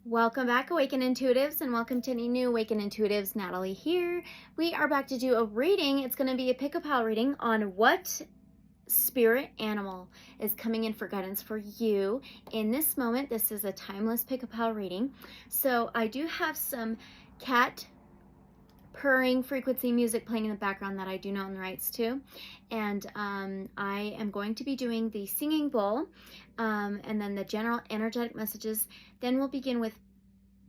Welcome back, Awakened Intuitives, and welcome to any new Awakened Intuitives. Natalie here. We are back to do a reading. It's going to be a pick-a-pal reading on what spirit animal is coming in for guidance for you in this moment. This is a timeless pick-a-pal reading. So I do have some cat purring frequency music playing in the background that I do not own the rights to, and I am going to be doing the singing bowl and then the general energetic messages. Then we'll begin with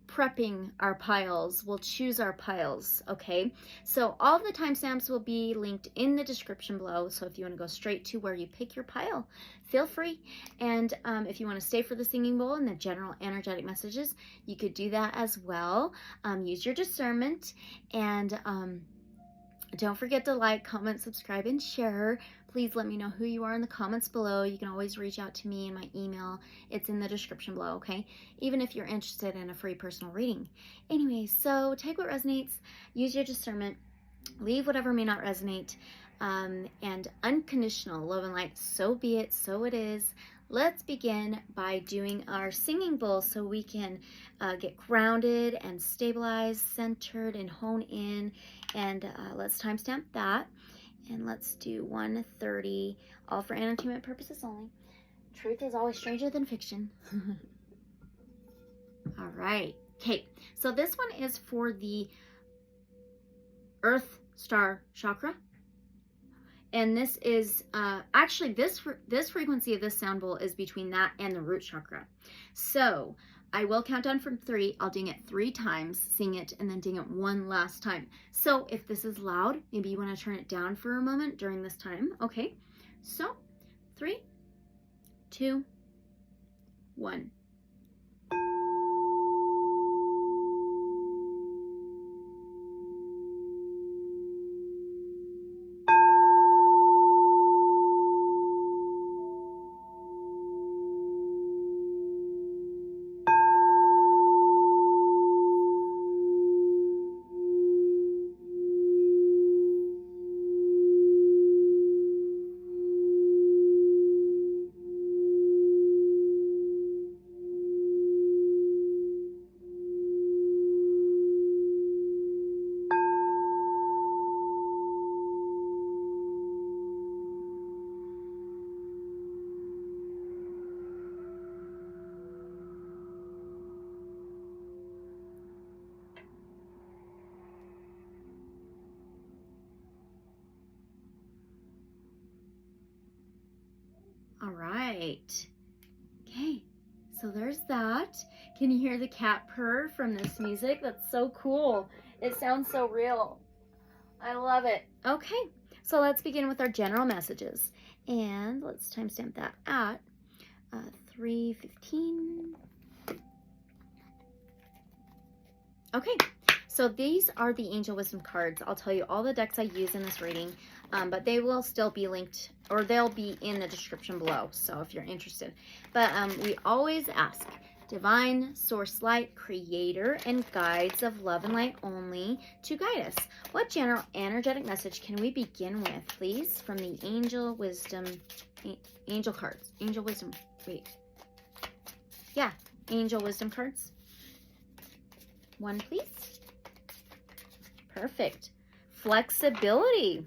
prepping our piles. We'll choose our piles. Okay, so all the timestamps will be linked in the description below, so if you want to go straight to where you pick your pile, feel free. And if you want to stay for the singing bowl and the general energetic messages, you could do that as well. Use your discernment, and don't forget to like, comment, subscribe, and share. Please let me know who you are in the comments below. You can always reach out to me in my email. It's in the description below, okay? Even if you're interested in a free personal reading. Anyway, so take what resonates, use your discernment, leave whatever may not resonate, and unconditional love and light, so be it, so it is. Let's begin by doing our singing bowl so we can get grounded and stabilized, centered, and hone in. And let's timestamp that. And let's do 1:30, all for entertainment purposes only. Truth is always stranger than fiction. All right. Okay, so this one is for the Earth Star Chakra. And this is, actually, this frequency of this sound bowl is between that and the root chakra. So I will count down from 3. I'll ding it 3 times, sing it, and then ding it 1 last time. So if this is loud, maybe you want to turn it down for a moment during this time. Okay, so 3, 2, 1. All right. Okay, so there's that. Can you hear the cat purr from this music? That's so cool. It sounds so real. I love it. Okay, so let's begin with our general messages. And let's timestamp that at 3:15. Okay, so these are the Angel Wisdom cards. I'll tell you all the decks I use in this reading, but they will still be linked, or they'll be in the description below, so if you're interested. But we always ask, Divine Source Light, Creator, and Guides of Love and Light only to guide us. What general energetic message can we begin with, please, from the Angel Wisdom, Angel cards? Angel Wisdom, wait. Yeah, Angel Wisdom cards. 1, please. Perfect. Flexibility.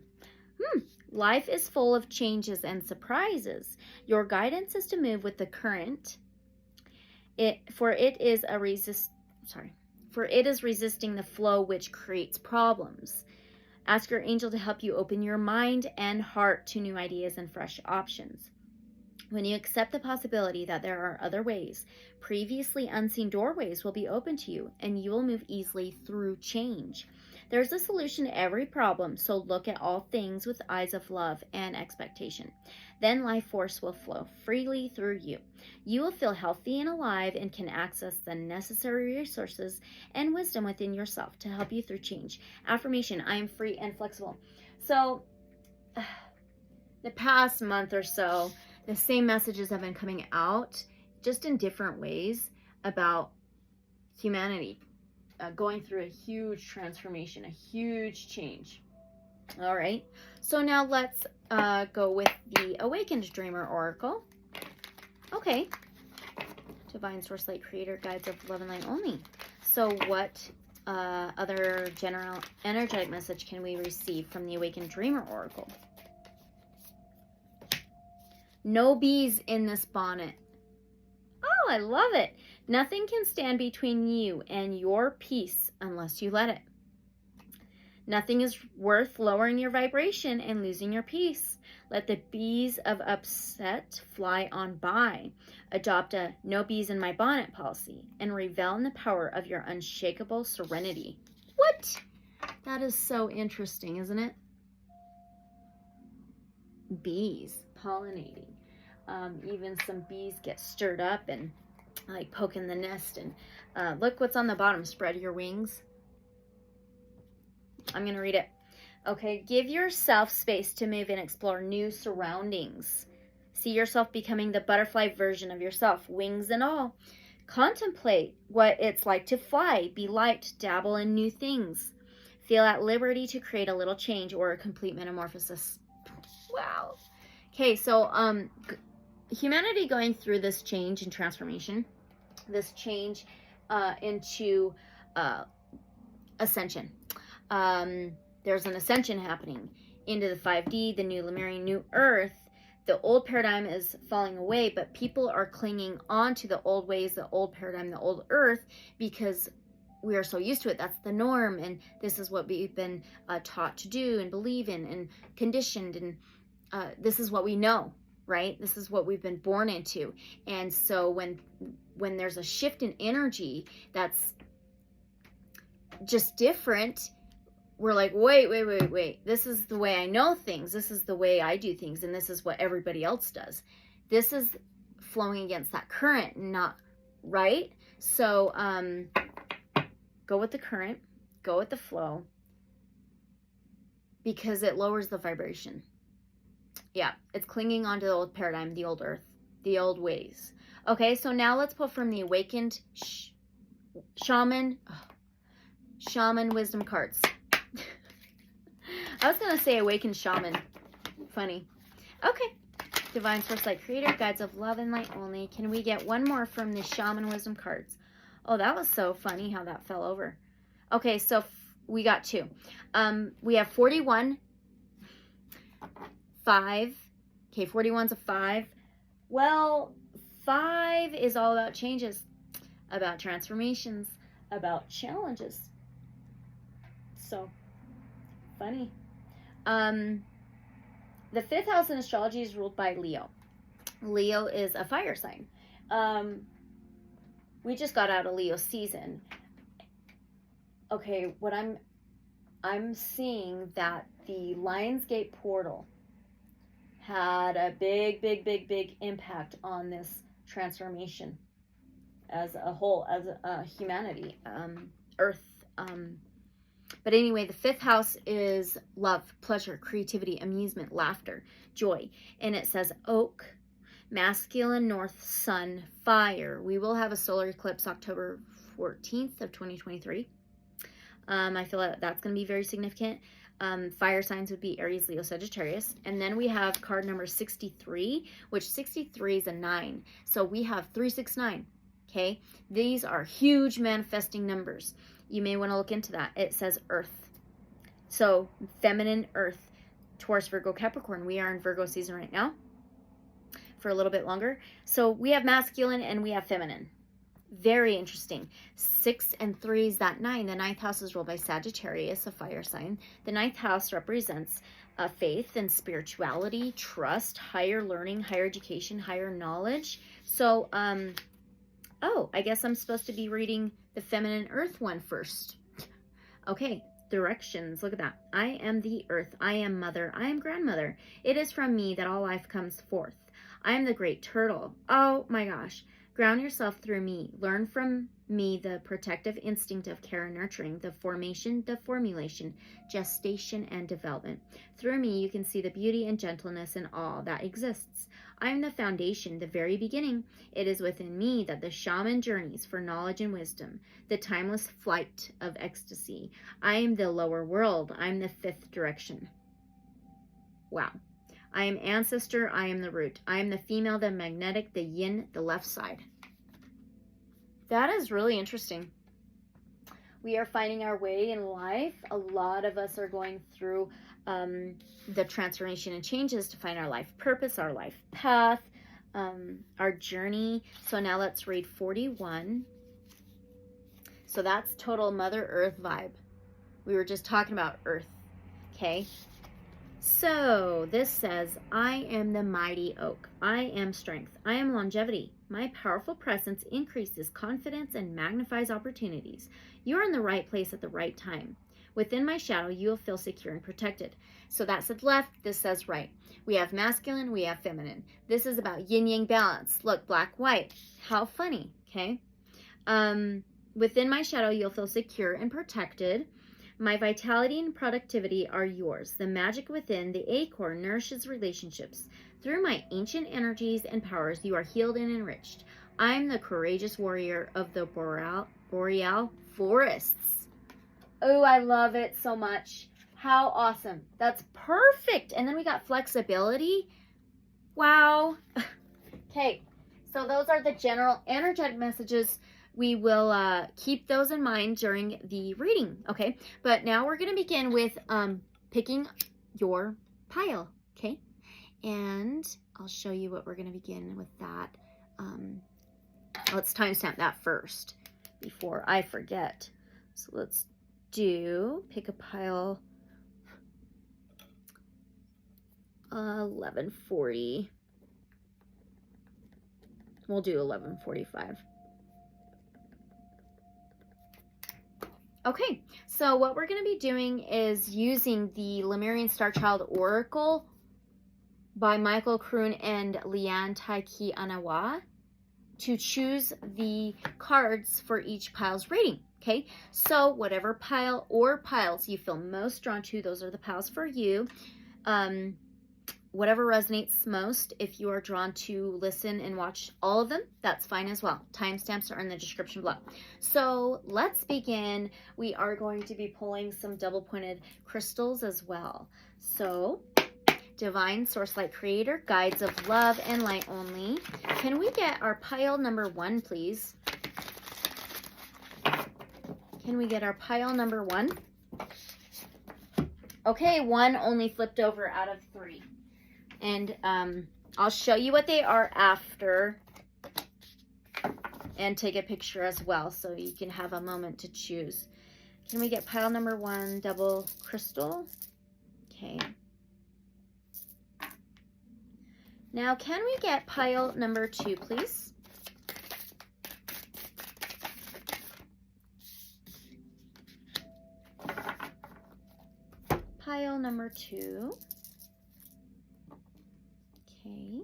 Life is full of changes and surprises. Your guidance is to move with the current. For it is resisting the flow which creates problems. Ask your angel to help you open your mind and heart to new ideas and fresh options. When you accept the possibility that there are other ways, previously unseen doorways will be open to you, and you will move easily through change. There's a solution to every problem, so look at all things with eyes of love and expectation. Then life force will flow freely through you. You will feel healthy and alive and can access the necessary resources and wisdom within yourself to help you through change. Affirmation, I am free and flexible. So, the past month or so, the same messages have been coming out just in different ways about humanity going through a huge transformation, a huge change. All right, so now let's go with the Awakened Dreamer Oracle. Okay, Divine Source Light Creator, Guides of Love and Light only. So what other general energetic message can we receive from the Awakened Dreamer Oracle? No bees in this bonnet. Oh, I love it. Nothing can stand between you and your peace unless you let it. Nothing is worth lowering your vibration and losing your peace. Let the bees of upset fly on by. Adopt a no bees in my bonnet policy and revel in the power of your unshakable serenity. What? That is so interesting, isn't it? Bees pollinating. Even some bees get stirred up and like poking the nest. And look what's on the bottom. Spread your wings. I'm going to read it. Okay, give yourself space to move and explore new surroundings. See yourself becoming the butterfly version of yourself, wings and all. Contemplate what it's like to fly, be light, dabble in new things. Feel at liberty to create a little change or a complete metamorphosis. Wow. Okay, so humanity going through this change and transformation, this change into ascension. There's an ascension happening into the 5D, the new Lemurian, new Earth. The old paradigm is falling away, but people are clinging on to the old ways, the old paradigm, the old Earth, because we are so used to it. That's the norm, and this is what we've been taught to do and believe in and conditioned, and this is what we know, right? This is what we've been born into. And so when there's a shift in energy that's just different, we're like, wait. This is the way I know things. This is the way I do things. And this is what everybody else does. This is flowing against that current, not right. So go with the current, go with the flow, because it lowers the vibration. Yeah, it's clinging onto the old paradigm, the old Earth, the old ways. Okay, so now let's pull from the Awakened Shaman Wisdom cards. I was going to say Awakened Shaman. Funny. Okay. Divine Source Light Creator, Guides of Love and Light only. Can we get one more from the Shaman Wisdom cards? Oh, that was so funny how that fell over. Okay, so we got two. We have 41, 5. Okay, 41's a 5. Well, 5 is all about changes, about transformations, about challenges. So funny. The 5th house in astrology is ruled by Leo. Leo is a fire sign. We just got out of Leo season. Okay, what I'm seeing that the Lionsgate portal had a big impact on this transformation as a whole, as a humanity, Earth. But anyway, the 5th house is love, pleasure, creativity, amusement, laughter, joy. And it says oak, masculine, north, sun, fire. We will have a solar eclipse October 14th of 2023. I feel like that's going to be very significant. Fire signs would be Aries, Leo, Sagittarius. And then we have card number 63, which 63 is a 9. So we have 369. Okay, these are huge manifesting numbers. You may want to look into that. It says Earth. So feminine Earth, Taurus, Virgo, Capricorn. We are in Virgo season right now for a little bit longer. So we have masculine and we have feminine. Very interesting. 6 and 3 is that 9. The 9th house is ruled by Sagittarius, a fire sign. The 9th house represents faith and spirituality, trust, higher learning, higher education, higher knowledge. So, oh, I guess I'm supposed to be reading the feminine Earth one first. Okay, directions. Look at that. I am the Earth. I am mother. I am grandmother. It is from me that all life comes forth. I am the great turtle. Oh my gosh. Ground yourself through me. Learn from me the protective instinct of care and nurturing, the formation, the formulation, gestation, and development. Through me, you can see the beauty and gentleness in all that exists. I am the foundation, the very beginning. It is within me that the shaman journeys for knowledge and wisdom, the timeless flight of ecstasy. I am the lower world. I am the 5th direction. Wow. I am ancestor, I am the root. I am the female, the magnetic, the yin, the left side. that is really interesting. We are finding our way in life. A lot of us are going through the transformation and changes to find our life purpose, our life path, our journey. So now let's read 41. So that's total Mother Earth vibe. We were just talking about Earth, okay? So this says, I am the mighty oak. I am strength. I am longevity. My powerful presence increases confidence and magnifies opportunities. You are in the right place at the right time. Within my shadow, you will feel secure and protected. So that says left, this says right. We have masculine, we have feminine. This is about yin-yang balance. Look, black, white. How funny, okay? Within my shadow, you'll feel secure and protected. My vitality and productivity are yours. The magic within the acorn nourishes relationships. Through my ancient energies and powers, you are healed and enriched. I'm the courageous warrior of the boreal forests. Oh, I love it so much. How awesome. That's perfect. And then we got flexibility. Wow. Okay, so those are the general energetic messages. We will keep those in mind during the reading, okay? But now we're going to begin with picking your pile, okay? And I'll show you what we're going to begin with that. Let's timestamp that first before I forget. So let's pick a pile 1140. We'll do 1145. Okay, so what we're going to be doing is using the Lemurian Starchild Oracle by Michael Kroon and Lian Taiki Anawa to choose the cards for each pile's rating, okay? So whatever pile or piles you feel most drawn to, those are the piles for you. Whatever resonates most, if you are drawn to listen and watch all of them, that's fine as well. Timestamps are in the description below. So let's begin. We are going to be pulling some double-pointed crystals as well. So, Divine Source Light Creator, Guides of Love and Light Only. Can we get our pile number 1, please? Can we get our pile number 1? Okay, 1 only flipped over out of 3. And I'll show you what they are after and take a picture as well so you can have a moment to choose. Can we get pile number 1, double crystal? Okay. Now, can we get pile number 2, please? Pile number 2. Okay.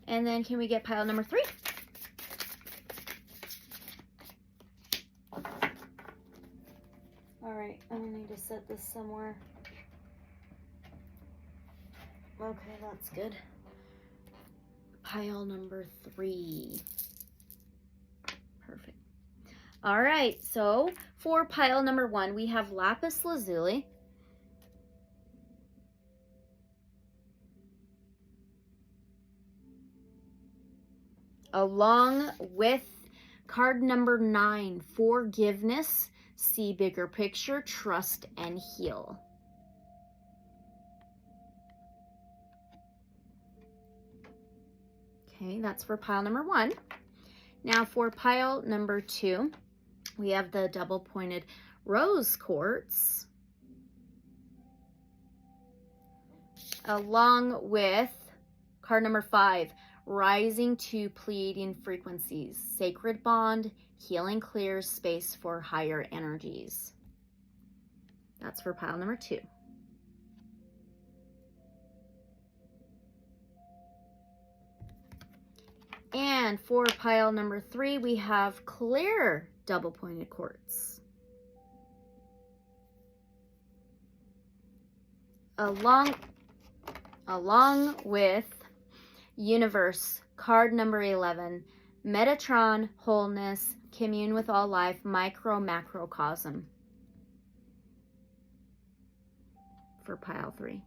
And then can we get pile number 3? All right, I'm gonna need to set this somewhere. Okay, that's good. Pile number 3. Perfect. All right, so for pile number 1, we have lapis lazuli. Along with card number 9, forgiveness, see bigger picture, trust, and heal. Okay, that's for pile number 1. Now for pile number 2, we have the double pointed rose quartz, along with card number 5, rising to Pleiadian frequencies, sacred bond, healing clears space for higher energies. That's for pile number 2. And for pile number 3, we have clear double pointed quartz, along with universe, card number 11, Metatron, wholeness, commune with all life, micro macrocosm for pile 3.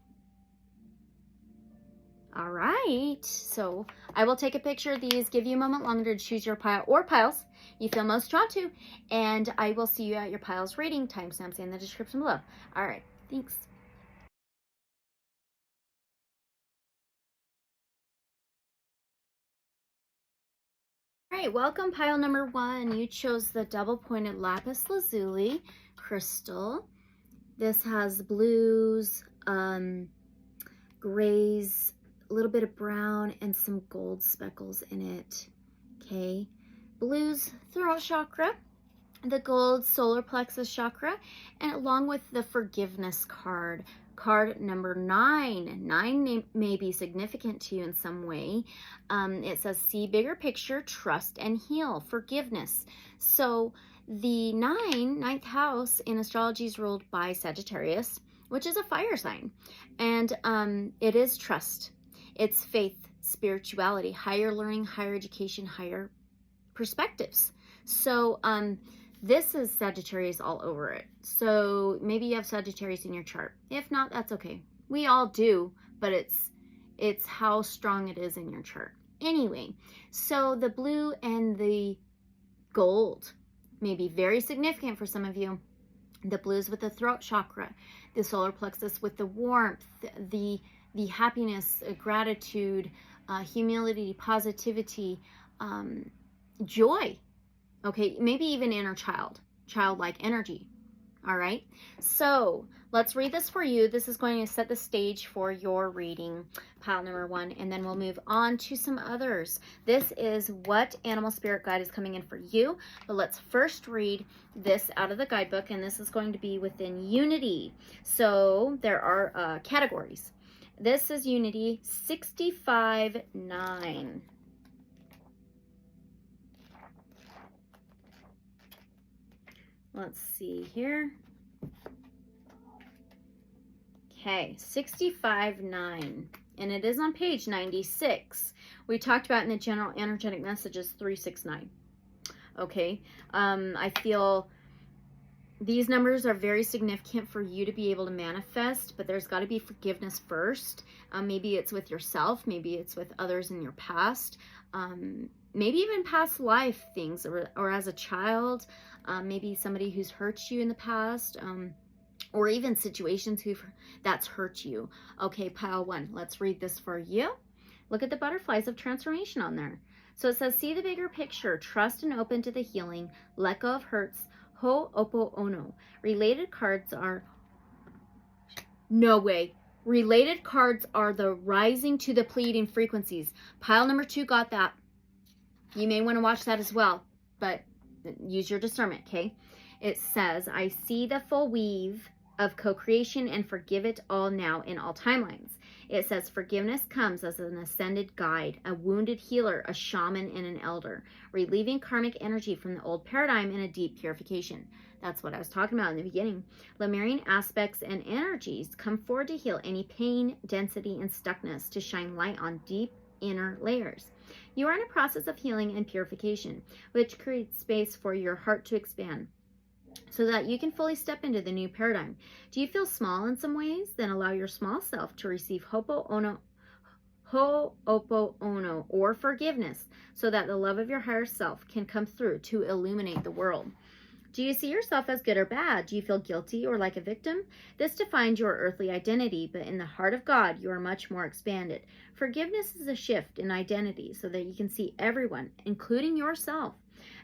All right, so I will take a picture of these, give you a moment longer to choose your pile or piles you feel most drawn to, and I will see you at your piles reading. Timestamps in the description below. All right, thanks. All right, welcome pile number 1. You chose the double-pointed lapis lazuli crystal. This has blues, grays, a little bit of brown, and some gold speckles in it. Okay, blues, throat chakra, the gold, solar plexus chakra, and along with the forgiveness card, card number 9. 9 may be significant to you in some way. It says, see bigger picture, trust and heal, forgiveness. So the ninth house in astrology is ruled by Sagittarius, which is a fire sign. And it is trust. It's faith, spirituality, higher learning, higher education, higher perspectives. So this is Sagittarius all over it. So maybe you have Sagittarius in your chart. If not, that's okay. We all do, but it's how strong it is in your chart. Anyway, so the blue and the gold may be very significant for some of you. The blues with the throat chakra, the solar plexus with the warmth, the happiness, gratitude, humility, positivity, joy. Okay, maybe even inner childlike energy. All right, so let's read this for you. This is going to set the stage for your reading, pile number 1, and then we'll move on to some others. This is what animal spirit guide is coming in for you, but let's first read this out of the guidebook, and this is going to be within Unity. So there are categories. This is Unity 65-9. Let's see here. Okay, 65-9, and it is on page 96. We talked about in the general energetic messages 369. Okay, I feel these numbers are very significant for you to be able to manifest, but there's got to be forgiveness first. Maybe it's with yourself, maybe it's with others in your past, maybe even past life things, or as a child, maybe somebody who's hurt you in the past, or even situations that's hurt you. Okay, pile 1, let's read this for you. Look at the butterflies of transformation on there. So it says, see the bigger picture, trust and open to the healing, let go of hurts, Ho'oponopono. Related cards are, no way. Related cards are the rising to the pleading frequencies. Pile number 2 got that. You may want to watch that as well, but use your discernment, okay? It says, I see the full weave of co-creation and forgive it all now in all timelines. It says forgiveness comes as an ascended guide, a wounded healer, a shaman, and an elder, relieving karmic energy from the old paradigm in a deep purification. That's what I was talking about in the beginning. Lemurian aspects and energies come forward to heal any pain, density, and stuckness, to shine light on deep inner layers. You are in a process of healing and purification, which creates space for your heart to expand, so that you can fully step into the new paradigm. Do you feel small in some ways? Then allow your small self to receive Ho'oponopono or forgiveness, so that the love of your higher self can come through to illuminate the world. Do you see yourself as good or bad? Do you feel guilty or like a victim? This defines your earthly identity, but in the heart of God, you are much more expanded. Forgiveness is a shift in identity so that you can see everyone, including yourself,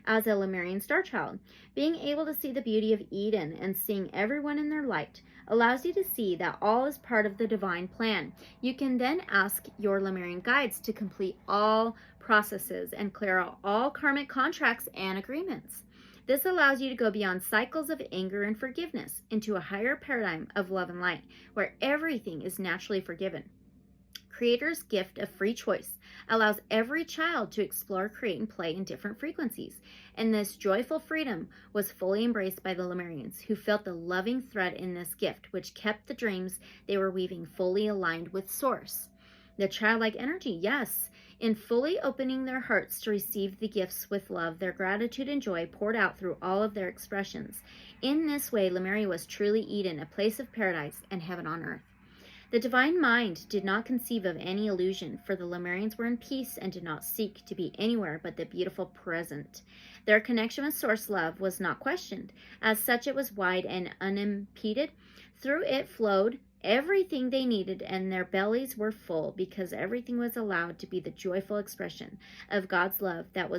as a Lemurian Starchild. Being able to see the beauty of Eden and seeing everyone in their light allows you to see that all is part of the divine plan. You can then ask your Lemurian guides to complete all processes and clear out all karmic contracts and agreements. This allows you to go beyond cycles of anger and forgiveness into a higher paradigm of love and light, where everything is naturally forgiven. Creator's gift of free choice allows every child to explore, create, and play in different frequencies. And this joyful freedom was fully embraced by the Lemurians, who felt the loving thread in this gift, which kept the dreams they were weaving fully aligned with Source. The childlike energy, yes, in fully opening their hearts to receive the gifts with love, their gratitude and joy poured out through all of their expressions. In this way, Lemuria was truly Eden, a place of paradise and heaven on earth. The divine mind did not conceive of any illusion, for the Lemurians were in peace and did not seek to be anywhere but the beautiful present. Their connection with source love was not questioned. As such, it was wide and unimpeded. Through it flowed everything they needed, and their bellies were full because everything was allowed to be the joyful expression of God's love that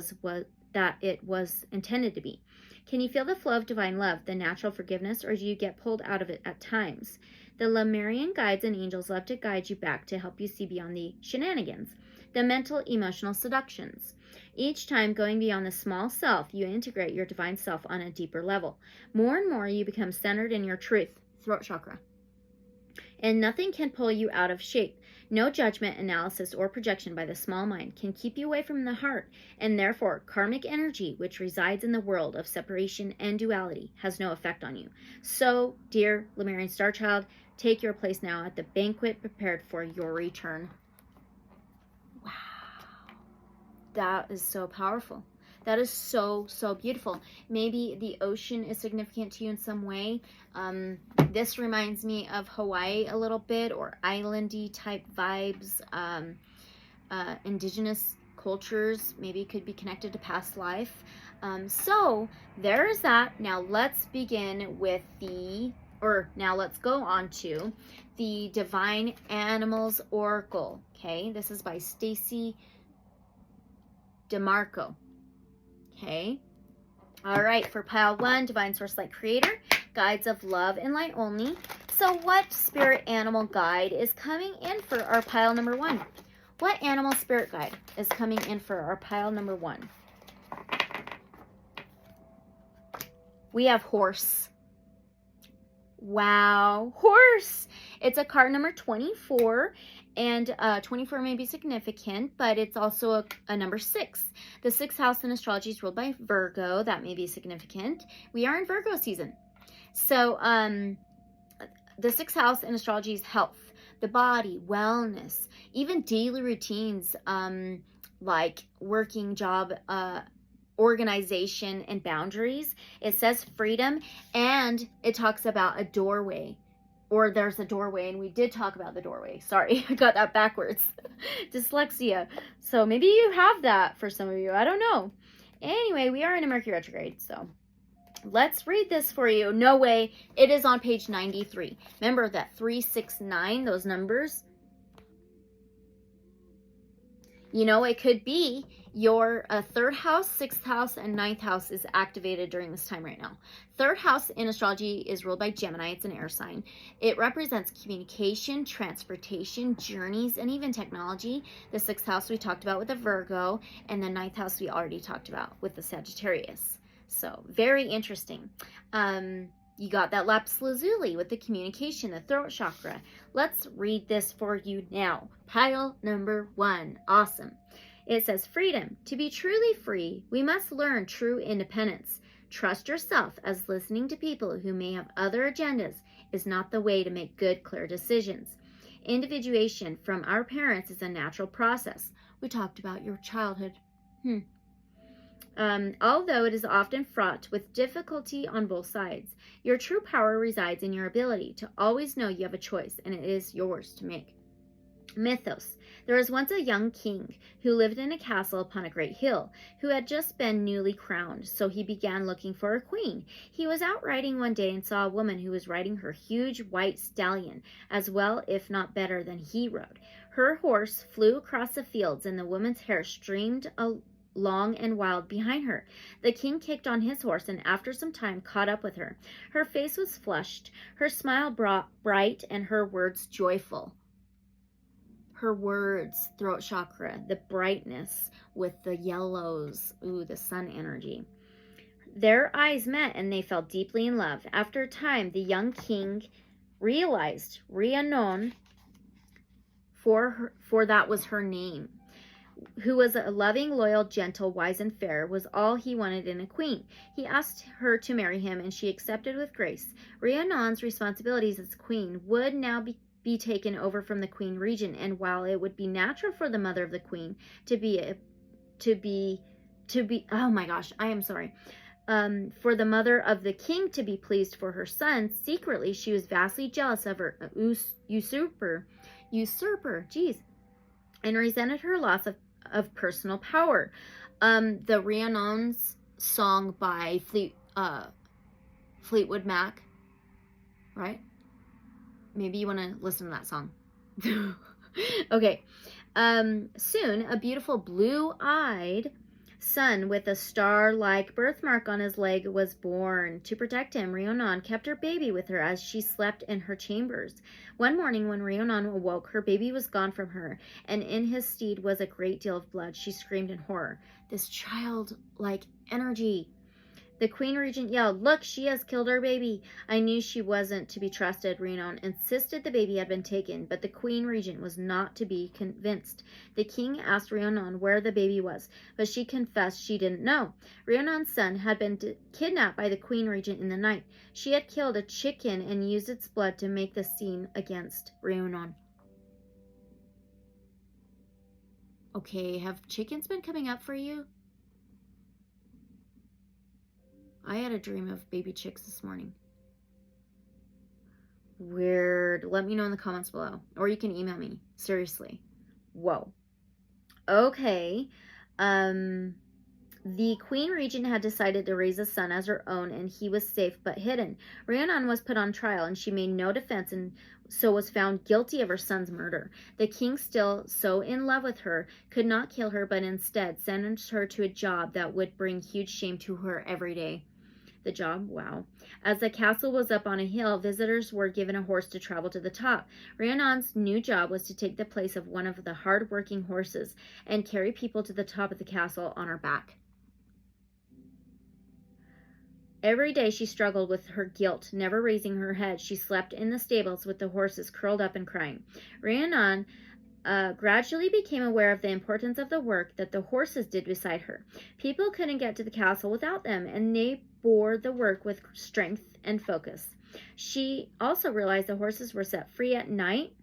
it was intended to be. Can you feel the flow of divine love, the natural forgiveness, or do you get pulled out of it at times? The Lemurian guides and angels love to guide you back to help you see beyond the shenanigans, the mental, emotional seductions. Each time going beyond the small self, you integrate your divine self on a deeper level. More and more, you become centered in your truth, throat chakra. And nothing can pull you out of shape. No judgment, analysis, or projection by the small mind can keep you away from the heart, and therefore karmic energy, which resides in the world of separation and duality, has no effect on you. So, dear Lemurian Starchild, take your place now at the banquet prepared for your return. Wow. That is so powerful. That is so, so beautiful. Maybe the ocean is significant to you in some way. This reminds me of Hawaii a little bit, or islandy type vibes. Indigenous cultures maybe could be connected to past life. So there's that. Now let's begin with let's go on to the Divine Animals Oracle. Okay, this is by Stacy DeMarco. Okay. All right. For pile 1, Divine Source Light Creator, guides of love and light only. So what spirit animal guide is coming in for our pile number 1? What animal spirit guide is coming in for our pile number 1? We have horse. Wow. Horse. It's a card number 24. And 24 may be significant, but it's also a number 6. The 6th house in astrology is ruled by Virgo. That may be significant. We are in Virgo season. So the 6th house in astrology is health, the body, wellness, even daily routines like working job, organization, and boundaries. It says freedom, and it talks about a doorway. Or there's a doorway, and we did talk about the doorway. Sorry, I got that backwards. Dyslexia. So maybe you have that for some of you. I don't know. Anyway, we are in a Mercury retrograde, so let's read this for you. No way. It is on page 93. Remember that 369, those numbers? You know, it could be your 3rd house, 6th house, and 9th house is activated during this time right now. 3rd house in astrology is ruled by Gemini. It's an air sign. It represents communication, transportation, journeys, and even technology. The 6th house we talked about with the Virgo, and the 9th house we already talked about with the Sagittarius. So very interesting. You got that lapis lazuli with the communication, the throat chakra. Let's read this for you now. Pile number 1. Awesome. It says, freedom. To be truly free, we must learn true independence. Trust yourself, as listening to people who may have other agendas is not the way to make good, clear decisions. Individuation from our parents is a natural process. We talked about your childhood. Although it is often fraught with difficulty on both sides, your true power resides in your ability to always know you have a choice, and it is yours to make. Mythos. There was once a young king who lived in a castle upon a great hill, who had just been newly crowned, so he began looking for a queen. He was out riding one day and saw a woman who was riding her huge white stallion, as well, if not better, than he rode. Her horse flew across the fields, and the woman's hair streamed long and wild behind her. The king kicked on his horse, and after some time caught up with her. Her face was flushed, her smile bright, and her words joyful. Her words, throat chakra, the brightness with the yellows, the sun energy. Their eyes met, and they fell deeply in love. After a time, the young king realized Rhiannon, for that was her name, who was a loving, loyal, gentle, wise, and fair, was all he wanted in a queen. He asked her to marry him, and she accepted with grace. Rhiannon's responsibilities as queen would now be taken over from the queen regent, and while it would be natural for the mother of the queen to be oh my gosh, I am sorry. for the mother of the king to be pleased for her son, secretly she was vastly jealous of her usurper, geez, and resented her loss of personal power. The Rhiannon's song by Fleetwood Mac, right? Maybe you want to listen to that song. Okay. Soon, a beautiful blue-eyed son with a star-like birthmark on his leg was born. To protect him, Rhiannon kept her baby with her as she slept in her chambers. One morning when Rhiannon awoke, her baby was gone from her, and in his stead was a great deal of blood. She screamed in horror. This childlike energy. The Queen Regent yelled, "Look, she has killed our baby." I knew she wasn't to be trusted. Rhiannon insisted the baby had been taken, but the Queen Regent was not to be convinced. The king asked Rhiannon where the baby was, but she confessed she didn't know. Rhiannon's son had been kidnapped by the Queen Regent in the night. She had killed a chicken and used its blood to make the scene against Rhiannon. Okay, have chickens been coming up for you? I had a dream of baby chicks this morning. Weird. Let me know in the comments below. Or you can email me. Seriously. Whoa. Okay. The Queen Regent had decided to raise a son as her own, and he was safe but hidden. Rhiannon was put on trial, and she made no defense and so was found guilty of her son's murder. The king, still so in love with her, could not kill her, but instead sentenced her to a job that would bring huge shame to her every day. The job, wow. As the castle was up on a hill, visitors were given a horse to travel to the top. Rhiannon's new job was to take the place of one of the hard-working horses and carry people to the top of the castle on her back. Every day she struggled with her guilt, never raising her head. She slept in the stables with the horses curled up and crying. Rhiannon gradually became aware of the importance of the work that the horses did beside her. People couldn't get to the castle without them, and they bore the work with strength and focus. She also realized the horses were set free at night,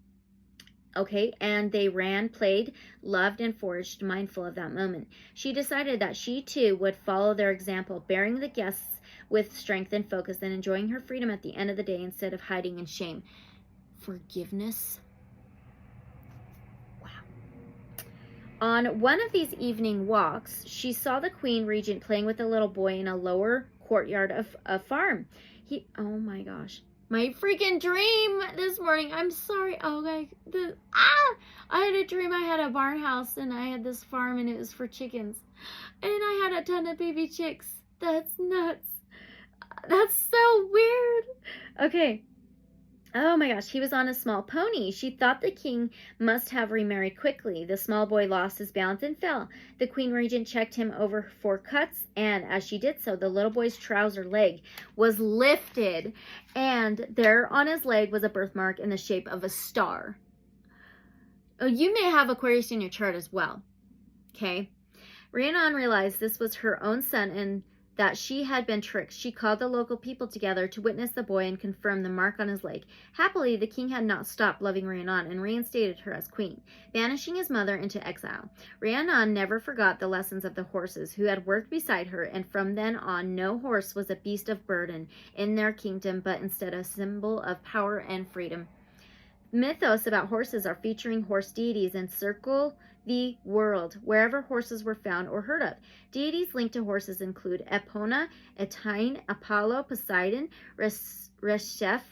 and they ran, played, loved, and foraged, mindful of that moment. She decided that she too would follow their example, bearing the guests with strength and focus, and enjoying her freedom at the end of the day instead of hiding in shame. Forgiveness. On one of these evening walks, she saw the Queen Regent playing with a little boy in a lower courtyard of a farm. Oh my gosh. My freaking dream this morning. I'm sorry. I had a dream I had a barn house and I had this farm and it was for chickens. And I had a ton of baby chicks. That's nuts. That's so weird. Okay. Oh my gosh, he was on a small pony. She thought the king must have remarried quickly. The small boy lost his balance and fell. The Queen Regent checked him over for cuts, and as she did so, the little boy's trouser leg was lifted, and there on his leg was a birthmark in the shape of a star. Oh, you may have Aquarius in your chart as well. Okay. Rhiannon realized this was her own son and that she had been tricked. She called the local people together to witness the boy and confirm the mark on his leg. Happily, the king had not stopped loving Rhiannon and reinstated her as queen, banishing his mother into exile. Rhiannon never forgot the lessons of the horses who had worked beside her, and from then on, no horse was a beast of burden in their kingdom, but instead a symbol of power and freedom. Mythos about horses are featuring horse deities encircle the world, wherever horses were found or heard of. Deities linked to horses include Epona, Etine, Apollo, Poseidon, Resheph,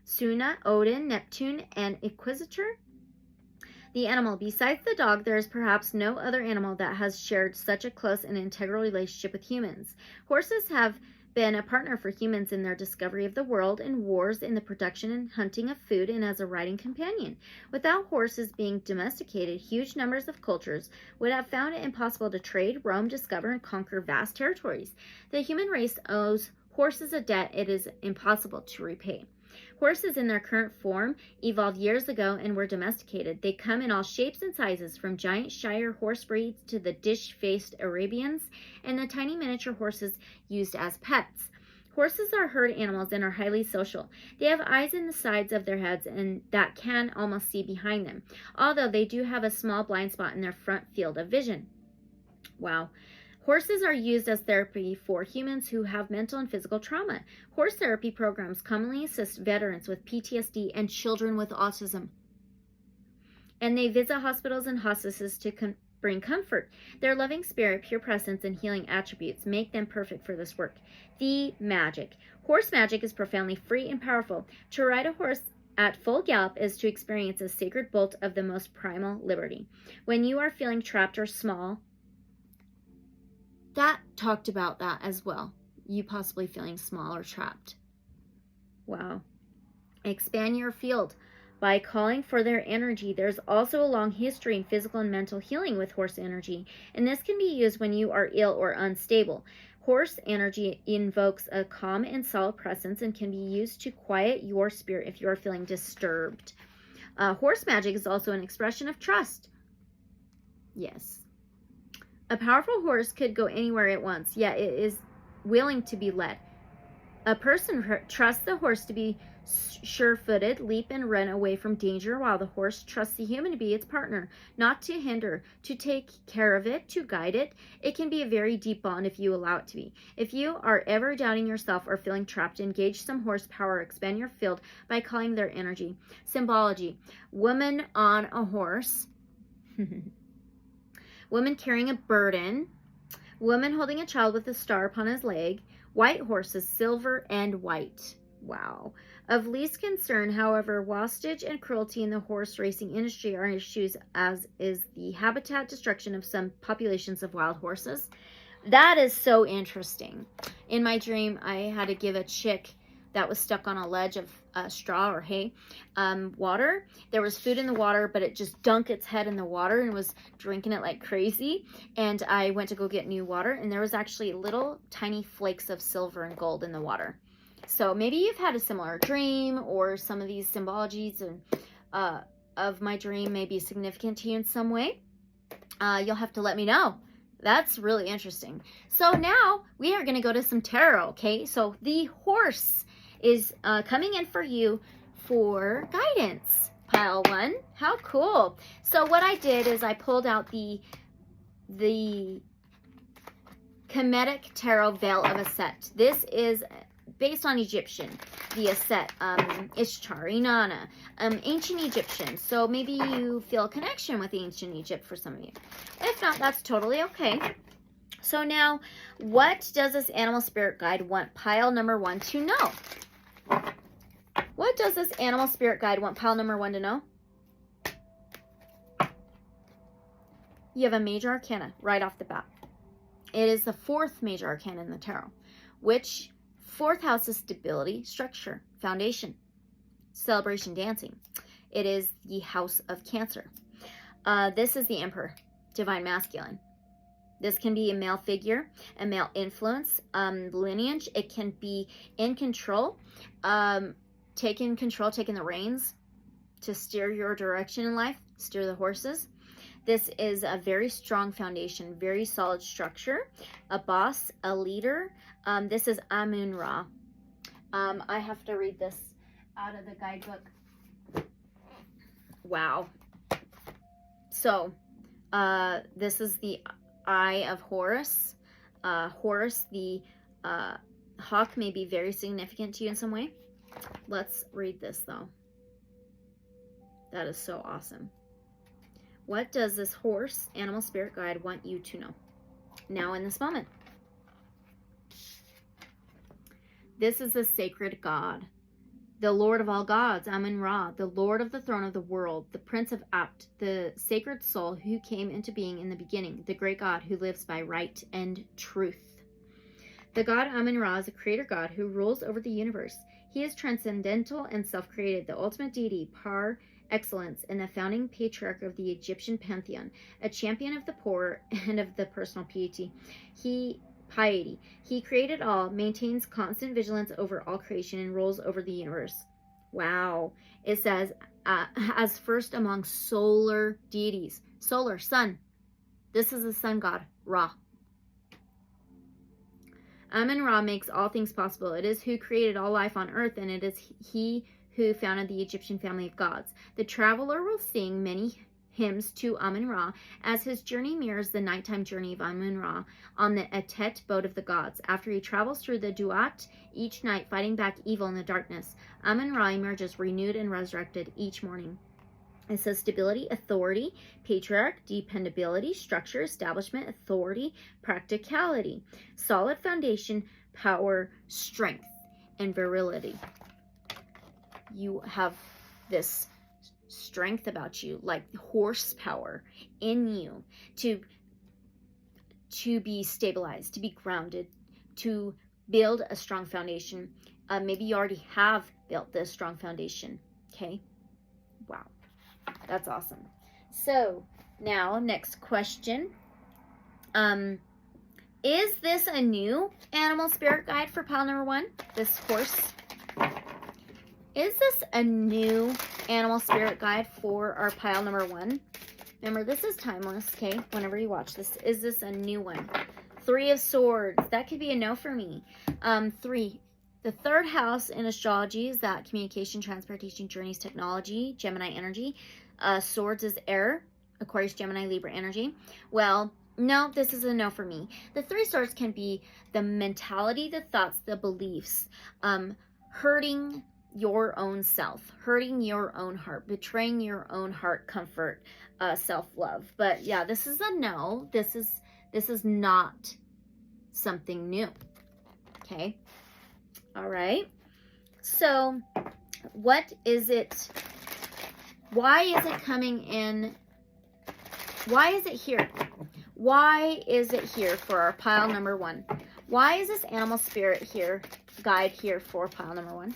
Suna, Odin, Neptune, and Inquisitor. The animal. Besides the dog, there is perhaps no other animal that has shared such a close and integral relationship with humans. Horses have been a partner for humans in their discovery of the world, in wars, in the production and hunting of food, and as a riding companion. Without horses being domesticated, huge numbers of cultures would have found it impossible to trade, roam, discover, and conquer vast territories. The human race owes horses a debt it is impossible to repay. Horses in their current form evolved years ago and were domesticated. They come in all shapes and sizes, from giant Shire horse breeds to the dish-faced Arabians and the tiny miniature horses used as pets. Horses are herd animals and are highly social. They have eyes in the sides of their heads and that can almost see behind them, although they do have a small blind spot in their front field of vision. Wow. Horses are used as therapy for humans who have mental and physical trauma. Horse therapy programs commonly assist veterans with PTSD and children with autism. And they visit hospitals and hospices to bring comfort. Their loving spirit, pure presence, and healing attributes make them perfect for this work. The magic. Horse magic is profoundly free and powerful. To ride a horse at full gallop is to experience a sacred bolt of the most primal liberty. When you are feeling trapped or small, that talked about that as well. You possibly feeling small or trapped. Wow. Expand your field by calling for their energy. There's also a long history in physical and mental healing with horse energy, and this can be used when you are ill or unstable. Horse energy invokes a calm and solid presence and can be used to quiet your spirit if you are feeling disturbed. Horse magic is also an expression of trust. Yes. A powerful horse could go anywhere it wants, yet it is willing to be led. A person trusts the horse to be sure-footed, leap and run away from danger, while the horse trusts the human to be its partner, not to hinder, to take care of it, to guide it. It can be a very deep bond if you allow it to be. If you are ever doubting yourself or feeling trapped, engage some horsepower, expand your field by calling their energy. Symbology. Woman on a horse. Woman carrying a burden. Woman holding a child with a star upon his leg. White horses, silver and white. Wow. Of least concern, however, wastage and cruelty in the horse racing industry are issues, as is the habitat destruction of some populations of wild horses. That is so interesting. In my dream, I had to give a chick that was stuck on a ledge of straw or hay water. There was food in the water, but it just dunked its head in the water and was drinking it like crazy. And I went to go get new water, and there was actually little tiny flakes of silver and gold in the water. So maybe you've had a similar dream, or some of these symbologies of my dream may be significant to you in some way. You'll have to let me know. That's really interesting. So now we are going to go to some tarot, okay? So the horse is coming in for you for guidance. Pile 1. How cool. So what I did is I pulled out the Kemetic Tarot Veil of Aset. This is based on Egyptian, the Aset, Ishtar, Inanna, ancient Egyptian. So maybe you feel a connection with ancient Egypt for some of you. If not, that's totally okay. So now, what does this animal spirit guide want pile number 1 to know? What does this animal spirit guide want pile number 1 to know? You have a major arcana right off the bat. It is the 4th major arcana in the tarot, which 4th house is stability, structure, foundation, celebration, dancing. It is the house of Cancer. This is the Emperor, divine masculine. This can be a male figure, a male influence, lineage. It can be in control, taking the reins to steer your direction in life, steer the horses. This is a very strong foundation, very solid structure, a boss, a leader. This is Amun-Ra. I have to read this out of the guidebook. Wow. So, this is the Eye of Horus. Horus, the hawk, may be very significant to you in some way. Let's read this, though. That is so awesome. What does this horse, animal spirit guide, want you to know now in this moment? This is the sacred God, the Lord of all gods, Amun-Ra, the Lord of the throne of the world, the Prince of Apt, the sacred soul who came into being in the beginning, the great God who lives by right and truth. The God Amun-Ra is a creator God who rules over the universe. He is transcendental and self-created, the ultimate deity, par excellence, and the founding patriarch of the Egyptian pantheon, a champion of the poor and of the personal piety. He created all, maintains constant vigilance over all creation, and rules over the universe. Wow. It says, as first among solar deities. Solar, sun. This is the sun god, Ra. Amun-Ra makes all things possible. It is who created all life on earth, and it is he who founded the Egyptian family of gods. The traveler will sing many hymns to Amun-Ra as his journey mirrors the nighttime journey of Amun-Ra on the Atet boat of the gods. After he travels through the Duat each night, fighting back evil in the darkness, Amun-Ra emerges renewed and resurrected each morning. It says stability, authority, patriarch, dependability, structure, establishment, authority, practicality, solid foundation, power, strength, and virility. You have this strength about you, like horsepower in you to be stabilized, to be grounded, to build a strong foundation. Maybe you already have built this strong foundation. Okay. Wow. That's awesome. So now next question. Is this a new animal spirit guide for pile number 1? This horse. Is this a new animal spirit guide for our pile number 1? Remember, this is timeless, okay? Whenever you watch this, is this a new one? 3 of Swords. That could be a no for me. 3. The 3rd house in astrology is that communication, transportation, journeys, technology, Gemini energy. Swords is air, Aquarius, Gemini, Libra energy. Well, no, this is a no for me. The 3 swords can be the mentality, the thoughts, the beliefs, hurting your own self, hurting your own heart, betraying your own heart comfort, self-love. But yeah, this is a no. This is not something new. Okay. All right. So what is it? Why is it coming in? Why is it here? Why is it here for our pile number 1? Why is this animal spirit here, guide here for pile number 1?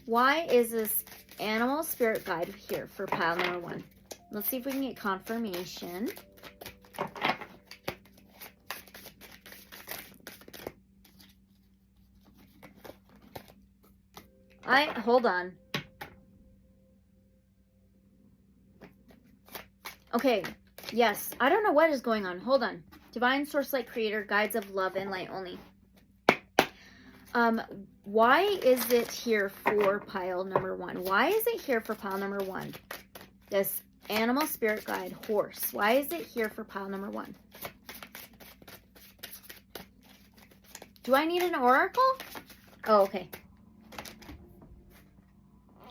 Why is this animal spirit guide here for pile number 1? Let's see if we can get confirmation. Hold on. Okay, yes. I don't know what is going on. Hold on. Divine Source Light Creator, guides of love and light only. Why is it here for pile number 1? Why is it here for pile number 1? This animal spirit guide, horse. Why is it here for pile number 1? Do I need an oracle? Oh, okay.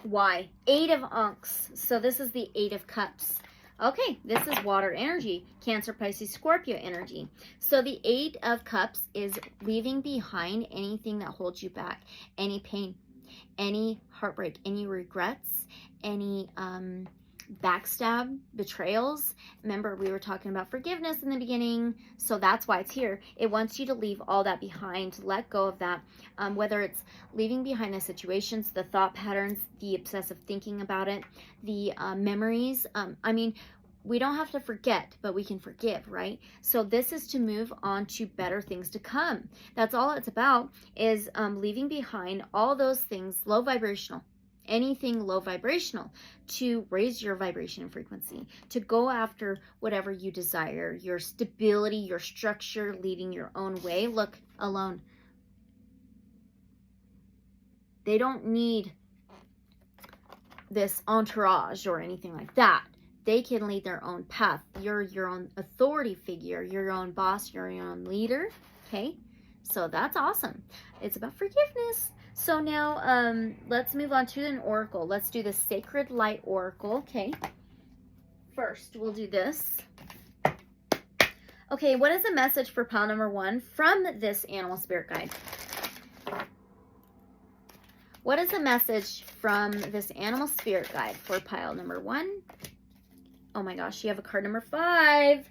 Why? 8 of Unks. So this is the 8 of Cups. Okay, this is water energy. Cancer, Pisces, Scorpio energy. So the 8 of Cups is leaving behind anything that holds you back. Any pain, any heartbreak, any regrets, any backstab, betrayals. Remember, we were talking about forgiveness in the beginning. So that's why it's here. It wants you to leave all that behind, to let go of that. Whether it's leaving behind the situations, the thought patterns, the obsessive thinking about it, the memories. I mean, we don't have to forget, but we can forgive, right? So this is to move on to better things to come. That's all it's about, is leaving behind all those things, low vibrational. Anything low vibrational, to raise your vibration and frequency, to go after whatever you desire, your stability, your structure, leading your own way. Look, alone. They don't need this entourage or anything like that. They can lead their own path. You're your own authority figure. You're your own boss. You're your own leader. Okay? So that's awesome. It's about forgiveness. So now let's move on to an oracle. Let's do the Sacred Light Oracle. Okay. First, we'll do this. Okay, what is the message for pile number 1 from this animal spirit guide? What is the message from this animal spirit guide for pile number 1? Oh my gosh, you have a card number 5.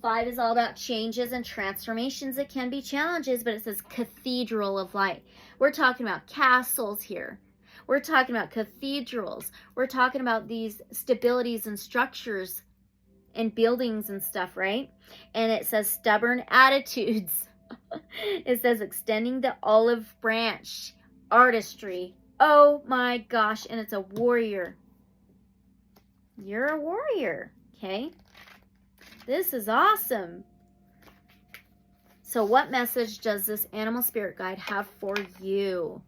5 is all about changes and transformations. It can be challenges, but it says Cathedral of Light. We're talking about castles here. We're talking about cathedrals. We're talking about these stabilities and structures and buildings and stuff, right? And it says stubborn attitudes. It says extending the olive branch, artistry. Oh my gosh, and it's a warrior. You're a warrior, okay? This is awesome. So what message does this animal spirit guide have for you?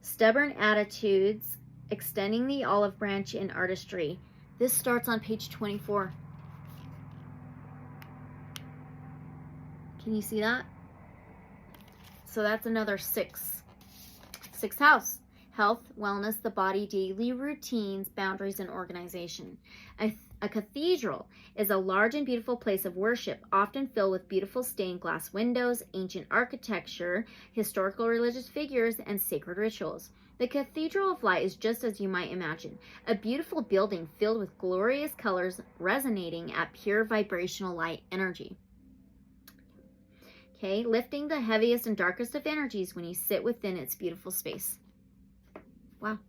Stubborn attitudes, extending the olive branch in artistry. This starts on page 24. Can you see that? So that's another 6. 6th house. Health, wellness, the body, daily routines, boundaries, and organization. A cathedral is a large and beautiful place of worship, often filled with beautiful stained glass windows, ancient architecture, historical religious figures, and sacred rituals. The Cathedral of Light is just as you might imagine, a beautiful building filled with glorious colors resonating at pure vibrational light energy. Okay, lifting the heaviest and darkest of energies when you sit within its beautiful space. Wow.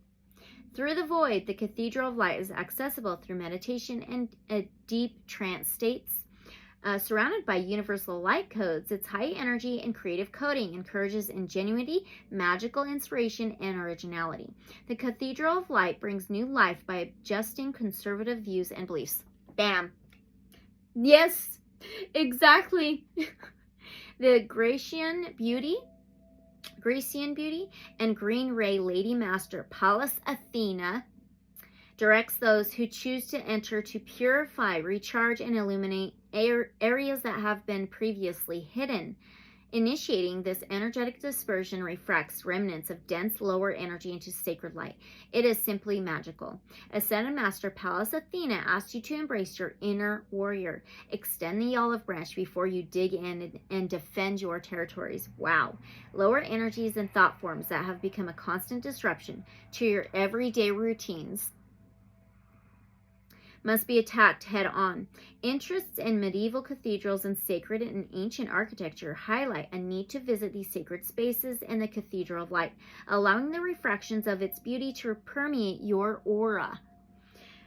Through the void, the Cathedral of Light is accessible through meditation and a deep trance states. Surrounded by universal light codes, its high energy and creative coding encourages ingenuity, magical inspiration, and originality. The Cathedral of Light brings new life by adjusting conservative views and beliefs. Bam. Yes, exactly. The Grecian Beauty and Green Ray Lady Master Pallas Athena directs those who choose to enter to purify, recharge, and illuminate areas that have been previously hidden. Initiating this energetic dispersion refracts remnants of dense lower energy into sacred light. It is simply magical. Ascended Master Pallas Athena asks you to embrace your inner warrior. Extend the olive branch before you dig in and defend your territories. Wow. Lower energies and thought forms that have become a constant disruption to your everyday routines must be attacked head-on. Interests in medieval cathedrals and sacred and ancient architecture highlight a need to visit these sacred spaces in the Cathedral of Light, allowing the refractions of its beauty to permeate your aura.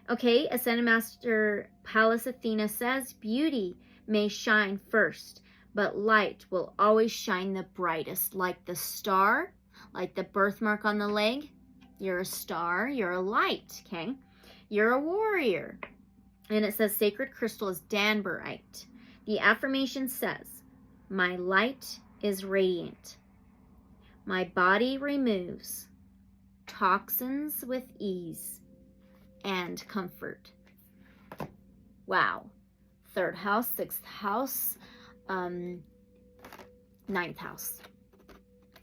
Okay, Ascended Master Pallas Athena says, beauty may shine first, but light will always shine the brightest. Like the star, like the birthmark on the leg, you're a star, you're a light, okay? You're a warrior. And it says sacred crystal is danburite. The affirmation says, my light is radiant. My body removes toxins with ease and comfort. Wow. 3rd house, 6th house, 9th house.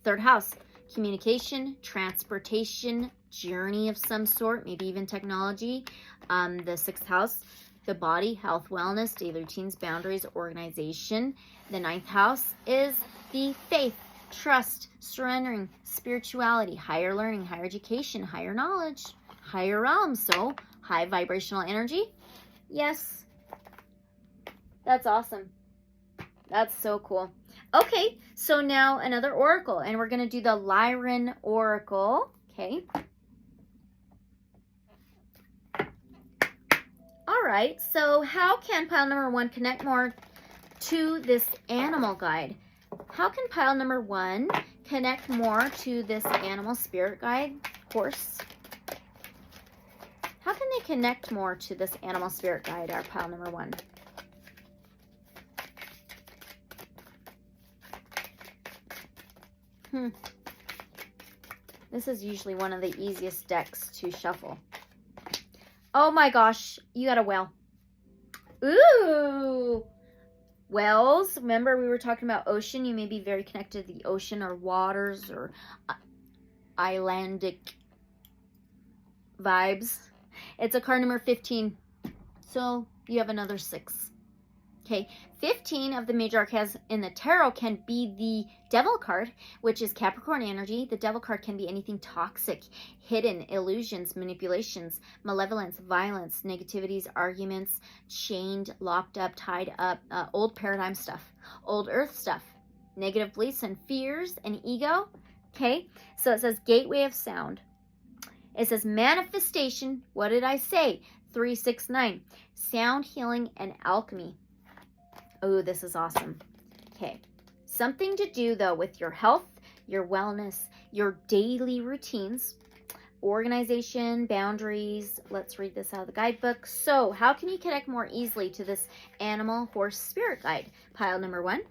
3rd house, communication, transportation, journey of some sort, maybe even technology. The 6th house, the body, health, wellness, daily routines, boundaries, organization. The 9th house is the faith, trust, surrendering, spirituality, higher learning, higher education, higher knowledge, higher realms. So high vibrational energy. Yes, that's awesome. That's so cool. Okay, so now another oracle, and we're going to do the Lyran Oracle. Okay. All right, so how can pile number 1 connect more to this animal guide? How can pile number 1 connect more to this animal spirit guide, horse? How can they connect more to this animal spirit guide, our pile number 1? This is usually one of the easiest decks to shuffle. Oh my gosh, you got a whale. Ooh. Whales, remember we were talking about ocean. You may be very connected to the ocean or waters or islandic vibes. It's a card number 15. So you have another 6. Okay, 15 of the major arcans in the tarot can be the devil card, which is Capricorn energy. The devil card can be anything toxic, hidden, illusions, manipulations, malevolence, violence, negativities, arguments, chained, locked up, tied up, old paradigm stuff, old earth stuff, negative beliefs and fears and ego. Okay, so it says gateway of sound. It says manifestation. What did I say? 3, 6, 9. Sound healing and alchemy. Oh, this is awesome. Okay. Something to do, though, with your health, your wellness, your daily routines, organization, boundaries. Let's read this out of the guidebook. So, how can you connect more easily to this animal, horse, spirit guide? Pile number 1.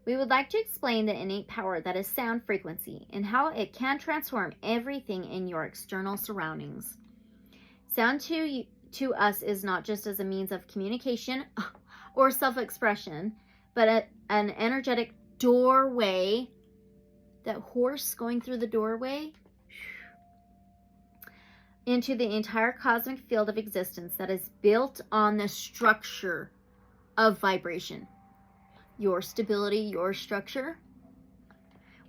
We would like to explain the innate power that is sound frequency and how it can transform everything in your external surroundings. Sound to us is not just as a means of communication or self-expression, but an energetic doorway. That horse going through the doorway into the entire cosmic field of existence that is built on the structure of vibration. Your stability, your structure.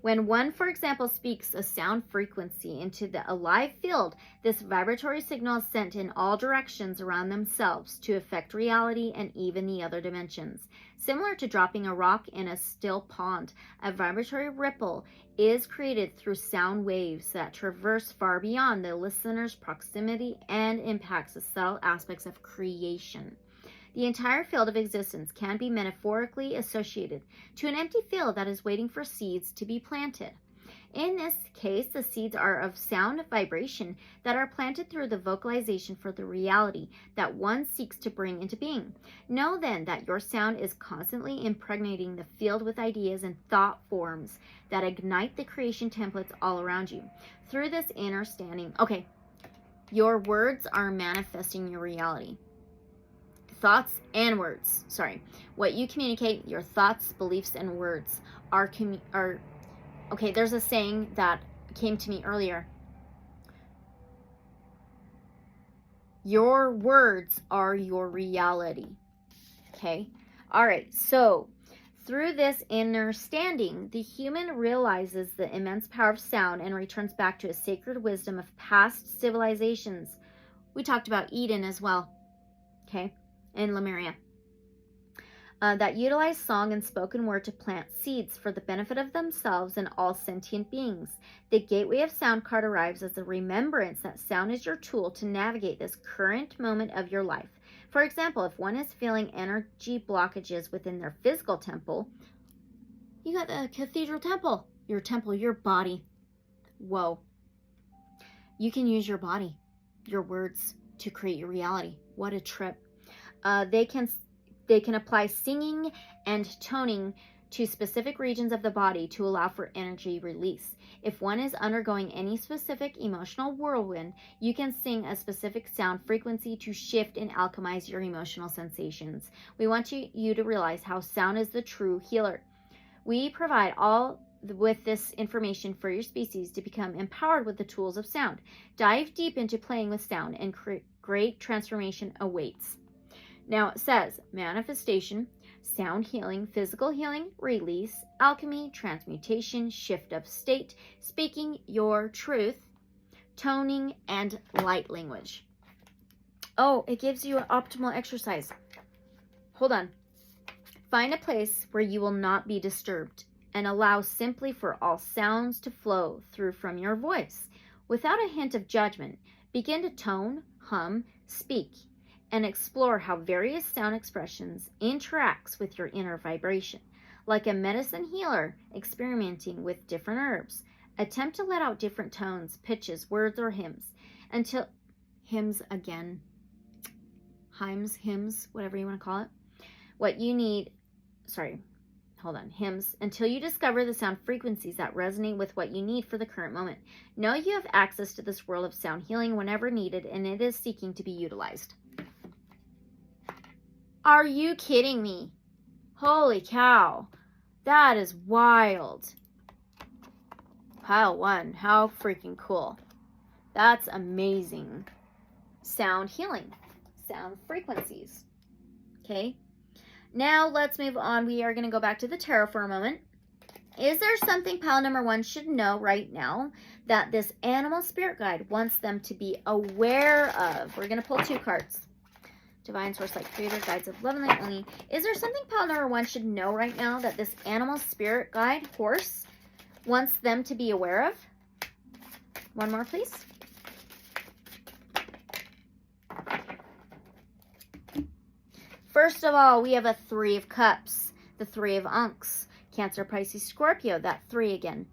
When one, for example, speaks a sound frequency into the alive field, this vibratory signal is sent in all directions around themselves to affect reality and even the other dimensions. Similar to dropping a rock in a still pond, a vibratory ripple is created through sound waves that traverse far beyond the listener's proximity and impacts the subtle aspects of creation. The entire field of existence can be metaphorically associated to an empty field that is waiting for seeds to be planted. In this case, the seeds are of sound vibration that are planted through the vocalization for the reality that one seeks to bring into being. Know then that your sound is constantly impregnating the field with ideas and thought forms that ignite the creation templates all around you. Through this inner standing, your words are manifesting your reality. Thoughts and words. What you communicate, your thoughts, beliefs, and words are there's a saying that came to me earlier. Your words are your reality. Okay? All right. So, through this inner standing, the human realizes the immense power of sound and returns back to a sacred wisdom of past civilizations. We talked about Eden as well. Okay? In Lemuria, that utilize song and spoken word to plant seeds for the benefit of themselves and all sentient beings. The gateway of sound card arrives as a remembrance that sound is your tool to navigate this current moment of your life. For example, if one is feeling energy blockages within their physical temple, you got the cathedral temple, your body. Whoa. You can use your body, your words to create your reality. What a trip. They can apply singing and toning to specific regions of the body to allow for energy release. If one is undergoing any specific emotional whirlwind, you can sing a specific sound frequency to shift and alchemize your emotional sensations. We want you to realize how sound is the true healer. We provide all with this information for your species to become empowered with the tools of sound. Dive deep into playing with sound and great transformation awaits. Now it says manifestation, sound healing, physical healing, release, alchemy, transmutation, shift of state, speaking your truth, toning, and light language. Oh, it gives you an optimal exercise. Hold on. Find a place where you will not be disturbed and allow simply for all sounds to flow through from your voice. Without a hint of judgment, begin to tone, hum, speak, and explore how various sound expressions interacts with your inner vibration. Like a medicine healer experimenting with different herbs, attempt to let out different tones, pitches, words, or hymns, hymns, whatever you want to call it. Hymns, until you discover the sound frequencies that resonate with what you need for the current moment. Know you have access to this world of sound healing whenever needed, and it is seeking to be utilized. Are you kidding me? Holy cow. That is wild. Pile 1. How freaking cool. That's amazing. Sound healing. Sound frequencies. Okay. Now let's move on. We are going to go back to the tarot for a moment. Is there something pile number 1 should know right now that this animal spirit guide wants them to be aware of? We're going to pull 2 cards. Divine Source, Light, Creator, Guides of Love and Light only. Is there something pile number 1 should know right now that this animal spirit guide, horse, wants them to be aware of? One more, please. First of all, we have a 3 of Cups, the 3 of Unks, Cancer, Pisces, Scorpio, that 3 again.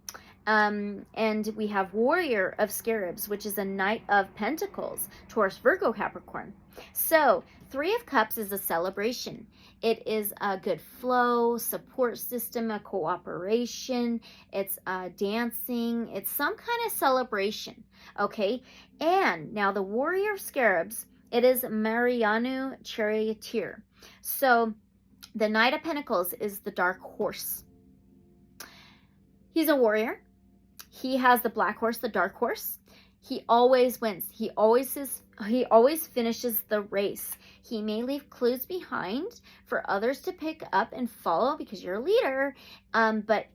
And we have Warrior of Scarabs, which is a Knight of Pentacles, Taurus, Virgo, Capricorn. So 3 of Cups is a celebration. It is a good flow, support system, a cooperation. It's dancing. It's some kind of celebration, okay? And now the Warrior of Scarabs, it is Marianu Charioteer. So the Knight of Pentacles is the Dark Horse. He's a warrior. He has the black horse, the dark horse. He always wins. He always finishes the race. He may leave clues behind for others to pick up and follow because you're a leader. But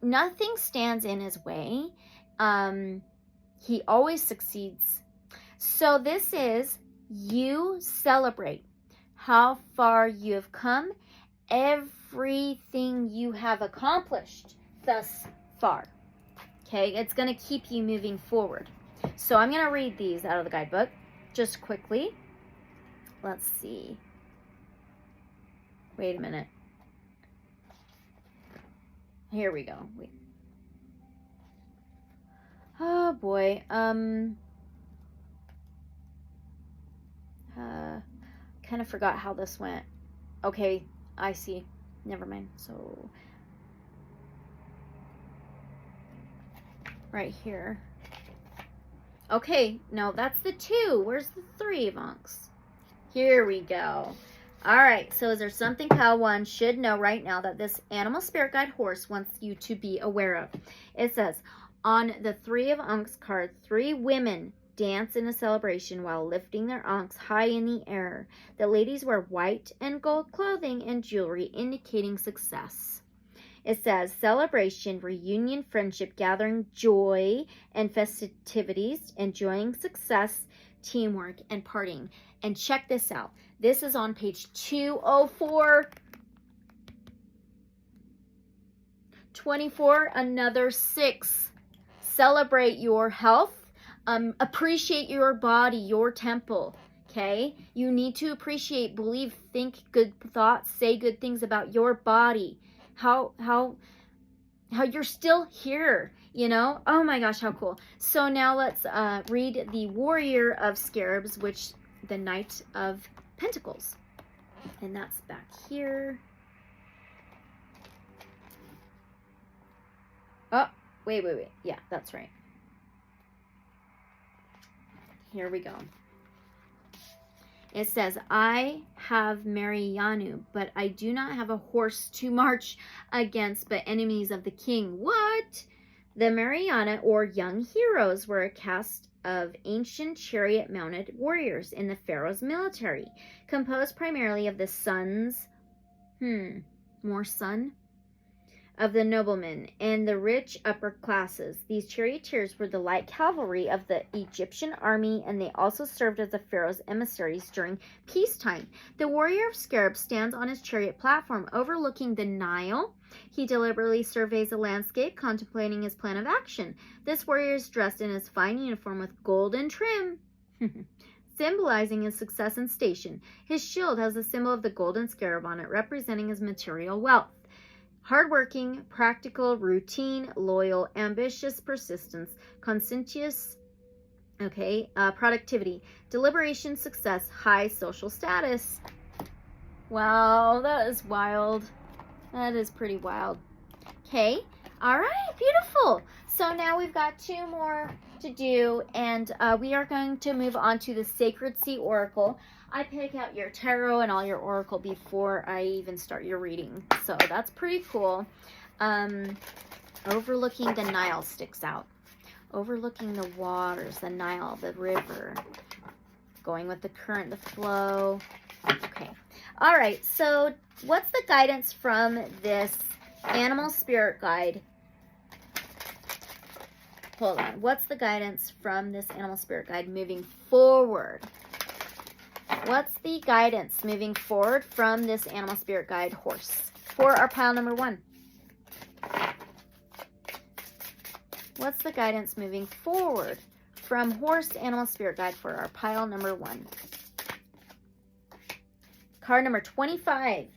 nothing stands in his way. He always succeeds. So this is, you celebrate how far you have come, everything you have accomplished thus far. Okay, it's going to keep you moving forward. So I'm going to read these out of the guidebook just quickly. Let's see. Wait a minute. Here we go. Wait. Oh boy. Kind of forgot how this went. Okay, I see. Never mind. So right here. Okay, no, that's the 2. Where's the 3 of Unks? Here we go. All right, so is there something pile 1 should know right now that this animal spirit guide horse wants you to be aware of? It says, on the 3 of Unks card, 3 women dance in a celebration while lifting their Unks high in the air. The ladies wear white and gold clothing and jewelry, indicating success. It says celebration, reunion, friendship, gathering, joy, and festivities, enjoying success, teamwork, and partying. And check this out. This is on page 204. 24, another 6. Celebrate your health. Appreciate your body, your temple. Okay? You need to appreciate, believe, think good thoughts, say good things about your body. How you're still here, you know? Oh my gosh, how cool. So now let's read the Warrior of Scarabs, which the Knight of Pentacles. And that's back here. Oh, wait. Yeah, that's right. Here we go. It says, I have Marianu, but I do not have a horse to march against, but enemies of the king. What? The Mariana, or young heroes, were a caste of ancient chariot-mounted warriors in the pharaoh's military, composed primarily of the sons, more son, of the noblemen and the rich upper classes. These charioteers were the light cavalry of the Egyptian army, and they also served as the pharaoh's emissaries during peacetime. The warrior of Scarab stands on his chariot platform overlooking the Nile. He deliberately surveys the landscape, contemplating his plan of action. This warrior is dressed in his fine uniform with golden trim, symbolizing his success and station. His shield has the symbol of the golden scarab on it, representing his material wealth. Hardworking, practical, routine, loyal, ambitious, persistence, conscientious, productivity, deliberation, success, high social status. Wow, that is wild. That is pretty wild. Okay, all right, beautiful. So now we've got 2 more to do, and we are going to move on to the Sacred Sea Oracle. I pick out your tarot and all your oracle before I even start your reading. So that's pretty cool. Overlooking the Nile sticks out. Overlooking the waters, the Nile, the river. Going with the current, the flow. Okay. All right. So what's the guidance from this animal spirit guide? Hold on. What's the guidance from this animal spirit guide moving forward? What's the guidance moving forward from this animal spirit guide horse for our pile number 1? What's the guidance moving forward from horse animal spirit guide for our pile number 1? Card number 25.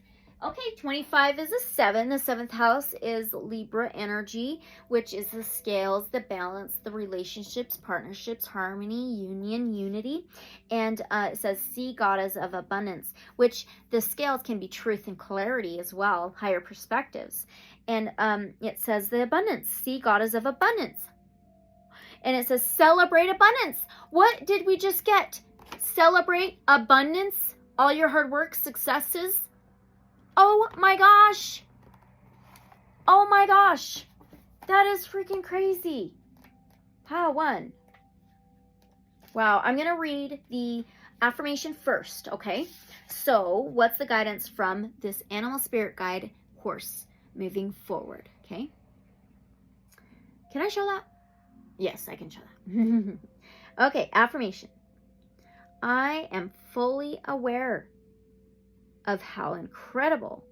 Okay, 25 is a 7. The 7th house is Libra energy, which is the scales, the balance, the relationships, partnerships, harmony, union, unity. And it says, sea goddess of abundance, which the scales can be truth and clarity as well, higher perspectives. And it says the abundance, sea goddess of abundance. And it says, celebrate abundance. What did we just get? Celebrate abundance, all your hard work, successes. Oh my gosh. Oh my gosh. That is freaking crazy. Pile 1. Wow, I'm going to read the affirmation first, okay? So, what's the guidance from this animal spirit guide horse moving forward, okay? Can I show that? Yes, I can show that. Okay, affirmation. I am fully aware of how incredible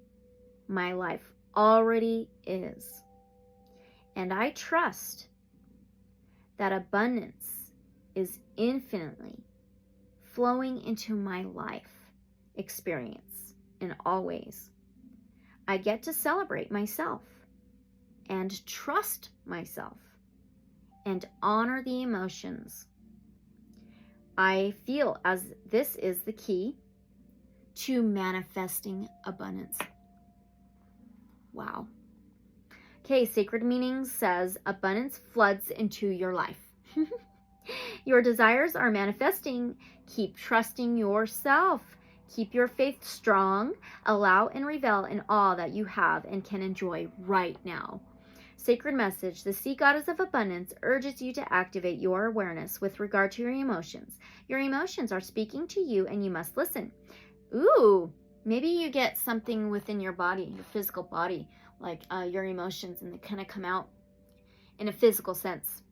my life already is. And I trust that abundance is infinitely flowing into my life experience in all ways. I get to celebrate myself and trust myself and honor the emotions. I feel as this is the key to manifesting abundance. Wow. Okay, Sacred Meanings says abundance floods into your life. Your desires are manifesting. Keep trusting yourself. Keep your faith strong. Allow and revel in all that you have and can enjoy right now. Sacred message, the sea goddess of abundance urges you to activate your awareness with regard to your emotions. Your emotions are speaking to you and you must listen. Ooh, maybe you get something within your body, your physical body, like your emotions, and they kind of come out in a physical sense.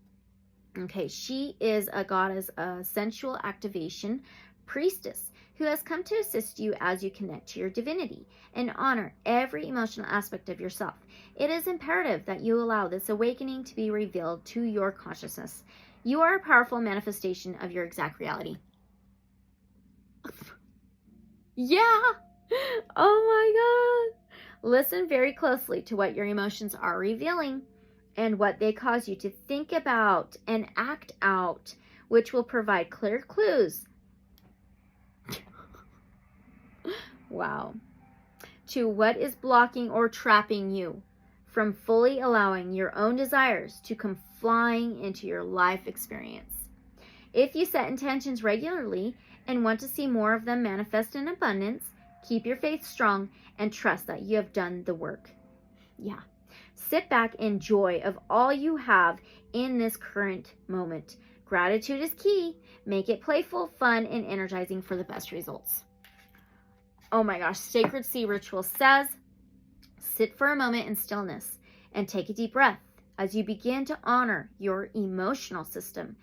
Okay, she is a goddess, a sensual activation priestess who has come to assist you as you connect to your divinity and honor every emotional aspect of yourself. It is imperative that you allow this awakening to be revealed to your consciousness. You are a powerful manifestation of your exact reality. Yeah. Oh my God. Listen very closely to what your emotions are revealing and what they cause you to think about and act out, which will provide clear clues. Wow. To what is blocking or trapping you from fully allowing your own desires to come flying into your life experience. If you set intentions regularly and want to see more of them manifest in abundance, keep your faith strong and trust that you have done the work. Yeah. Sit back in joy of all you have in this current moment. Gratitude is key. Make it playful, fun, and energizing for the best results. Oh my gosh. Sacred Sea Ritual says, sit for a moment in stillness and take a deep breath as you begin to honor your emotional system.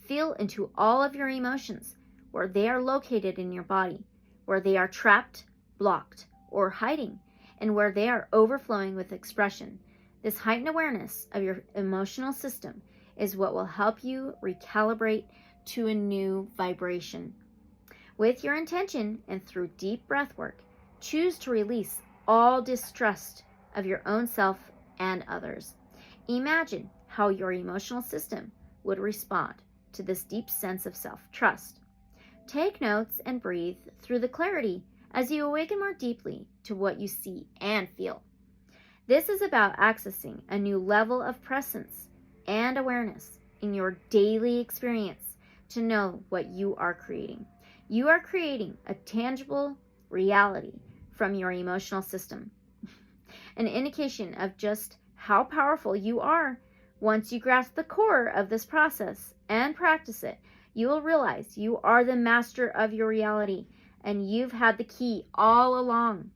Feel into all of your emotions, where they are located in your body, where they are trapped, blocked, or hiding, and where they are overflowing with expression. This heightened awareness of your emotional system is what will help you recalibrate to a new vibration. With your intention and through deep breath work, choose to release all distrust of your own self and others. Imagine how your emotional system would respond to this deep sense of self-trust. Take notes and breathe through the clarity as you awaken more deeply to what you see and feel. This is about accessing a new level of presence and awareness in your daily experience to know what you are creating. You are creating a tangible reality from your emotional system, an indication of just how powerful you are. Once you grasp the core of this process and practice it, you will realize you are the master of your reality and you've had the key all along.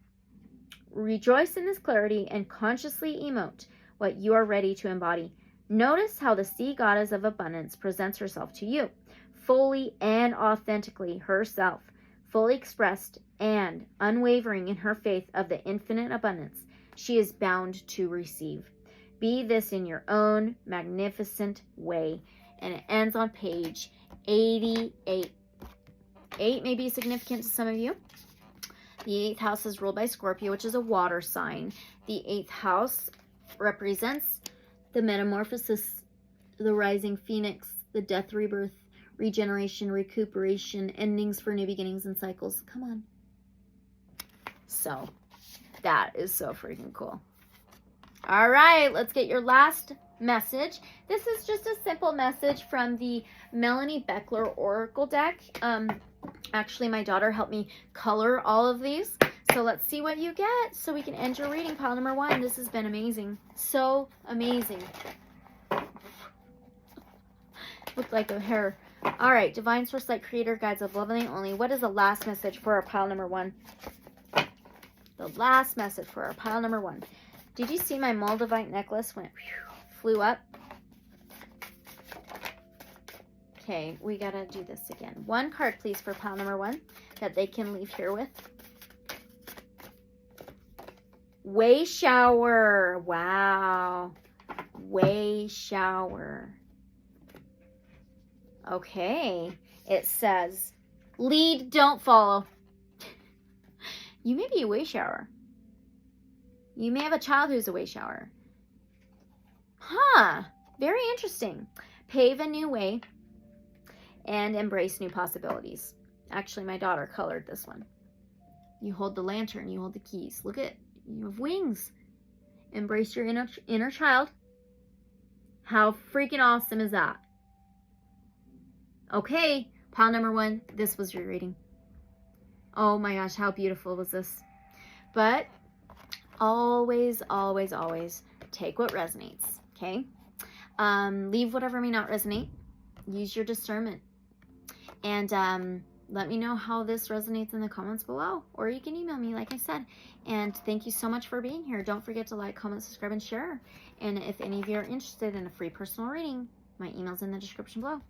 Rejoice in this clarity and consciously emote what you are ready to embody. Notice how the sea goddess of abundance presents herself to you, fully and authentically herself, fully expressed and unwavering in her faith of the infinite abundance she is bound to receive. Be this in your own magnificent way. And it ends on page 88. 8 may be significant to some of you. The 8th house is ruled by Scorpio, which is a water sign. The 8th house represents the metamorphosis, the rising phoenix, the death, rebirth, regeneration, recuperation, endings for new beginnings and cycles. Come on. So that is so freaking cool. All right, let's get your last message. This is just a simple message from the Melanie Beckler Oracle deck. Actually, my daughter helped me color all of these. So let's see what you get so we can end your reading, pile number 1. This has been amazing. So amazing. Looked like a hair. All right, Divine Source, Light, Creator, Guides of Love and Light Only. What is the last message for our pile number 1? The last message for our pile number 1. Did you see my Moldavite necklace flew up? Okay, we gotta do this again. 1 card, please, for pile number 1 that they can leave here with. Way shower. Wow. Way shower. Okay. It says, lead, don't follow. You may be a way shower. You may have a child who's a way shower. Huh. Very interesting. Pave a new way and embrace new possibilities. Actually, my daughter colored this one. You hold the lantern. You hold the keys. Look at, you have wings. Embrace your inner child. How freaking awesome is that? Okay, pile number 1. This was your reading. Oh my gosh, how beautiful was this? But always, always, always take what resonates, okay? Leave whatever may not resonate. Use your discernment. And let me know how this resonates in the comments below. Or you can email me, like I said. And thank you so much for being here. Don't forget to like, comment, subscribe, and share. And if any of you are interested in a free personal reading, my email's in the description below.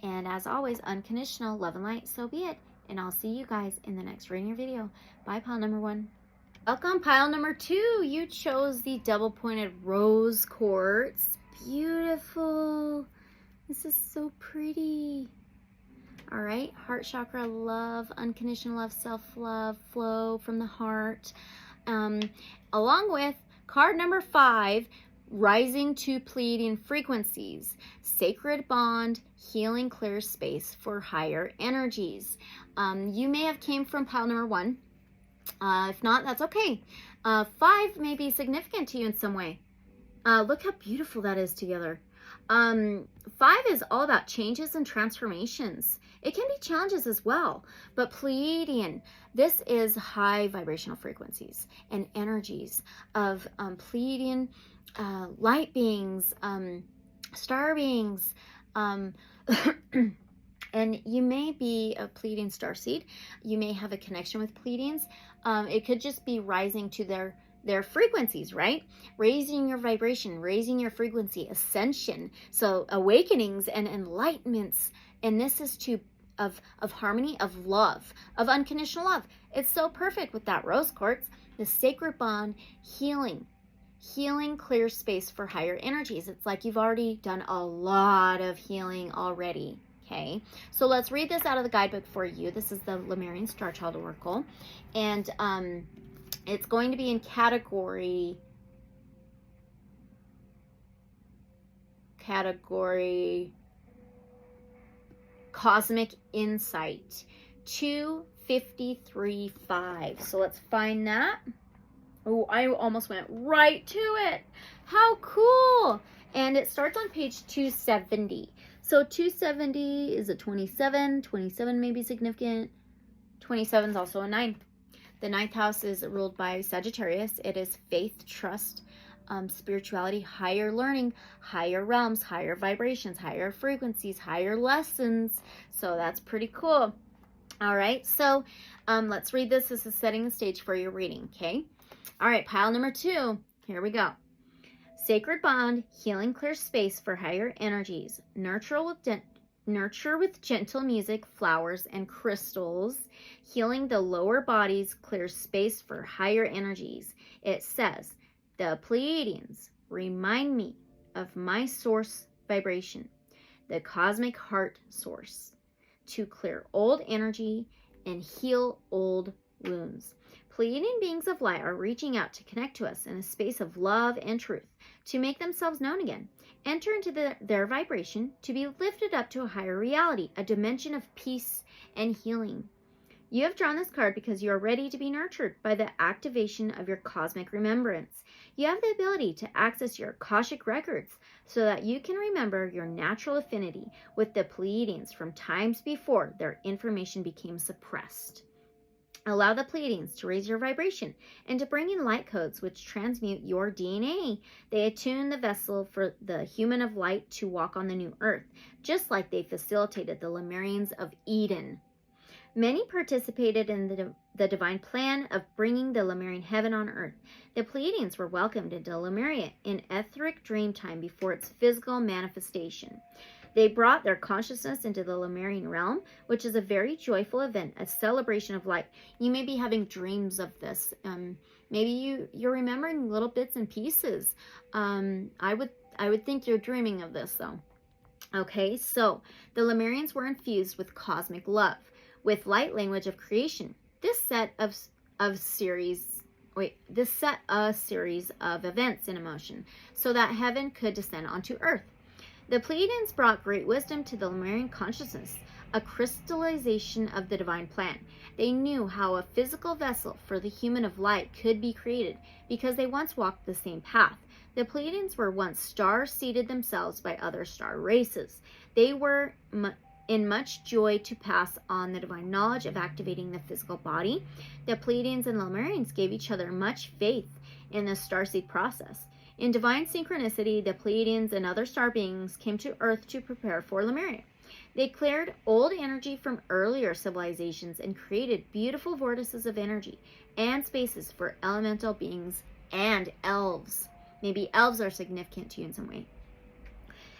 And as always, unconditional love and light, so be it. And I'll see you guys in the next reading or video. Bye, pile number 1. Welcome, pile number 2. You chose the double-pointed rose quartz. Beautiful. This is so pretty. All right, heart chakra, love, unconditional love, self-love, flow from the heart. Along with card number 5, rising to Pleiadian frequencies, sacred bond, healing, clear space for higher energies. You may have came from pile number 1. If not, that's okay. 5 may be significant to you in some way. Look how beautiful that is together. 5 is all about changes and transformations. It can be challenges as well, but Pleiadian, this is high vibrational frequencies and energies of Pleiadian light beings, star beings, and you may be a Pleiadian starseed. You may have a connection with Pleiadians. It could just be rising to their frequencies, right? Raising your vibration, raising your frequency, ascension. So awakenings and enlightenments. And this is of harmony, of love, of unconditional love. It's so perfect with that rose quartz, the sacred bond, healing, clear space for higher energies. It's like you've already done a lot of healing already. Okay, so let's read this out of the guidebook for you. This is the Lemurian Starchild Oracle, and it's going to be in category Cosmic Insight 253.5. So let's find that. Oh, I almost went right to it. How cool. And it starts on page 270. So 270 is a 27. 27 may be significant. 27 is also a 9. The 9th house is ruled by Sagittarius. It is faith, trust, spirituality, higher learning, higher realms, higher vibrations, higher frequencies, higher lessons. So that's pretty cool. All right, so let's read this. This is setting the stage for your reading, okay? All right, pile number 2. Here we go. Sacred bond, healing, clear space for higher energies. Nurture with gentle music, flowers, and crystals. Healing the lower bodies, clear space for higher energies. It says, the Pleiadians remind me of my source vibration, the cosmic heart source, to clear old energy and heal old wounds. Pleiadian beings of light are reaching out to connect to us in a space of love and truth, to make themselves known again. Enter into their vibration to be lifted up to a higher reality, a dimension of peace and healing. You have drawn this card because you are ready to be nurtured by the activation of your cosmic remembrance. You have the ability to access your Akashic records so that you can remember your natural affinity with the Pleiadians from times before their information became suppressed. Allow the Pleiadians to raise your vibration and to bring in light codes which transmute your DNA. They attune the vessel for the human of light to walk on the new earth, just like they facilitated the Lemurians of Eden. Many participated in the divine plan of bringing the Lemurian heaven on earth. The Pleiadians were welcomed into Lemuria in etheric dream time before its physical manifestation. They brought their consciousness into the Lemurian realm, which is a very joyful event, a celebration of light. You may be having dreams of this. Maybe you're remembering little bits and pieces. I would think you're dreaming of this, though. Okay, so the Lemurians were infused with cosmic love, with light language of creation. This set a series of events in motion, so that heaven could descend onto earth. The Pleiadians brought great wisdom to the Lemurian consciousness, a crystallization of the divine plan. They knew how a physical vessel for the human of light could be created because they once walked the same path. The Pleiadians were once star-seeded themselves by other star races. They were in much joy to pass on the divine knowledge of activating the physical body. The Pleiadians and Lemurians gave each other much faith in the starseed process. In divine synchronicity, the Pleiadians and other star beings came to Earth to prepare for Lemuria. They cleared old energy from earlier civilizations and created beautiful vortices of energy and spaces for elemental beings and elves. Maybe elves are significant to you in some way.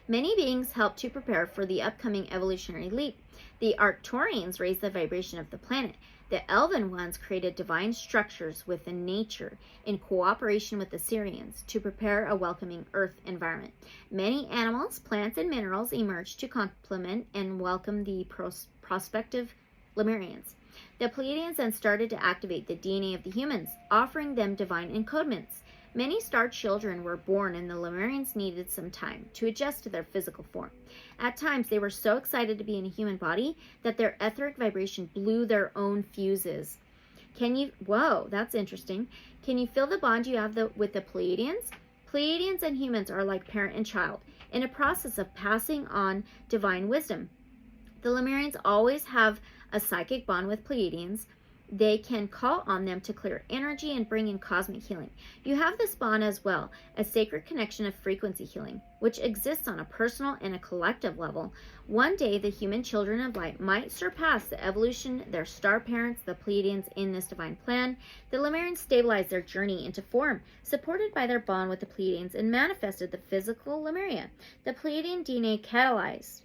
Many beings helped to prepare for the upcoming evolutionary leap. The Arcturians raised the vibration of the planet. The Elven ones created divine structures within nature in cooperation with the Syrians to prepare a welcoming earth environment. Many animals, plants, and minerals emerged to complement and welcome the prospective Lemurians. The Pleiadians then started to activate the DNA of the humans, offering them divine encodements. Many star children were born, and the Lemurians needed some time to adjust to their physical form. At times, they were so excited to be in a human body that their etheric vibration blew their own fuses. Whoa, that's interesting. Can you feel the bond you have with the Pleiadians? Pleiadians and humans are like parent and child in a process of passing on divine wisdom. The Lemurians always have a psychic bond with Pleiadians. They can call on them to clear energy and bring in cosmic healing. You have this bond as well, a sacred connection of frequency healing, which exists on a personal and a collective level. One day, the human children of light might surpass the evolution, their star parents, the Pleiadians, in this divine plan. The Lemurians stabilized their journey into form, supported by their bond with the Pleiadians, and manifested the physical Lemuria. The Pleiadian DNA catalyzed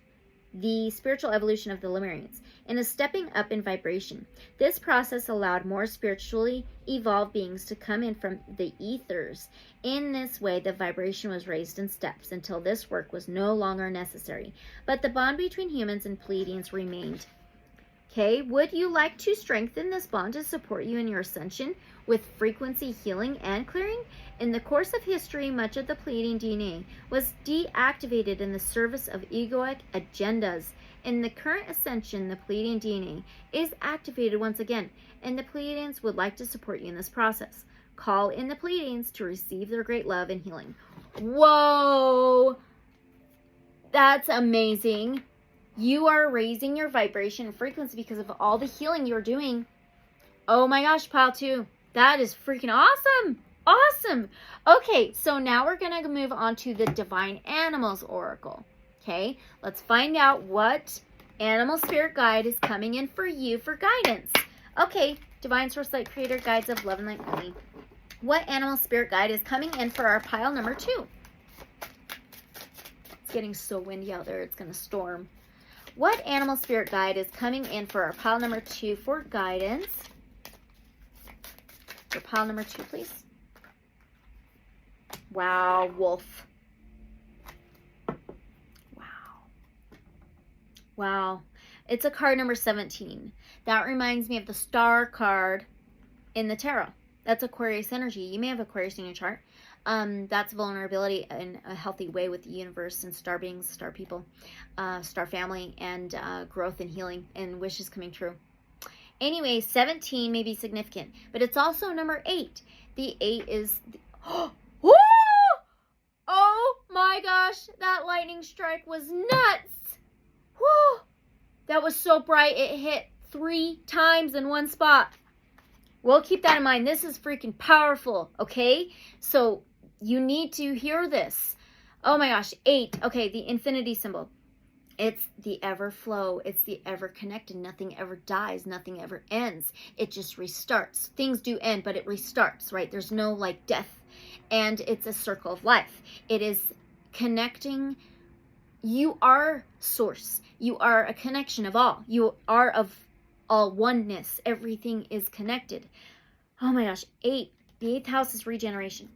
the spiritual evolution of the Lemurians and a stepping up in vibration. This process allowed more spiritually evolved beings to come in from the ethers. In this way, the vibration was raised in steps until this work was no longer necessary. But the bond between humans and Pleiadians remained. Okay, would you like to strengthen this bond to support you in your ascension with frequency healing and clearing? In the course of history, much of the Pleiadian DNA was deactivated in the service of egoic agendas. In the current ascension, the Pleiadian DNA is activated once again, and the Pleiadians would like to support you in this process. Call in the Pleiadians to receive their great love and healing. Whoa! That's amazing. You are raising your vibration and frequency because of all the healing you're doing. Oh my gosh, pile 2. That is freaking awesome. Awesome. Okay, so now we're going to move on to the Divine Animals Oracle. Okay, let's find out what animal spirit guide is coming in for you for guidance. Okay, Divine Source Light Creator Guides of Love and Light only. What animal spirit guide is coming in for our pile number 2? It's getting so windy out there, it's going to storm. What animal spirit guide is coming in for our pile number 2 for guidance? For pile number 2, please. Wow, wolf. Wow. It's a card number 17. That reminds me of the star card in the tarot. That's Aquarius energy. You may have Aquarius in your chart. That's vulnerability in a healthy way with the universe and star beings, star people, star family, and growth and healing and wishes coming true. Anyway, 17 may be significant, but it's also number 8. The 8 is... Woo! Oh my gosh, that lightning strike was nuts. Woo! That was so bright, it hit 3 times in one spot. Well, keep that in mind. This is freaking powerful, okay? So you need to hear this. Oh my gosh, 8. Okay, the infinity symbol. It's the ever flow. It's the ever connected. Nothing ever dies. Nothing ever ends. It just restarts. Things do end, but it restarts, right? There's no like death. And it's a circle of life. It is connecting. You are source. You are a connection of all. You are of all oneness. Everything is connected. Oh my gosh. 8. The 8th house is regeneration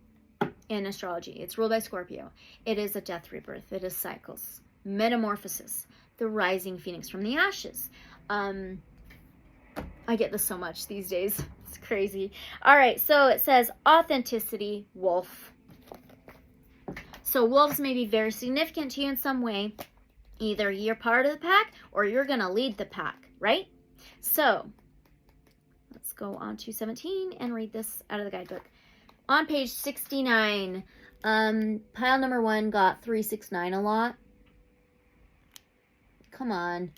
in astrology. It's ruled by Scorpio. It is a death rebirth. It is cycles. Metamorphosis. The rising phoenix from the ashes. I get this so much these days. It's crazy. All right. So it says authenticity, wolf. So wolves may be very significant to you in some way. Either you're part of the pack or you're going to lead the pack, right? So let's go on to 17 and read this out of the guidebook. On page 69, pile number 1 got 369 a lot. Come on.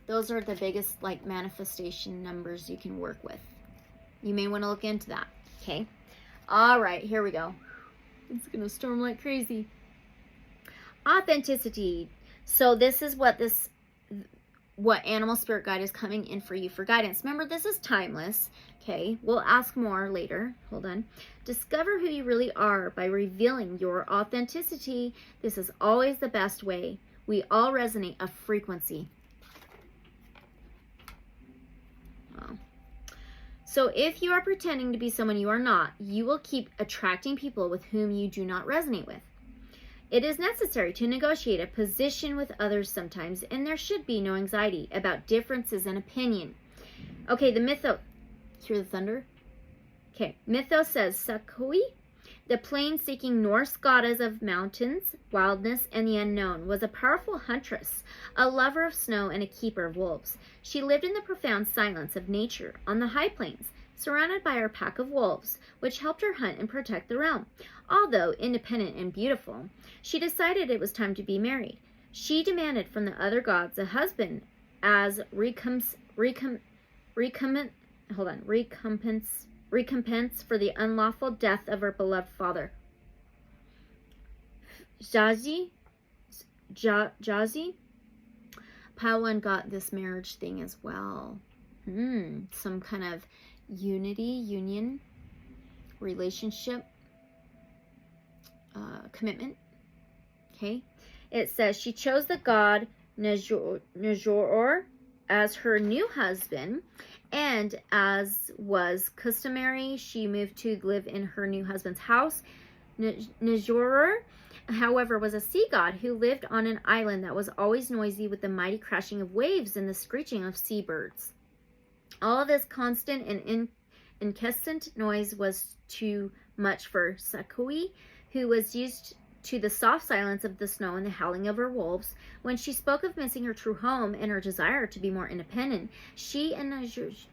Those are the biggest like manifestation numbers you can work with. You may want to look into that. Okay. All right, here we go. It's going to storm like crazy. Authenticity. So this is what animal spirit guide is coming in for you for guidance. Remember, this is timeless. Okay, we'll ask more later. Hold on. Discover who you really are by revealing your authenticity. This is always the best way. We all resonate a frequency. Oh. So if you are pretending to be someone you are not, you will keep attracting people with whom you do not resonate with. It is necessary to negotiate a position with others sometimes, and there should be no anxiety about differences in opinion. Okay, the mythos. Hear the thunder? Okay, mythos says Sakui, the plain-seeking Norse goddess of mountains, wildness, and the unknown, was a powerful huntress, a lover of snow, and a keeper of wolves. She lived in the profound silence of nature on the high plains, surrounded by her pack of wolves, which helped her hunt and protect the realm. Although independent and beautiful, she decided it was time to be married. She demanded from the other gods a husband as recompense for the unlawful death of her beloved father. Jazi? Pawan got this marriage thing as well. Some kind of union, relationship, commitment. Okay. It says she chose the god Njor as her new husband, and as was customary, she moved to live in her new husband's house. Njor, however, was a sea god who lived on an island that was always noisy with the mighty crashing of waves and the screeching of seabirds. All this constant and incessant noise was too much for Sakui, who was used to the soft silence of the snow and the howling of her wolves. When she spoke of missing her true home and her desire to be more independent, she and Njor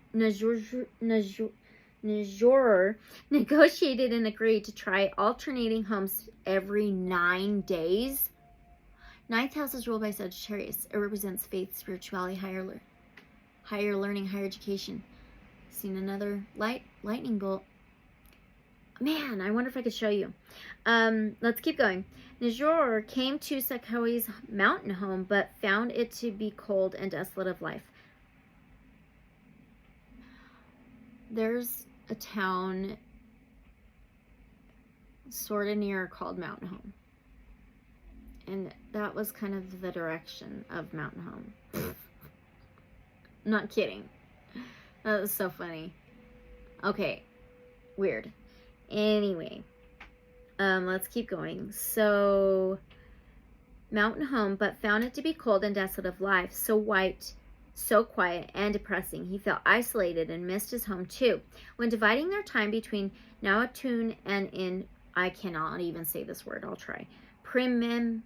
negotiated and agreed to try alternating homes every 9 days. 9th house is ruled by Sagittarius. It represents faith, spirituality, higher learning, higher education. Seen another lightning bolt. Man, I wonder if I could show you. Let's keep going. Njor came to Sakui's mountain home, but found it to be cold and desolate of life. There's a town sort of near called Mountain Home. And that was kind of the direction of Mountain Home. Not kidding. That was so funny. Okay. Weird. Anyway. Let's keep going. So, mountain home, but found it to be cold and desolate of life. So so quiet and depressing. He felt isolated and missed his home too. When dividing their time between Nawatun and in, I cannot even say this word, I'll try, Primheimer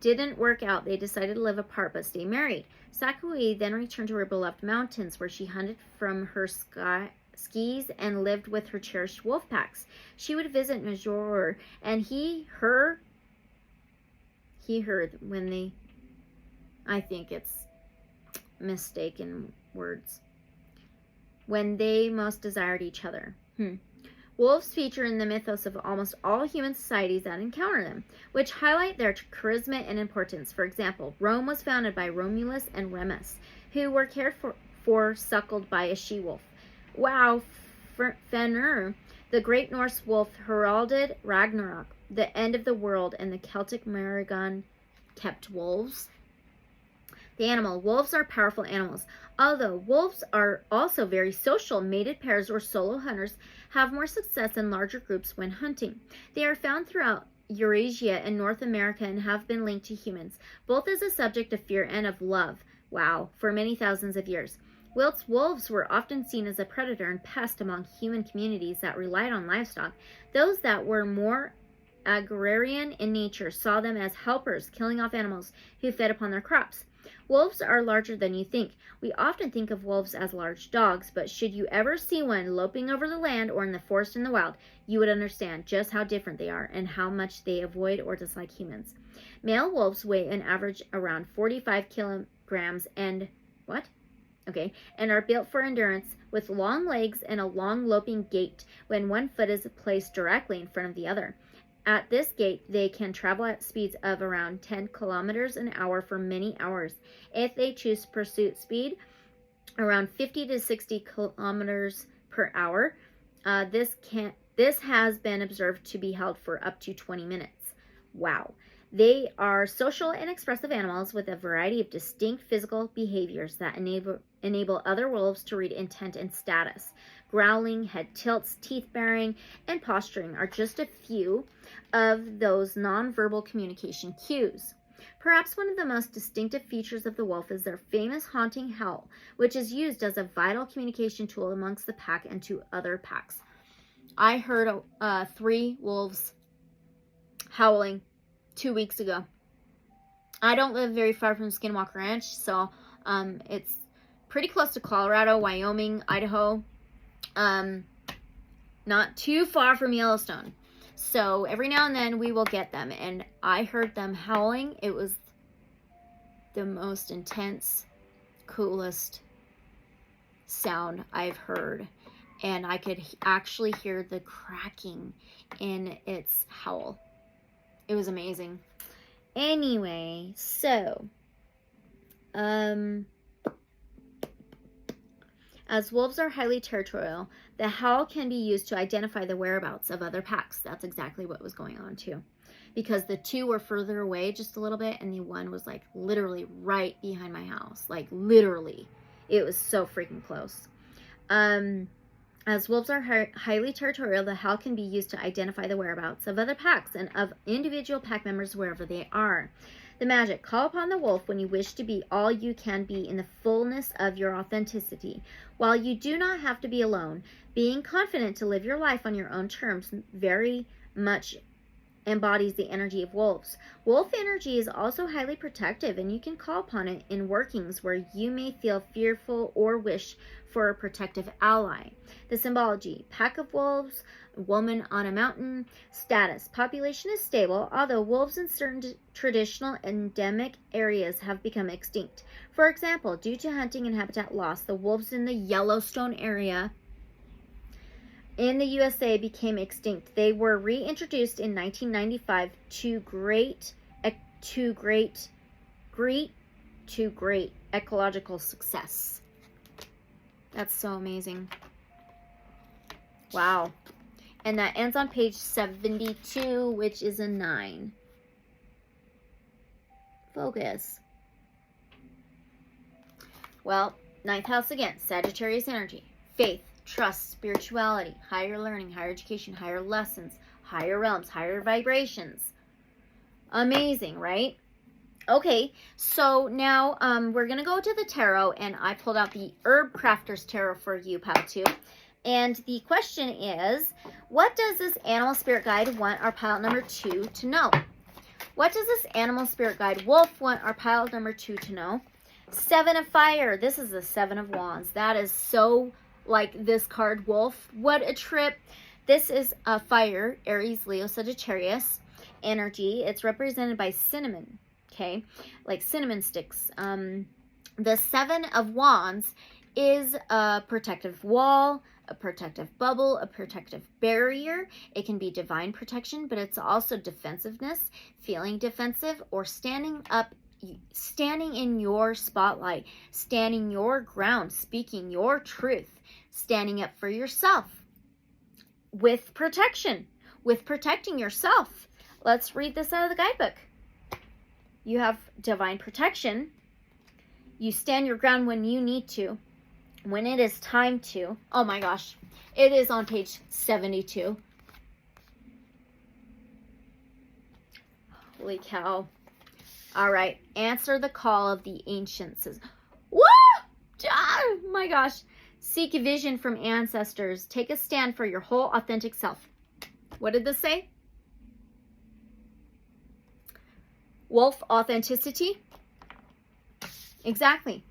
didn't work out, they decided to live apart but stay married. Sakui then returned to her beloved mountains where she hunted from her skis and lived with her cherished wolf packs. She would visit Najor, and he heard when they, I think it's mistaken words, when they most desired each other. Wolves feature in the mythos of almost all human societies that encounter them, which highlight their charisma and importance. For example, Rome was founded by Romulus and Remus, who were cared for suckled by a she-wolf. Wow, Fenrir, the great Norse wolf, heralded Ragnarok, the end of the world, and the Celtic Maragon kept wolves. The animal. Wolves are powerful animals. Although wolves are also very social, mated pairs or solo hunters have more success in larger groups when hunting. They are found throughout Eurasia and North America and have been linked to humans, both as a subject of fear and of love. Wow, for many thousands of years. Whilst wolves were often seen as a predator and pest among human communities that relied on livestock, those that were more agrarian in nature saw them as helpers, killing off animals who fed upon their crops. Wolves are larger than you think. We often think of wolves as large dogs, but should you ever see one loping over the land or in the forest in the wild, you would understand just how different they are and how much they avoid or dislike humans. Male wolves weigh an average around 45 kilograms and are built for endurance with long legs and a long loping gait when one foot is placed directly in front of the other. At this gait, they can travel at speeds of around 10 kilometers an hour for many hours. If they choose to pursue speed, around 50 to 60 kilometers per hour. This has been observed to be held for up to 20 minutes. Wow. They are social and expressive animals with a variety of distinct physical behaviors that enable other wolves to read intent and status. Growling, head tilts, teeth baring, and posturing are just a few of those nonverbal communication cues. Perhaps one of the most distinctive features of the wolf is their famous haunting howl, which is used as a vital communication tool amongst the pack and to other packs. I heard 3 wolves howling 2 weeks ago. I don't live very far from Skinwalker Ranch, so it's pretty close to Colorado, Wyoming, Idaho. Not too far from Yellowstone. So every now and then we will get them, and I heard them howling. It was the most intense, coolest sound I've heard, and I could actually hear the cracking in its howl. It was amazing. Anyway, so as wolves are highly territorial, the howl can be used to identify the whereabouts of other packs. That's exactly what was going on too. Because the 2 were further away just a little bit, and the 1 was like literally right behind my house. Like literally. It was so freaking close. As wolves are highly territorial, the howl can be used to identify the whereabouts of other packs and of individual pack members wherever they are. The magic. Call upon the wolf when you wish to be all you can be in the fullness of your authenticity. While you do not have to be alone, being confident to live your life on your own terms very much embodies the energy of wolves. Wolf energy is also highly protective, and you can call upon it in workings where you may feel fearful or wish for a protective ally. The symbology. Pack of wolves, woman on a mountain. Status. Population is stable, although wolves in certain traditional endemic areas have become extinct. For example, due to hunting and habitat loss, the wolves in the Yellowstone area in the USA became extinct. They were reintroduced in 1995 to great ecological success. That's so amazing. Wow. And that ends on page 72, which is a 9. Focus. Well, 9th house again, Sagittarius energy. Faith, trust, spirituality, higher learning, higher education, higher lessons, higher realms, higher vibrations. Amazing, right? Okay, so now we're going to go to the tarot, and I pulled out the Herbcrafters Tarot for you, Pile 2. And the question is, what does this animal spirit guide want our pile number 2 to know? What does this animal spirit guide wolf want our pile number 2 to know? 7 of Fire. This is the 7 of Wands. That is so like this card, wolf. What a trip. This is a fire, Aries, Leo, Sagittarius energy. It's represented by cinnamon, okay? Like cinnamon sticks. The 7 of Wands is a protective wall, a protective bubble, a protective barrier. It can be divine protection, but it's also defensiveness, feeling defensive, or standing up, standing in your spotlight, standing your ground, speaking your truth, standing up for yourself with protection, with protecting yourself. Let's read this out of the guidebook. You have divine protection. You stand your ground when you need to, when it is time to. Oh my gosh, it is on page 72. Holy cow. All right, answer the call of the ancients. Woo! Oh my gosh. Seek vision from ancestors. Take a stand for your whole authentic self. What did this say? Wolf authenticity. Exactly.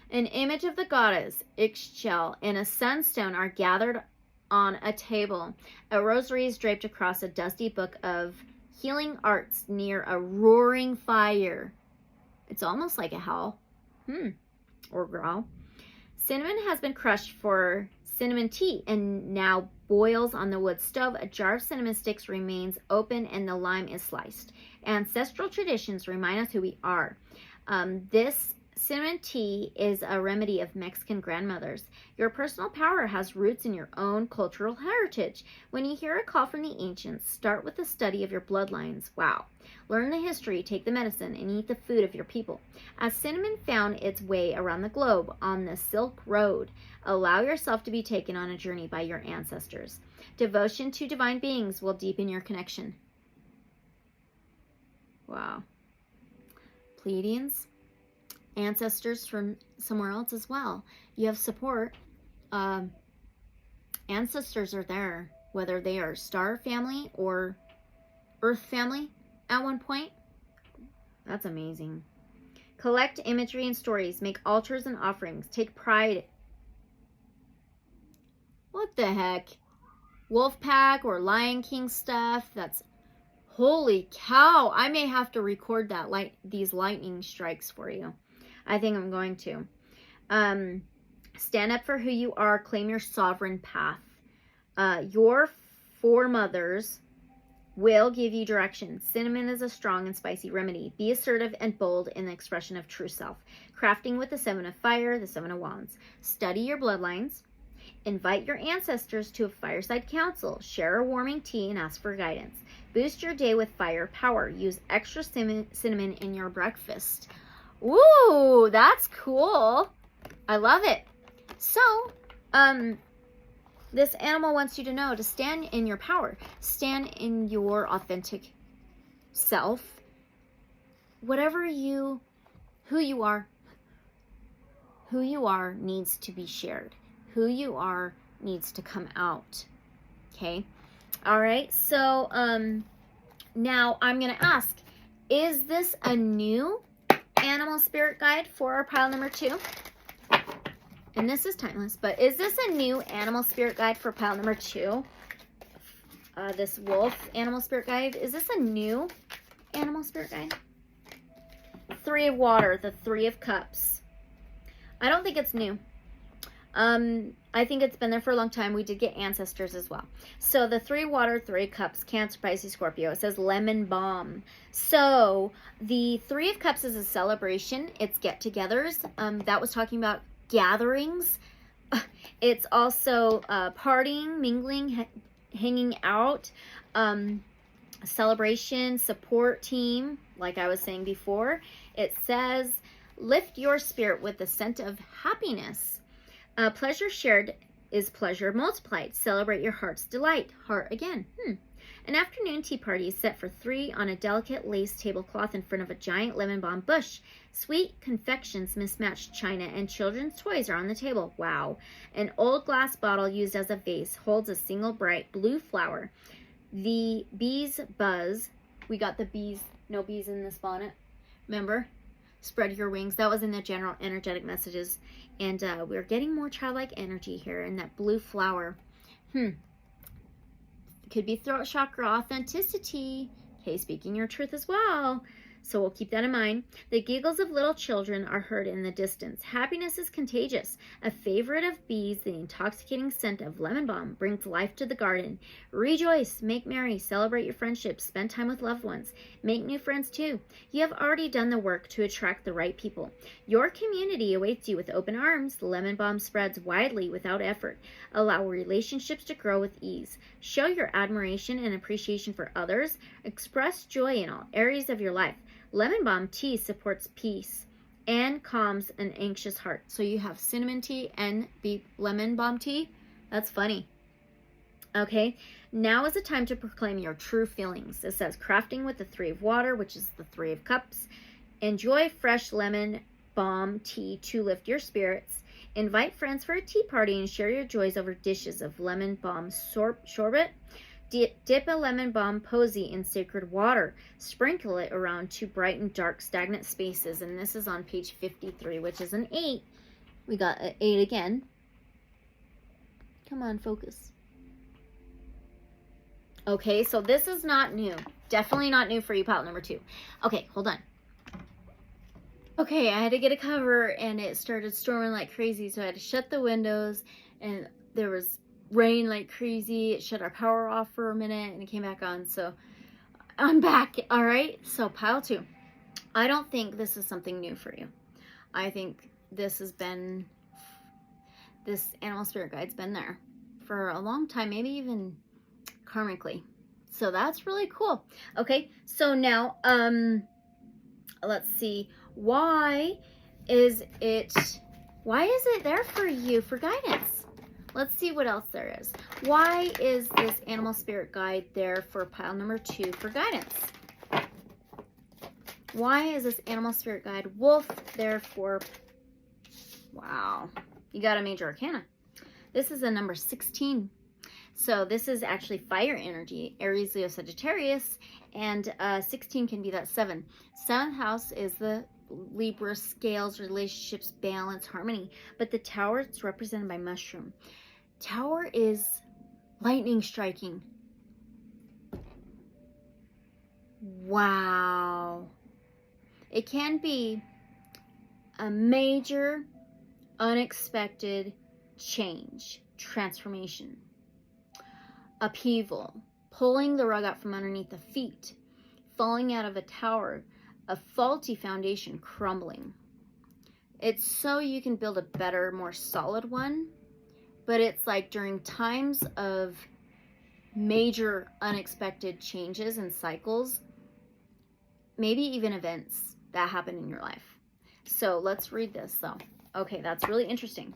An image of the goddess, Ixchel, and a sunstone are gathered on a table. A rosary is draped across a dusty book of healing arts near a roaring fire. It's almost like a howl. Or growl. Cinnamon has been crushed for cinnamon tea and now boils on the wood stove. A jar of cinnamon sticks remains open and the lime is sliced. Ancestral traditions remind us who we are. This cinnamon tea is a remedy of Mexican grandmothers. Your personal power has roots in your own cultural heritage. When you hear a call from the ancients, start with the study of your bloodlines. Wow. Learn the history, take the medicine, and eat the food of your people. As cinnamon found its way around the globe on the Silk Road, allow yourself to be taken on a journey by your ancestors. Devotion to divine beings will deepen your connection. Wow. Pleiadians, ancestors from somewhere else as well. You have support. Ancestors are there, whether they are star family or earth family at one point. That's amazing. Collect imagery and stories. Make altars and offerings. Take pride. What the heck? Wolfpack or Lion King stuff. That's holy cow. I may have to record that, like these lightning strikes for you. I think I'm going to. Stand up for who you are. Claim your sovereign path. Your foremothers will give you direction. Cinnamon is a strong and spicy remedy. Be assertive and bold in the expression of true self. Crafting with the 7 of Fire, the 7 of Wands. Study your bloodlines. Invite your ancestors to a fireside council. Share a warming tea and ask for guidance. Boost your day with fire power. Use extra cinnamon in your breakfast. Ooh, that's cool. I love it. So, this animal wants you to know to stand in your power. Stand in your authentic self. Whatever who you are needs to be shared. Who you are needs to come out. Okay? All right. So, now I'm going to ask, is this a new animal spirit guide for our pile number 2? And this is timeless, but is this a new animal spirit guide for pile number 2? This wolf animal spirit guide. Is this a new animal spirit guide? 3 of Water, the 3 of Cups. I don't think it's new. I think it's been there for a long time. We did get ancestors as well. So the 3 Water, 3 Cups, Cancer, Pisces, Scorpio. It says lemon balm. So the 3 of Cups is a celebration. It's get-togethers. That was talking about gatherings. It's also partying, mingling, hanging out, celebration, support team, like I was saying before. It says, lift your spirit with the scent of happiness. Pleasure shared is pleasure multiplied. Celebrate your heart's delight. Heart again. An afternoon tea party is set for 3 on a delicate lace tablecloth in front of a giant lemon balm bush. Sweet confections, mismatched china, and children's toys are on the table. Wow. An old glass bottle used as a vase holds a single bright blue flower. The bees buzz. We got the bees. No bees in this bonnet. Remember? Spread your wings. That was in the general energetic messages. And we're getting more childlike energy here in that blue flower. Could be throat chakra authenticity. Okay, speaking your truth as well. So we'll keep that in mind. The giggles of little children are heard in the distance. Happiness is contagious. A favorite of bees, the intoxicating scent of lemon balm brings life to the garden. Rejoice, make merry, celebrate your friendships, spend time with loved ones. Make new friends too. You have already done the work to attract the right people. Your community awaits you with open arms. The lemon balm spreads widely without effort. Allow relationships to grow with ease. Show your admiration and appreciation for others. Express joy in all areas of your life. Lemon balm tea supports peace and calms an anxious heart. So you have cinnamon tea and lemon balm tea. That's funny. Okay, now is the time to proclaim your true feelings. It says crafting with the 3 of water, which is the 3 of cups. Enjoy fresh lemon balm tea to lift your spirits. Invite friends for a tea party and share your joys over dishes of lemon balm sorbet. Dip a lemon balm posy in sacred water. Sprinkle it around to brighten dark, stagnant spaces. And this is on page 53, which is an 8. We got an 8 again. Come on, focus. Okay, so this is not new. Definitely not new for you, pile number 2. Okay, hold on. Okay, I had to get a cover, and it started storming like crazy, so I had to shut the windows, and there was rain like crazy. It shut our power off for a minute and it came back on. So I'm back. All right. So pile 2. I don't think this is something new for you. I think this animal spirit guide's been there for a long time, maybe even karmically. So that's really cool. Okay. So now, let's see. Why is it there for you for guidance? Let's see what else there is. Why is this animal spirit guide there for pile number 2 for guidance? Why is this animal spirit guide wolf there for... Wow. You got a major arcana. This is a number 16. So this is actually fire energy, Aries, Leo, Sagittarius. And 16 can be that 7. 7th house is the Libra, scales, relationships, balance, harmony. But the tower is represented by mushroom. Tower is lightning striking. Wow. It can be a major, unexpected change, transformation, upheaval, pulling the rug out from underneath the feet, falling out of a tower, a faulty foundation crumbling. It's so you can build a better, more solid one. But it's like during times of major unexpected changes and cycles, maybe even events that happen in your life. So let's read this though. Okay, that's really interesting.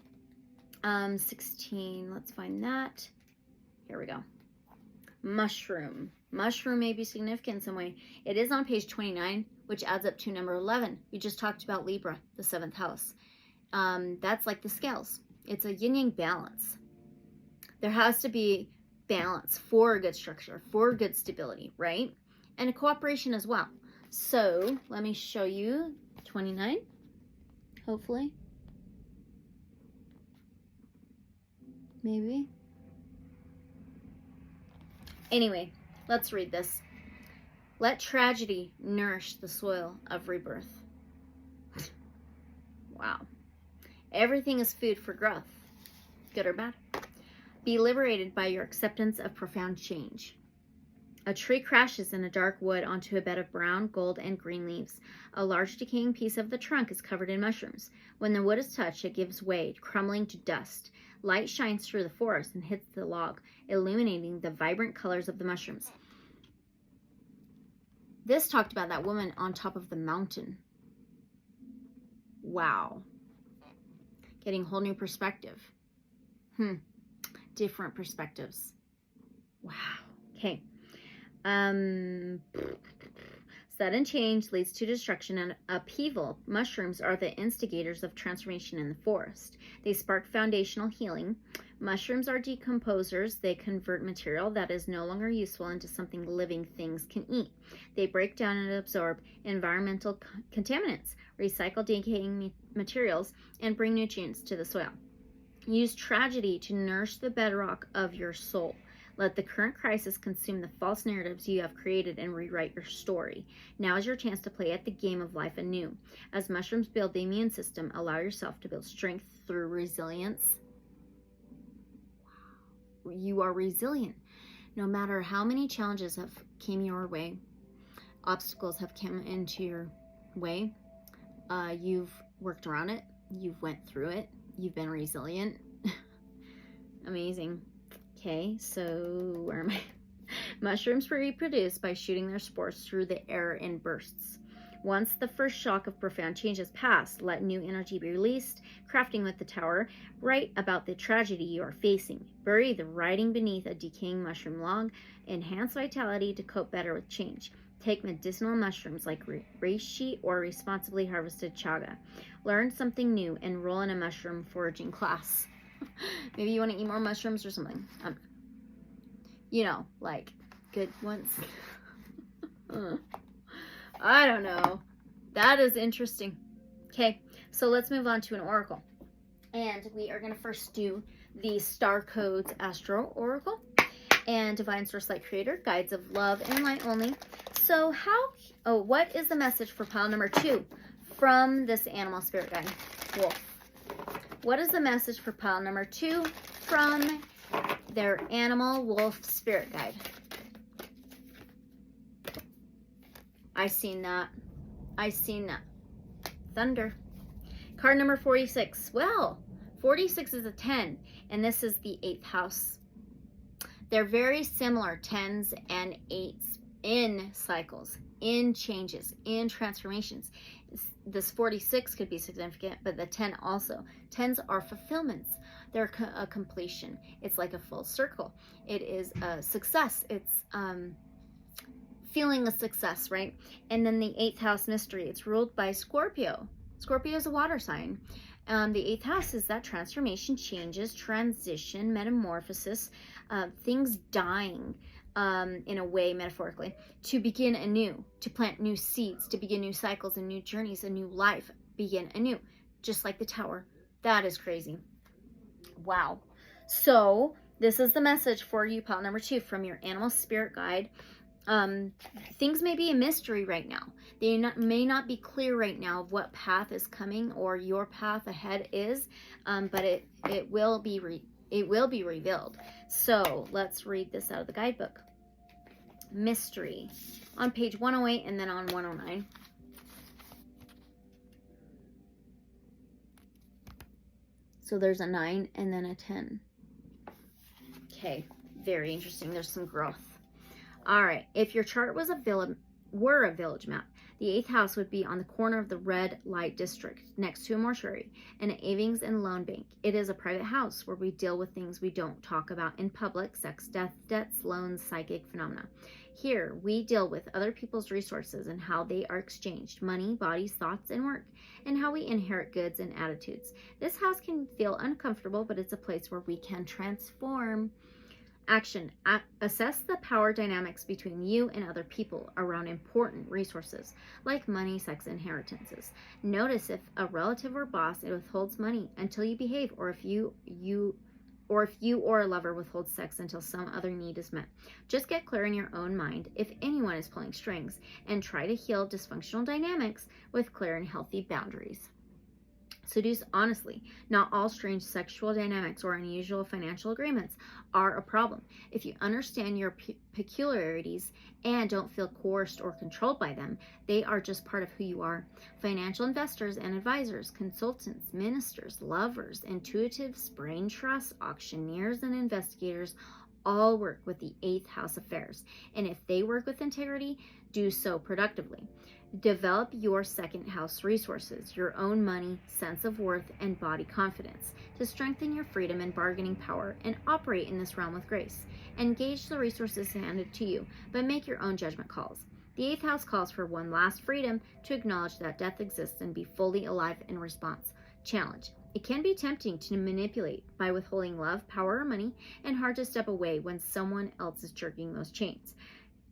16, let's find that. Here we go. Mushroom. Mushroom may be significant in some way. It is on page 29, which adds up to number 11. We just talked about Libra, the 7th house. That's like the scales. It's a yin-yang balance. There has to be balance for a good structure, for good stability, right? And a cooperation as well. So let me show you 29, hopefully. Maybe. Anyway, let's read this. Let tragedy nourish the soil of rebirth. Wow. Everything is food for growth, good or bad. Be liberated by your acceptance of profound change. A tree crashes in a dark wood onto a bed of brown, gold, and green leaves. A large decaying piece of the trunk is covered in mushrooms. When the wood is touched, it gives way, crumbling to dust. Light shines through the forest and hits the log, illuminating the vibrant colors of the mushrooms. This talked about that woman on top of the mountain. Wow. Getting a whole new perspective. Different perspectives. Wow. Okay. Sudden change leads to destruction and upheaval. Mushrooms are the instigators of transformation in the forest. They spark foundational healing. Mushrooms are decomposers. They convert material that is no longer useful into something living things can eat. They break down and absorb environmental contaminants, recycle decaying materials, and bring nutrients to the soil. Use tragedy to nourish the bedrock of your soul. Let the current crisis consume the false narratives you have created and rewrite your story. Now is your chance to play at the game of life anew. As mushrooms build the immune system, allow yourself to build strength through resilience. Wow. You are resilient. No matter how many challenges have came your way, obstacles have come into your way, you've worked around it, you've went through it, you've been resilient. Amazing. Okay, so where am I? Mushrooms reproduce by shooting their spores through the air in bursts. Once the first shock of profound change has passed, let new energy be released. Crafting with the tower, write about the tragedy you are facing. Bury the writing beneath a decaying mushroom log. Enhance vitality to cope better with change. Take medicinal mushrooms like reishi or responsibly harvested chaga. Learn something new. Enroll in a mushroom foraging class. Maybe you want to eat more mushrooms or something. You know, like good ones. I don't know. That is interesting. Okay, so let's move on to an oracle. And we are going to first do the Starcodes Astro Oracle and Divine Source Light Creator, Guides of Love and Light Only. So what is the message for pile number 2 from this animal spirit guide? Wolf. What is the message for pile number 2 from their animal wolf spirit guide? I seen that. Thunder. Card number 46. Well, 46 is a 10, and this is the 8th house. They're very similar, 10s and 8s, in cycles, in changes, in transformations. This 46 could be significant, but the 10 also. 10s are fulfillments. They're a completion. It's like a full circle. It is a success. It's feeling a success, right? And then the 8th house mystery. It's ruled by Scorpio. Scorpio is a water sign. The 8th house is that transformation, changes, transition, metamorphosis, things dying. In a way, metaphorically, to begin anew, to plant new seeds, to begin new cycles and new journeys, a new life, begin anew, just like the tower. That is crazy. Wow. So this is the message for you, pile number 2, from your animal spirit guide. Things may be a mystery right now. They may not be clear right now of what path is coming or your path ahead is, but it will be revealed. So let's read this out of the guidebook. Mystery on page 108 and then on 109. So there's a 9 and then a 10. Okay, very interesting. There's some growth. All right, if your chart was were a village map, the 8th house would be on the corner of the red light district next to a mortuary, an savings and loan bank. It is a private house where we deal with things we don't talk about in public: sex, death, debts, loans, psychic phenomena. Here, we deal with other people's resources and how they are exchanged: money, bodies, thoughts, and work, and how we inherit goods and attitudes. This house can feel uncomfortable, but it's a place where we can transform. Action. Assess the power dynamics between you and other people around important resources like money, sex, inheritances. Notice if a relative or boss withholds money until you behave, or if you or a lover withholds sex until some other need is met. Just get clear in your own mind if anyone is pulling strings, and try to heal dysfunctional dynamics with clear and healthy boundaries. Seduce honestly. Not all strange sexual dynamics or unusual financial agreements are a problem. If you understand your peculiarities and don't feel coerced or controlled by them, they are just part of who you are. Financial investors and advisors, consultants, ministers, lovers, intuitives, brain trusts, auctioneers, and investigators all work with the 8th house affairs. And if they work with integrity, do so productively. Develop your 2nd house resources, your own money, sense of worth, and body confidence to strengthen your freedom and bargaining power, and operate in this realm with grace. Engage the resources handed to you, but make your own judgment calls. The 8th house calls for one last freedom to acknowledge that death exists and be fully alive in response. Challenge. It can be tempting to manipulate by withholding love, power, or money, and hard to step away when someone else is jerking those chains.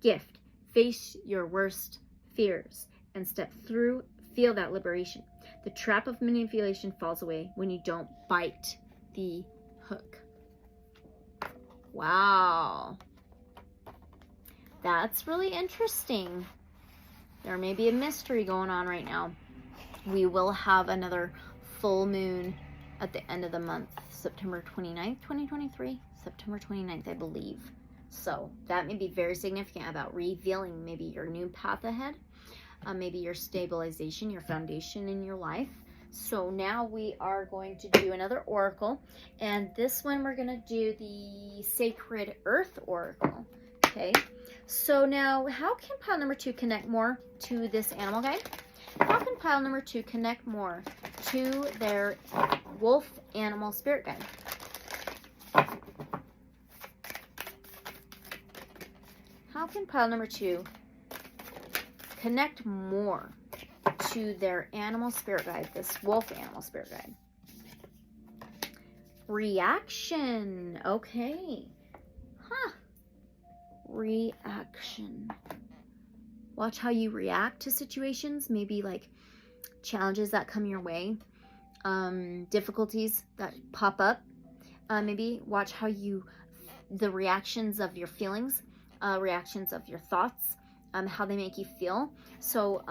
Gift. Face your worst fears and step through, feel that liberation. The trap of manipulation falls away when you don't bite the hook. Wow. That's really interesting. There may be a mystery going on right now. We will have another full moon at the end of the month, September 29th, 2023. September 29th, I believe. So that may be very significant about revealing maybe your new path ahead, maybe your stabilization, your foundation in your life. So now we are going to do another oracle, and this one we're going to do the Sacred Earth Oracle. Okay, so now how can pile number 2 connect more to this animal guide? How can pile number 2 connect more to their wolf animal spirit guide? How can pile number 2 connect more to their animal spirit guide, this wolf animal spirit guide? Reaction. Okay. Huh. Reaction. Watch how you react to situations, maybe like challenges that come your way, difficulties that pop up. Maybe watch how the reactions of your feelings, reactions of your thoughts, how they make you feel. So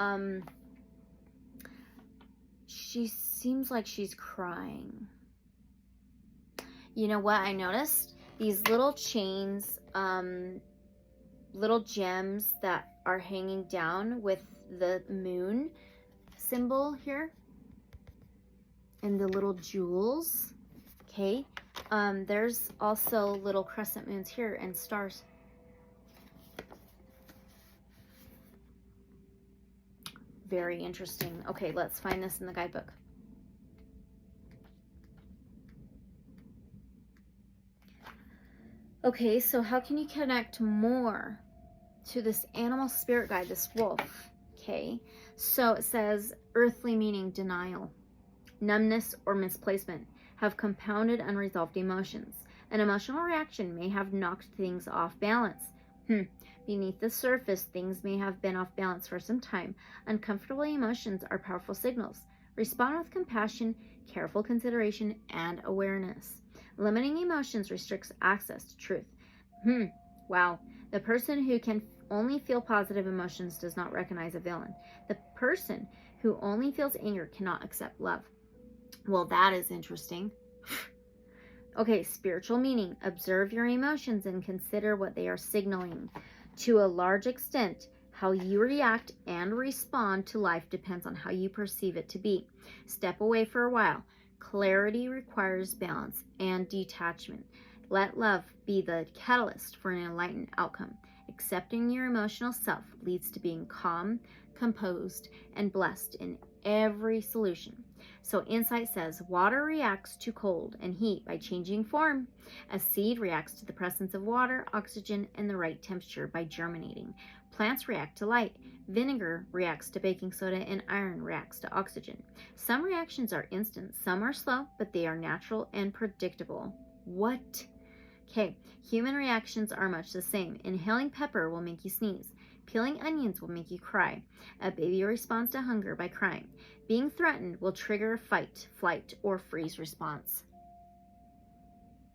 she seems like she's crying. You know what I noticed? These little chains, little gems that are hanging down with the moon symbol here, and the little jewels. Okay, there's also little crescent moons here and stars. Very interesting. Okay, let's find this in the guidebook. Okay, so how can you connect more to this animal spirit guide, this wolf? Okay, so it says earthly meaning denial, numbness, or misplacement have compounded unresolved emotions. An emotional reaction may have knocked things off balance. Beneath the surface, things may have been off balance for some time. Uncomfortable emotions are powerful signals. Respond with compassion, careful consideration, and awareness. Limiting emotions restricts access to truth. Wow. The person who can only feel positive emotions does not recognize a villain. The person who only feels anger cannot accept love. Well, that is interesting. Okay, spiritual meaning. Observe your emotions and consider what they are signaling. To a large extent, how you react and respond to life depends on how you perceive it to be. Step away for a while. Clarity requires balance and detachment. Let love be the catalyst for an enlightened outcome. Accepting your emotional self leads to being calm, composed, and blessed in every solution. So insight says water reacts to cold and heat by changing form. A seed reacts to the presence of water, oxygen, and the right temperature by germinating. Plants react to light. Vinegar reacts to baking soda, and iron reacts to oxygen. Some reactions are instant, some are slow, but they are natural and predictable. What? Okay, human reactions are much the same. Inhaling pepper will make you sneeze. Peeling onions will make you cry. A baby responds to hunger by crying. Being threatened will trigger a fight, flight, or freeze response.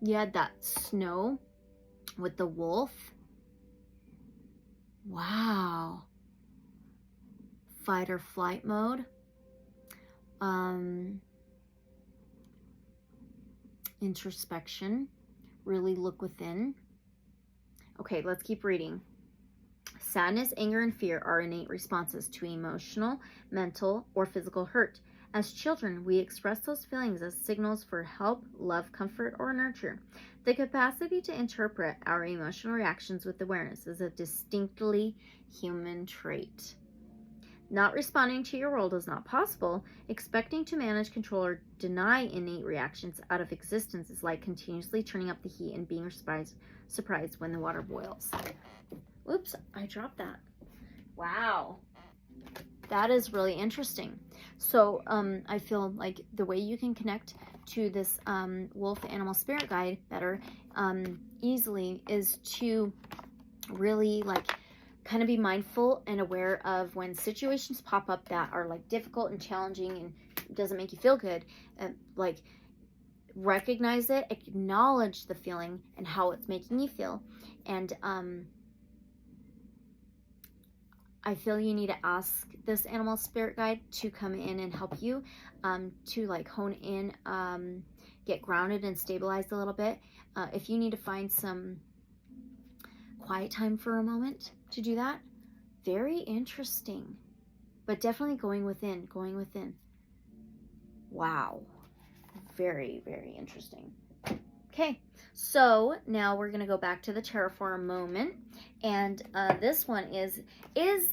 You had that snow with the wolf. Wow. Fight or flight mode. Introspection. Really look within. Okay, let's keep reading. Sadness, anger, and fear are innate responses to emotional, mental, or physical hurt. As children, we express those feelings as signals for help, love, comfort, or nurture. The capacity to interpret our emotional reactions with awareness is a distinctly human trait. Not responding to your world is not possible. Expecting to manage, control, or deny innate reactions out of existence is like continuously turning up the heat and being surprised when the water boils. Oops, I dropped that. Wow. That is really interesting. So I feel like the way you can connect to this wolf animal spirit guide better easily is to really like kind of be mindful and aware of when situations pop up that are like difficult and challenging and doesn't make you feel good. Like recognize it, acknowledge the feeling and how it's making you feel. And I feel you need to ask this animal spirit guide to come in and help you to like hone in, get grounded and stabilized a little bit. If you need to find some quiet time for a moment to do that, very interesting, but definitely going within. Wow, very, very interesting. Okay, so now we're going to go back to the tarot for a moment, and this one is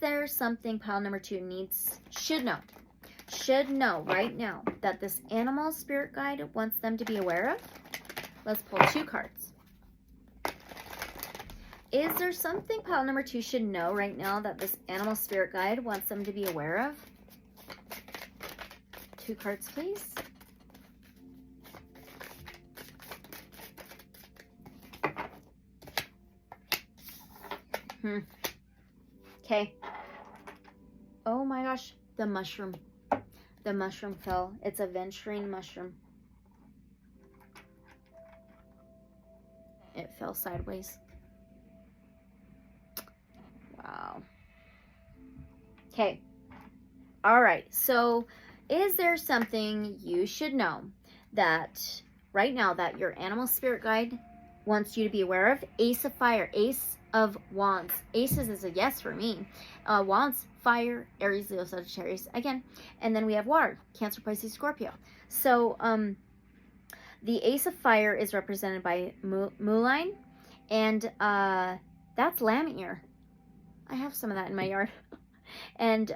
there something pile number 2 should know right now that this animal spirit guide wants them to be aware of? Let's pull 2 cards. Is there something pile number 2 should know right now that this animal spirit guide wants them to be aware of? 2 cards, please. Okay. Oh my gosh, the mushroom. The mushroom fell. It's a venturing mushroom. It fell sideways. Wow. Okay. All right. So is there something you should know that right now that your animal spirit guide wants you to be aware of? Ace of Fire, Ace of Wands. Aces is a yes for me. Wands, Fire, Aries, Leo, Sagittarius again. And then we have Water, Cancer, Pisces, Scorpio. So the Ace of Fire is represented by Melanie, and that's lamb ear. I have some of that in my yard. And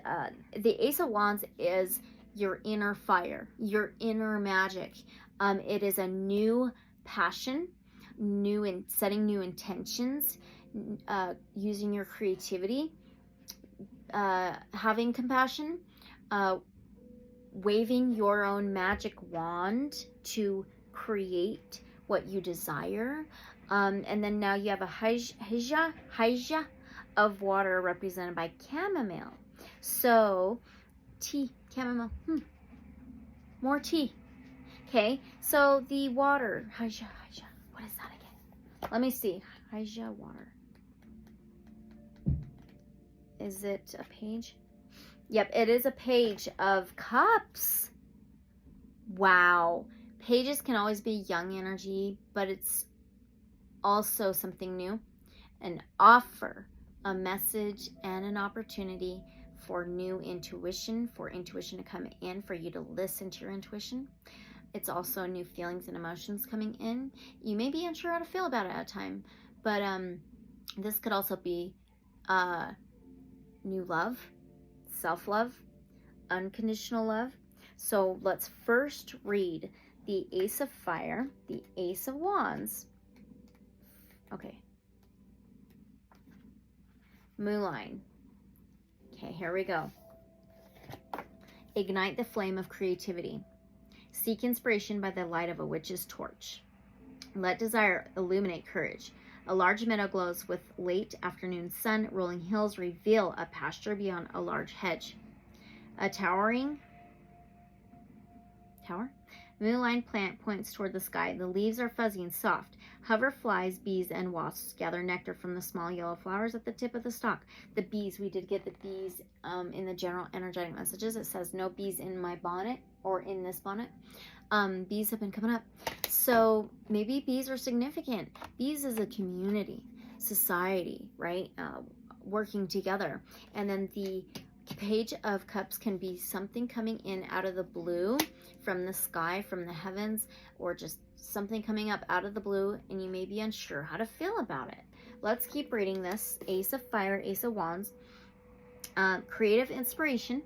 the Ace of Wands is your inner fire, your inner magic. It is a new passion, setting new intentions, using your creativity, having compassion, waving your own magic wand to create what you desire. And then now you have a Haija of water represented by chamomile. So tea, chamomile, more tea. Okay, so the water, Haija, what is that again? Let me see, Haija water. Is it a page? Yep, it is a page of cups. Wow. Pages can always be young energy, but it's also something new. An offer, a message, and an opportunity for new intuition, for intuition to come in, for you to listen to your intuition. It's also new feelings and emotions coming in. You may be unsure how to feel about it at a time, but this could also be new love, self-love, unconditional love. So let's first read the Ace of Fire, the Ace of Wands. Okay. Moonlight. Okay, here we go. Ignite the flame of creativity. Seek inspiration by the light of a witch's torch. Let desire illuminate courage. A large meadow glows with late afternoon sun. Rolling hills reveal a pasture beyond a large hedge. A towering tower? Moonlight plant points toward the sky. The leaves are fuzzy and soft. Hoverflies, bees, and wasps gather nectar from the small yellow flowers at the tip of the stalk. The bees, we did get the bees in the general energetic messages. It says no bees in my bonnet or in this bonnet. Bees have been coming up. So maybe bees are significant. Bees is a community, society, right? Working together. And then the Page of Cups can be something coming in out of the blue, from the sky, from the heavens, or just something coming up out of the blue, and you may be unsure how to feel about it. Let's keep reading this. Ace of Fire, Ace of Wands. Creative inspiration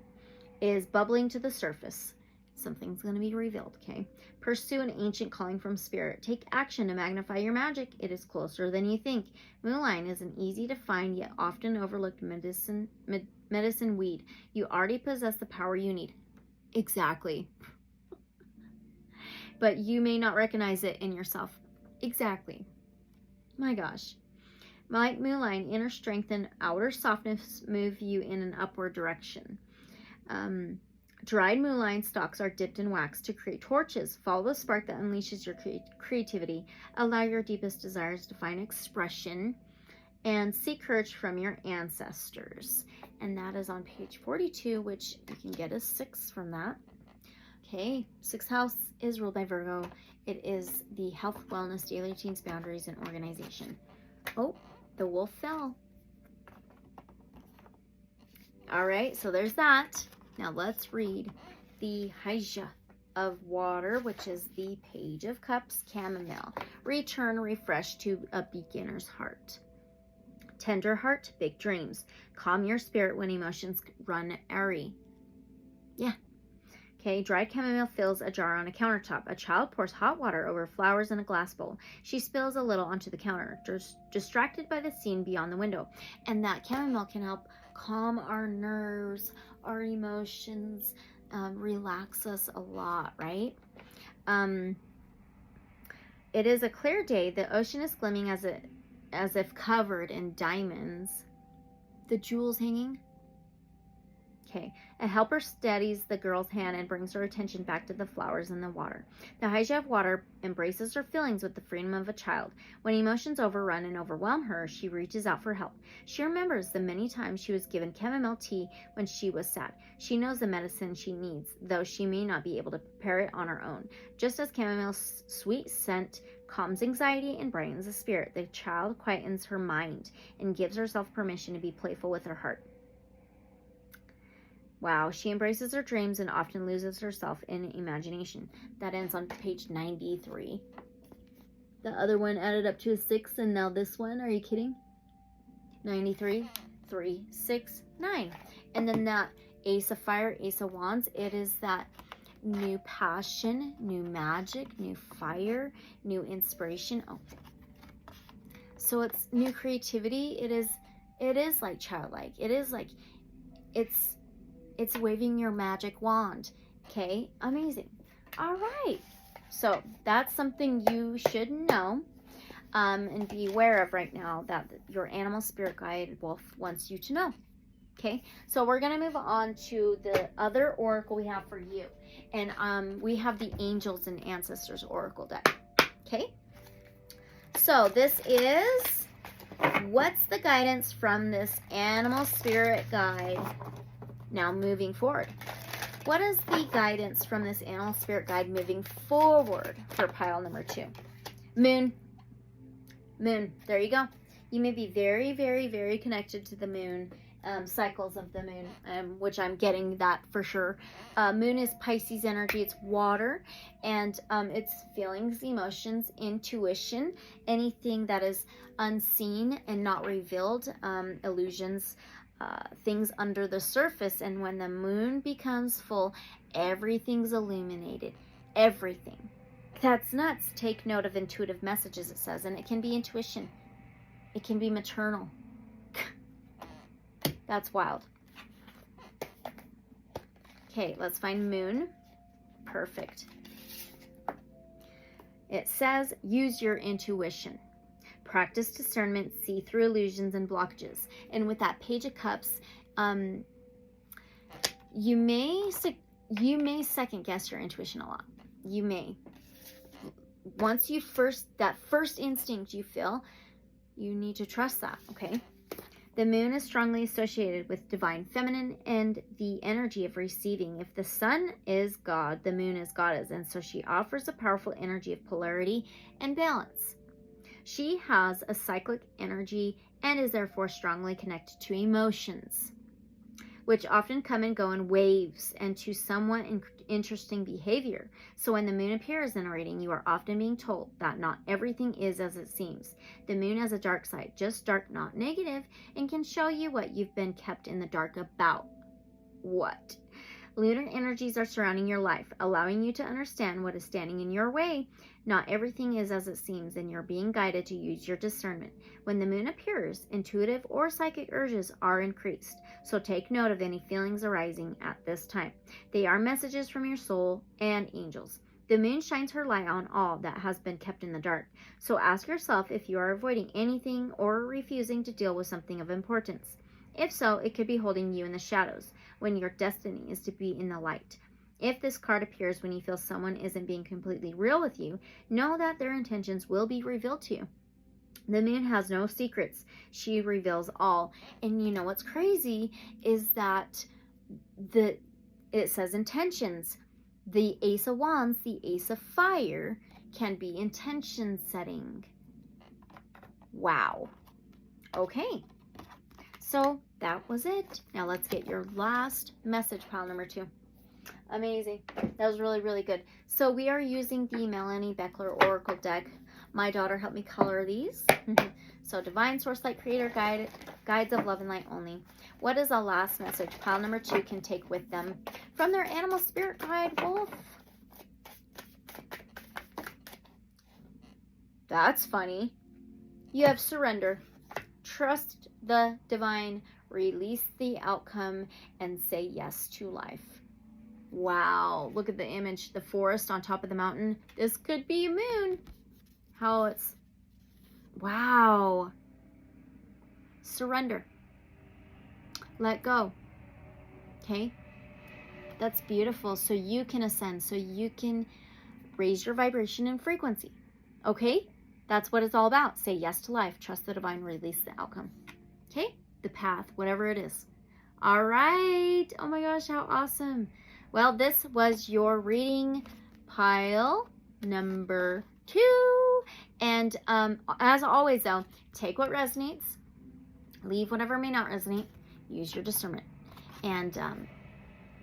is bubbling to the surface. Something's going to be revealed, okay? Pursue an ancient calling from spirit. Take action to magnify your magic. It is closer than you think. Moonlight is an easy to find yet often overlooked medicine weed. You already possess the power you need. Exactly. But you may not recognize it in yourself. Exactly. My gosh. Like moonlight, inner strength and outer softness move you in an upward direction. Dried moonlight stalks are dipped in wax to create torches. Follow the spark that unleashes your creativity. Allow your deepest desires to find expression. And seek courage from your ancestors. And that is on page 42, which you can get a 6 from that. Okay, 6th house is ruled by Virgo. It is the health, wellness, daily routines, boundaries, and organization. Oh, the wolf fell. All right, so there's that. Now let's read the Hija of Water, which is the Page of Cups, Chamomile. Return refreshed to a beginner's heart. Tender heart, big dreams. Calm your spirit when emotions run airy. Yeah. Okay, dried chamomile fills a jar on a countertop. A child pours hot water over flowers in a glass bowl. She spills a little onto the counter, distracted by the scene beyond the window. And that chamomile can help calm our nerves, our emotions, relax us a lot, right? It is a clear day. The ocean is glimmering as if covered in diamonds. The jewels hanging. Okay, a helper steadies the girl's hand and brings her attention back to the flowers in the water. The Hija of Water embraces her feelings with the freedom of a child. When emotions overrun and overwhelm her, she reaches out for help. She remembers the many times she was given chamomile tea when she was sad. She knows the medicine she needs, though she may not be able to prepare it on her own. Just as chamomile's sweet scent calms anxiety and brightens the spirit, the child quietens her mind and gives herself permission to be playful with her heart. Wow, she embraces her dreams and often loses herself in imagination. That ends on page 93. The other one added up to a 6, and now this one, are you kidding? 93, 3, 6, 9. And then that Ace of Fire, Ace of Wands, it is that new passion, new magic, new fire, new inspiration. Oh. So it's new creativity. It is like childlike. It is like, it's waving your magic wand. Okay, amazing. All right, so that's something you should know and be aware of right now, that your animal spirit guide wolf wants you to know. Okay, so we're gonna move on to the other oracle we have for you, and we have the Angels and Ancestors Oracle deck. Okay, so this is, what's the guidance from this animal spirit guide? Now moving forward, what is the guidance from this animal spirit guide moving forward for pile number 2? Moon. Moon. There you go. You may be very, very, very connected to the moon, cycles of the moon, which I'm getting that for sure. Moon is Pisces energy. It's water, and it's feelings, emotions, intuition, anything that is unseen and not revealed, illusions, things under the surface. And when the moon becomes full, everything's illuminated. Everything. That's nuts. Take note of intuitive messages, it says, and it can be intuition. It can be maternal. That's wild. Okay, let's find moon. Perfect. It says, use your intuition. Practice discernment, see through illusions and blockages. And with that Page of Cups, you may second guess your intuition a lot. You may. Once you that first instinct you feel, you need to trust that, okay? The moon is strongly associated with divine feminine and the energy of receiving. If the sun is God, the moon is goddess, and so she offers a powerful energy of polarity and balance. She has a cyclic energy and is therefore strongly connected to emotions, which often come and go in waves and to somewhat interesting behavior. So when the moon appears in a reading, you are often being told that not everything is as it seems. The moon has a dark side, just dark, not negative, and can show you what you've been kept in the dark about. What? Lunar energies are surrounding your life, allowing you to understand what is standing in your way. Not everything is as it seems, and you're being guided to use your discernment. When the moon appears, intuitive or psychic urges are increased, so take note of any feelings arising at this time. They are messages from your soul and angels. The moon shines her light on all that has been kept in the dark, so ask yourself if you are avoiding anything or refusing to deal with something of importance. If so, it could be holding you in the shadows, when your destiny is to be in the light. If this card appears when you feel someone isn't being completely real with you, know that their intentions will be revealed to you. The moon has no secrets. She reveals all. And you know what's crazy is that it says intentions. The Ace of Wands, the Ace of Fire, can be intention setting. Wow. Okay. So that was it. Now let's get your last message, pile number 2. Amazing. That was really, really good. So we are using the Melanie Beckler Oracle deck. My daughter helped me color these. So Divine Source Light Creator Guide, Guides of Love and Light Only. What is the last message pile number 2 can take with them from their animal spirit guide, Wolf? That's funny. You have surrender. Trust the divine, release the outcome, and say yes to life. Wow, look at the image, the forest on top of the mountain. This could be a moon. How it's, wow. Surrender. Let go. Okay, that's beautiful. So you can ascend, so you can raise your vibration and frequency. Okay, that's what it's all about. Say yes to life, trust the divine, release the outcome. Okay, the path, whatever it is. All right. Oh my gosh, how awesome. Well, this was your reading, pile number 2. And as always, though, take what resonates, leave whatever may not resonate, use your discernment. And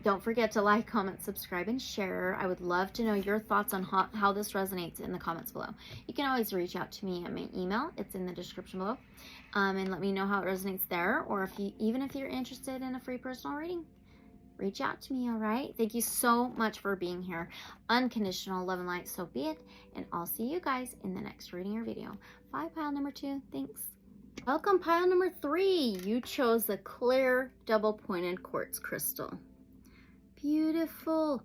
don't forget to like, comment, subscribe, and share. I would love to know your thoughts on how this resonates in the comments below. You can always reach out to me at my email. It's in the description below. And let me know how it resonates there. Or even if you're interested in a free personal reading, reach out to me, all right? Thank you so much for being here. Unconditional love and light, so be it. And I'll see you guys in the next reading or video. Bye, pile number 2. Thanks. Welcome, pile number 3. You chose the clear double-pointed quartz crystal. Beautiful.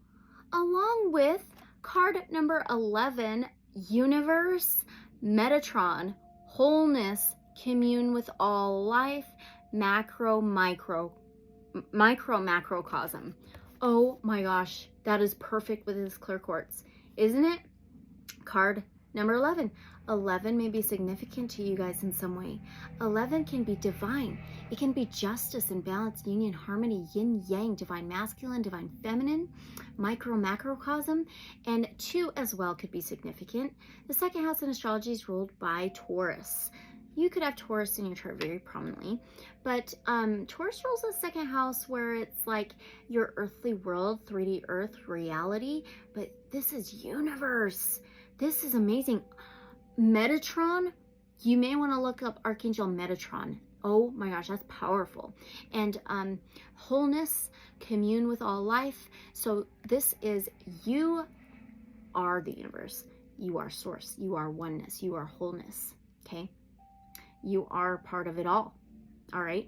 Along with card number 11, Universe, Metatron, Wholeness, Commune with all life, Macro, Macrocosm. Oh my gosh, that is perfect with this clear quartz, isn't it? Card number 11. 11 may be significant to you guys in some way. 11 can be divine. It can be justice and balance, union, harmony, yin, yang, divine masculine, divine feminine, macrocosm, and 2 as well could be significant. The second house in astrology is ruled by Taurus. You could have Taurus in your chart very prominently, but Taurus rules the second house where it's like your earthly world, 3D earth reality, but this is universe. This is amazing. Metatron, you may want to look up Archangel Metatron. Oh my gosh, that's powerful. And wholeness, commune with all life. So this is, you are the universe. You are source. You are oneness. You are wholeness. Okay? You are part of it all. All right?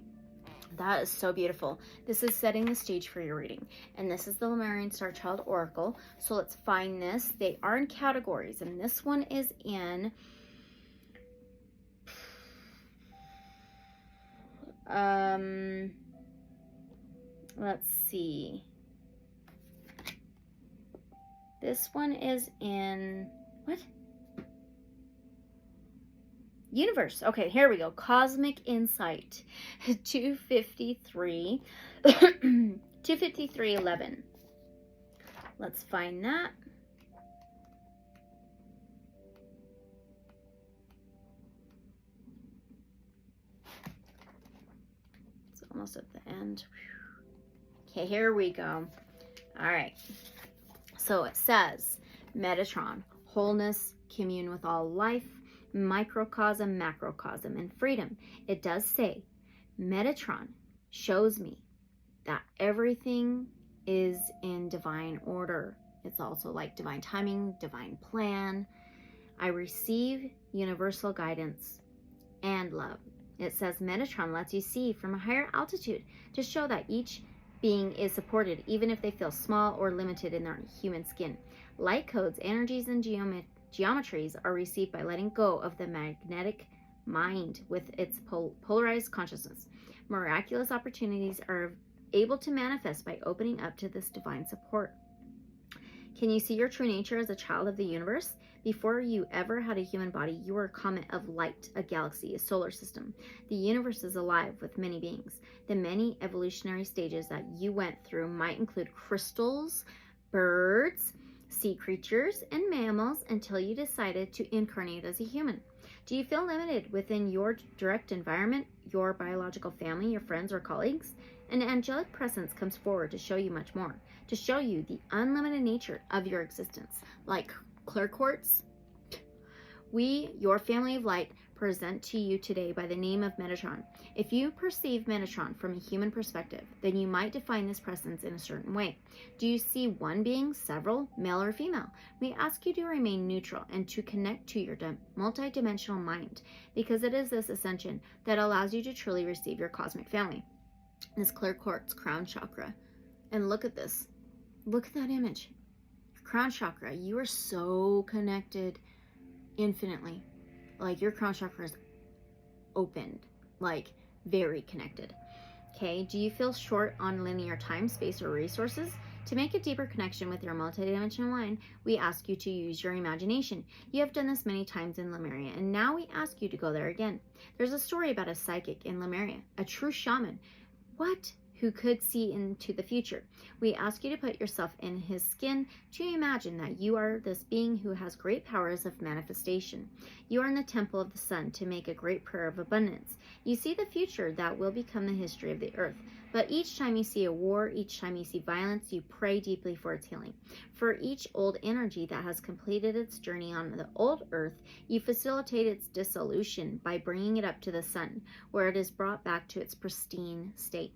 That is so beautiful. This is setting the stage for your reading. And this is the Lemurian Starchild Oracle. So let's find this. They are in categories. And this one is in... let's see. This one is in... What? Universe. Okay, here we go. Cosmic Insight. 253. 253.11. Let's find that. It's almost at the end. Okay, here we go. All right. So it says, Metatron, wholeness, commune with all life, microcosm, macrocosm, and freedom. It does say, Metatron shows me that everything is in divine order. It's also like divine timing, divine plan. I receive universal guidance and love. It says Metatron lets you see from a higher altitude to show that each being is supported, even if they feel small or limited in their human skin. Light codes, energies, and geometries are received by letting go of the magnetic mind with its polarized consciousness. Miraculous opportunities are able to manifest by opening up to this divine support. Can you see your true nature as a child of the universe? Before you ever had a human body, you were a comet of light, a galaxy, a solar system. The universe is alive with many beings. The many evolutionary stages that you went through might include crystals, birds, sea creatures, and mammals until you decided to incarnate as a human. Do you feel limited within your direct environment, your biological family, your friends, or colleagues? An angelic presence comes forward to show you much more, to show you the unlimited nature of your existence. Like clear quartz, we, your family of light, present to you today by the name of Metatron. If you perceive Metatron from a human perspective, then you might define this presence in a certain way. Do you see one being, several, male or female? We ask you to remain neutral and to connect to your multidimensional mind, because it is this ascension that allows you to truly receive your cosmic family. This clear quartz crown chakra. And look at this. Look at that image. Crown chakra, you are so connected infinitely. Like your crown chakra is opened, like very connected. Okay, do you feel short on linear time, space, or resources? To make a deeper connection with your multidimensional mind, we ask you to use your imagination. You have done this many times in Lemuria, and now we ask you to go there again. There's a story about a psychic in Lemuria, a true shaman. Who could see into the future. We ask you to put yourself in his skin to imagine that you are this being who has great powers of manifestation. You are in the temple of the sun to make a great prayer of abundance. You see the future that will become the history of the earth. But each time you see a war, each time you see violence, you pray deeply for its healing. For each old energy that has completed its journey on the old earth, you facilitate its dissolution by bringing it up to the sun, where it is brought back to its pristine state.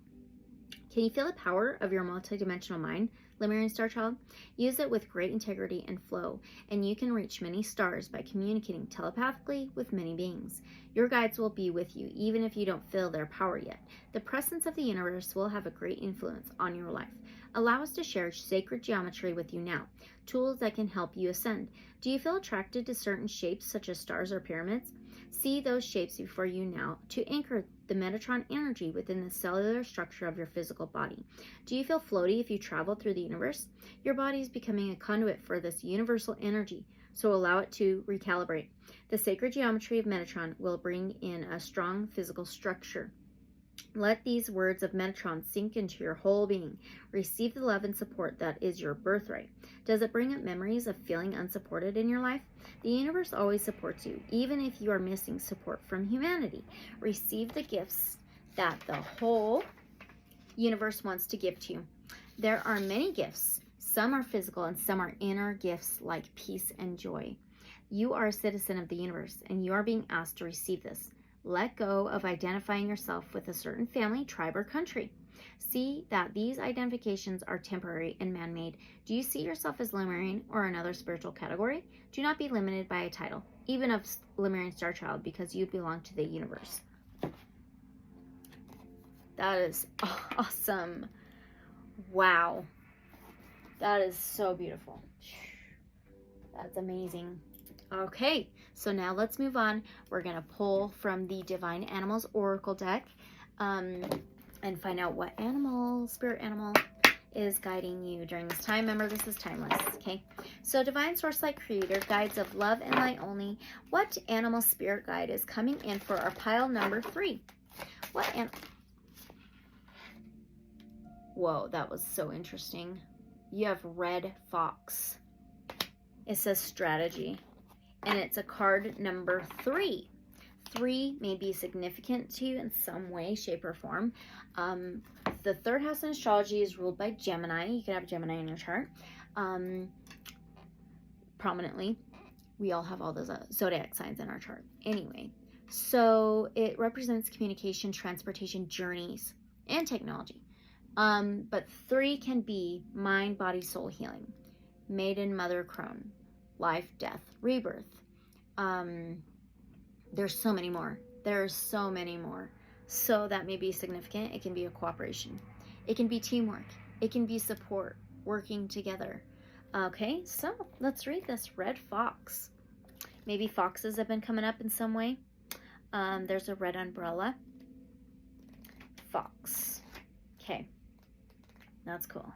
Can you feel the power of your multidimensional mind, Lemurian Starchild? Use it with great integrity and flow, and you can reach many stars by communicating telepathically with many beings. Your guides will be with you, even if you don't feel their power yet. The presence of the universe will have a great influence on your life. Allow us to share sacred geometry with you now, tools that can help you ascend. Do you feel attracted to certain shapes, such as stars or pyramids? See those shapes before you now to anchor the Metatron energy within the cellular structure of your physical body. Do you feel floaty if you travel through the universe? Your body is becoming a conduit for this universal energy, so allow it to recalibrate. The sacred geometry of Metatron will bring in a strong physical structure. Let these words of Metatron sink into your whole being. Receive the love and support that is your birthright. Does it bring up memories of feeling unsupported in your life? The universe always supports you, even if you are missing support from humanity. Receive the gifts that the whole universe wants to give to you. There are many gifts. Some are physical and some are inner gifts like peace and joy. You are a citizen of the universe, and you are being asked to receive this. Let go of identifying yourself with a certain family, tribe, or country. See that these identifications are temporary and man-made. Do you see yourself as Lemurian or another spiritual category? Do not be limited by a title, even of Lemurian Starchild, because you belong to the universe. That is awesome. Wow. That is so beautiful. That's amazing. Okay, so now let's move on. We're going to pull from the Divine Animals Oracle deck and find out what animal, spirit animal, is guiding you during this time. Remember, this is timeless, okay? So Divine Source Light Creator, guides of love and light only. What animal spirit guide is coming in for our pile number 3? What animal? Whoa, that was so interesting. You have red fox. It says strategy. And it's a card number 3. 3 may be significant to you in some way, shape, or form. The third house in astrology is ruled by Gemini. You can have Gemini in your chart. prominently. We all have all those zodiac signs in our chart. Anyway, so it represents communication, transportation, journeys, and technology. But 3 can be mind, body, soul healing, maiden, mother, crone, life, death, rebirth. There's so many more. There's so many more. So that may be significant. It can be a cooperation. It can be teamwork. It can be support, working together. Okay, so let's read this. Red fox. Maybe foxes have been coming up in some way. There's a red umbrella. Fox. Okay, that's cool.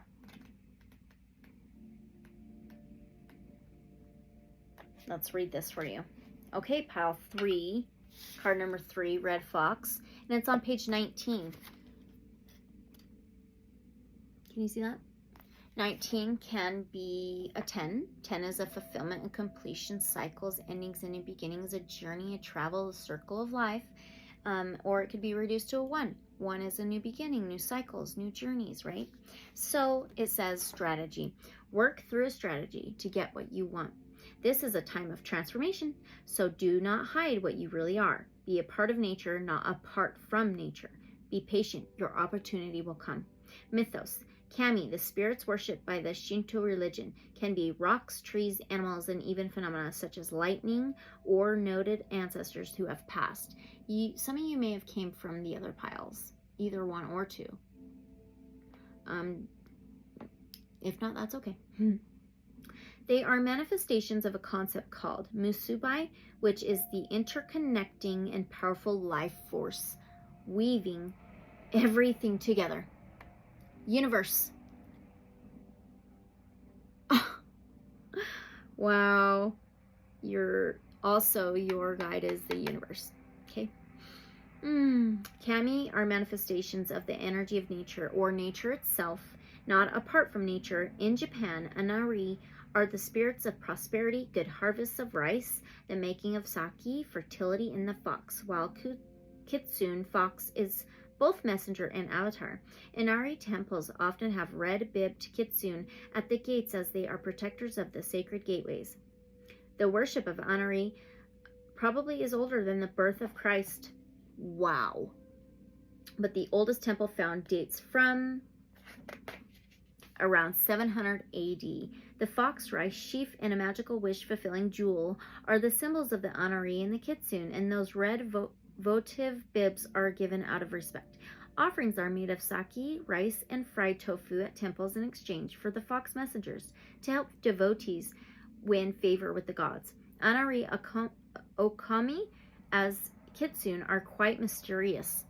Let's read this for you. Okay, pile 3, card number 3, red fox, and it's on page 19. Can you see that? 19 can be a 10. 10 is a fulfillment and completion, cycles, endings, and new beginnings, a journey, a travel, a circle of life. Or it could be reduced to a 1. 1 is a new beginning, new cycles, new journeys, right? So it says strategy. Work through a strategy to get what you want. This is a time of transformation, so do not hide what you really are. Be a part of nature, not apart from nature. Be patient. Your opportunity will come. Mythos. Kami, the spirits worshipped by the Shinto religion, can be rocks, trees, animals, and even phenomena such as lightning or noted ancestors who have passed. Some of you may have came from the other piles, either 1 or 2. If not, that's okay. They are manifestations of a concept called Musubai, which is the interconnecting and powerful life force, weaving everything together. Universe. Wow. Your guide is the universe. Okay. Kami are manifestations of the energy of nature or nature itself, not apart from nature. In Japan, Anari are the spirits of prosperity, good harvests of rice, the making of sake, fertility in the fox, while Kitsune, fox, is both messenger and avatar. Inari temples often have red-bibbed kitsune at the gates as they are protectors of the sacred gateways. The worship of Inari probably is older than the birth of Christ. Wow. But the oldest temple found dates from around 700 AD. The fox, rice, sheaf, and a magical wish-fulfilling jewel are the symbols of the Inari and the kitsune, and those red votive bibs are given out of respect. Offerings are made of sake, rice, and fried tofu at temples in exchange for the fox messengers to help devotees win favor with the gods. Inari Okami as kitsune are quite mysterious.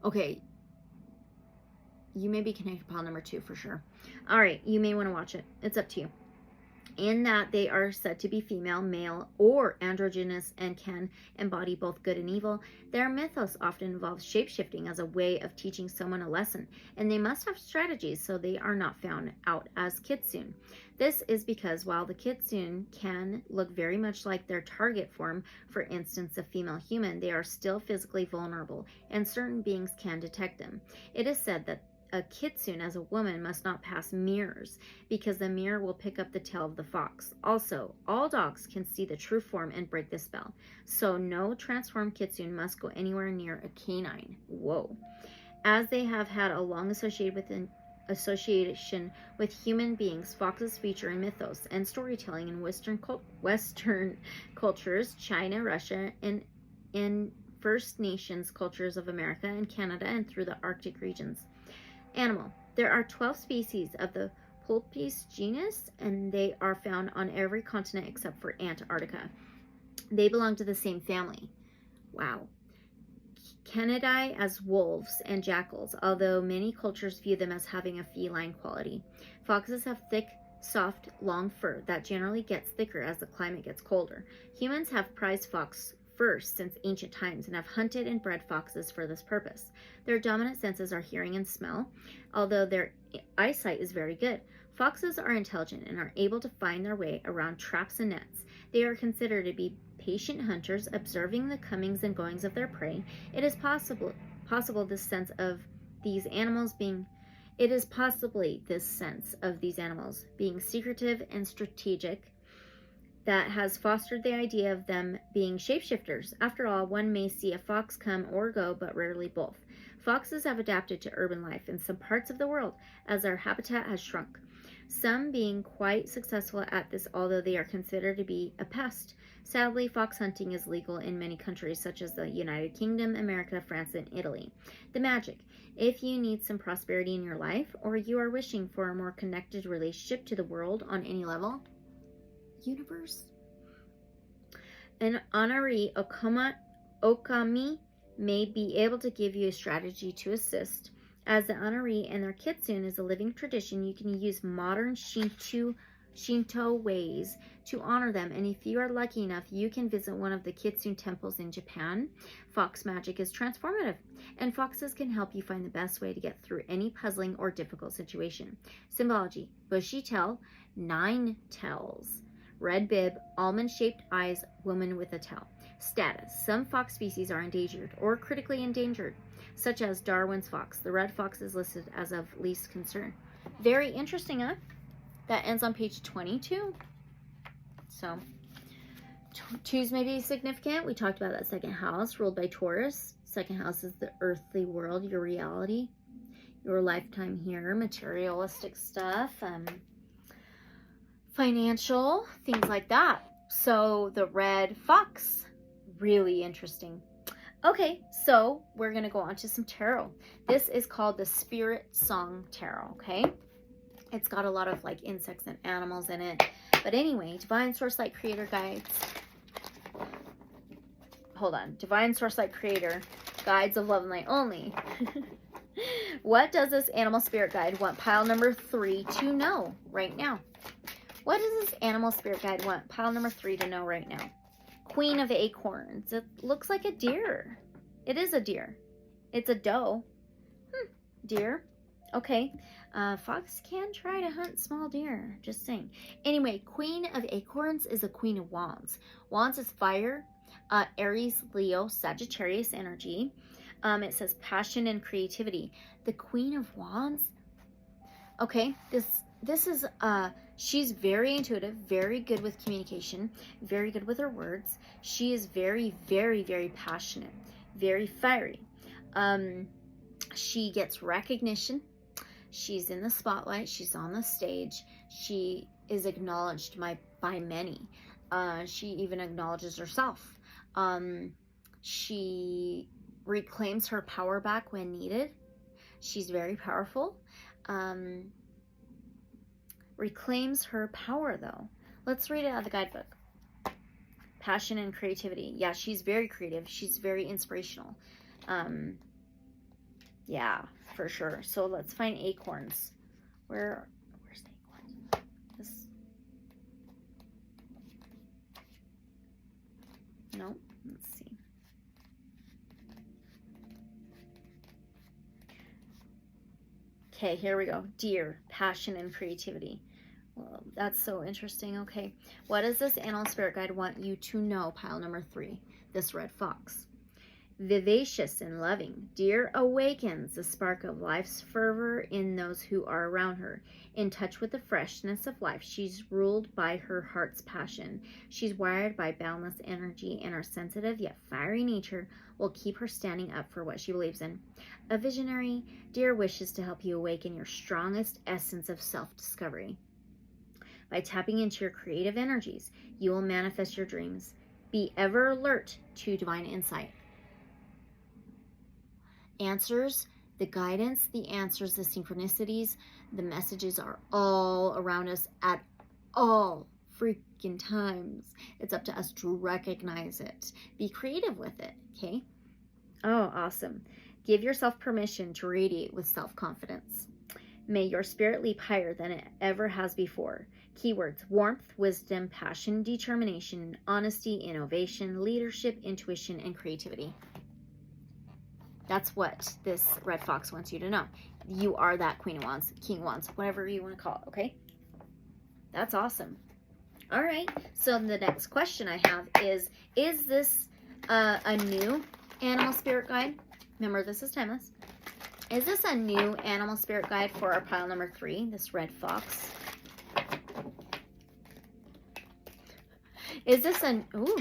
Okay, you may be connected to pile number 2 for sure. All right, you may want to watch it. It's up to you. In that they are said to be female, male, or androgynous and can embody both good and evil. Their mythos often involves shape-shifting as a way of teaching someone a lesson, and they must have strategies so they are not found out as kitsune. This is because while the kitsune can look very much like their target form, for instance a female human, they are still physically vulnerable, and certain beings can detect them. It is said that a kitsune as a woman must not pass mirrors because the mirror will pick up the tail of the fox. Also, all dogs can see the true form and break the spell, so no transformed kitsune must go anywhere near a canine. Whoa. As they have had a long association with human beings, foxes feature in mythos and storytelling in Western cultures, China, Russia, and in First Nations cultures of America and Canada and through the Arctic regions. Animal. There are 12 species of the Pulpes genus, and they are found on every continent except for Antarctica. They belong to the same family. Wow. Canidae as wolves and jackals, although many cultures view them as having a feline quality. Foxes have thick, soft, long fur that generally gets thicker as the climate gets colder. Humans have prized fox fur since ancient times and have hunted and bred foxes for this purpose. Their dominant senses are hearing and smell, although their eyesight is very good. Foxes are intelligent and are able to find their way around traps and nets. They are considered to be patient hunters, observing the comings and goings of their prey. It is possible this sense of these animals being It is possibly this sense of these animals being secretive and strategic that has fostered the idea of them being shapeshifters. After all, one may see a fox come or go, but rarely both. Foxes have adapted to urban life in some parts of the world as their habitat has shrunk, some being quite successful at this, although they are considered to be a pest. Sadly, fox hunting is legal in many countries such as the United Kingdom, America, France, and Italy. The magic. If you need some prosperity in your life, or you are wishing for a more connected relationship to the world on any level, universe, an honoree okami may be able to give you a strategy to assist. As the honoree and their kitsune is a living tradition, you can use modern Shinto ways to honor them, and if you are lucky enough, you can visit one of the kitsune temples in Japan. Fox magic is transformative, and foxes can help you find the best way to get through any puzzling or difficult situation. Symbology: bushy tail, 9 tails, red bib, almond-shaped eyes, woman with a tail. Status: some fox species are endangered or critically endangered, such as Darwin's fox. The red fox is listed as of least concern. Very interesting, huh? That ends on page 22. So, 2s may be significant. We talked about that second house, ruled by Taurus. Second house is the earthly world, your reality, your lifetime here, materialistic stuff, financial, things like that. So, the red fox, really interesting. Okay, so we're going to go on to some tarot. This is called the Spirit Song Tarot, okay? It's got a lot of like insects and animals in it. But anyway, Divine Source Light Creator Guides. Hold on. Divine Source Light Creator Guides of Love and Light only. What does this animal spirit guide want pile number 3 to know right now? What does this animal spirit guide want pile number 3 to know right now? Queen of Acorns. It looks like a deer. It is a deer. It's a doe. Deer. Okay. Fox can try to hunt small deer. Just saying. Anyway, Queen of Acorns is a Queen of Wands. Wands is fire. Aries, Leo, Sagittarius energy. It says passion and creativity. The Queen of Wands. Okay. This is she's very intuitive, very good with communication, very good with her words. She is very, very, very passionate, very fiery. She gets recognition. She's in the spotlight. She's on the stage. She is acknowledged by many. She even acknowledges herself. She reclaims her power back when needed. She's very powerful. Reclaims her power, though. Let's read it out of the guidebook. Passion and creativity. Yeah, she's very creative. She's very inspirational. Yeah, for sure. So let's find acorns. Where's the acorns? No, let's see. Okay, here we go. Deer, passion and creativity. Well, that's so interesting. Okay, what does this animal spirit guide want you to know? Pile number 3, this red fox. Vivacious and loving. Deer awakens the spark of life's fervor in those who are around her. In touch with the freshness of life, she's ruled by her heart's passion. She's wired by boundless energy, and her sensitive yet fiery nature will keep her standing up for what she believes in. A visionary, Deer wishes to help you awaken your strongest essence of self-discovery. By tapping into your creative energies, you will manifest your dreams. Be ever alert to divine insight. Answers, the guidance, the answers, the synchronicities, the messages are all around us at all freaking times. It's up to us to recognize it. Be creative with it, okay? Oh, awesome. Give yourself permission to radiate with self-confidence. May your spirit leap higher than it ever has before. Keywords: warmth, wisdom, passion, determination, honesty, innovation, leadership, intuition, and creativity. That's what this red fox wants you to know. You are that Queen of Wands, King of Wands, whatever you want to call it, okay? That's awesome. All right, so the next question I have is this a new animal spirit guide? Remember, this is timeless. Is this a new animal spirit guide for our pile number 3, this red fox? Is this ooh,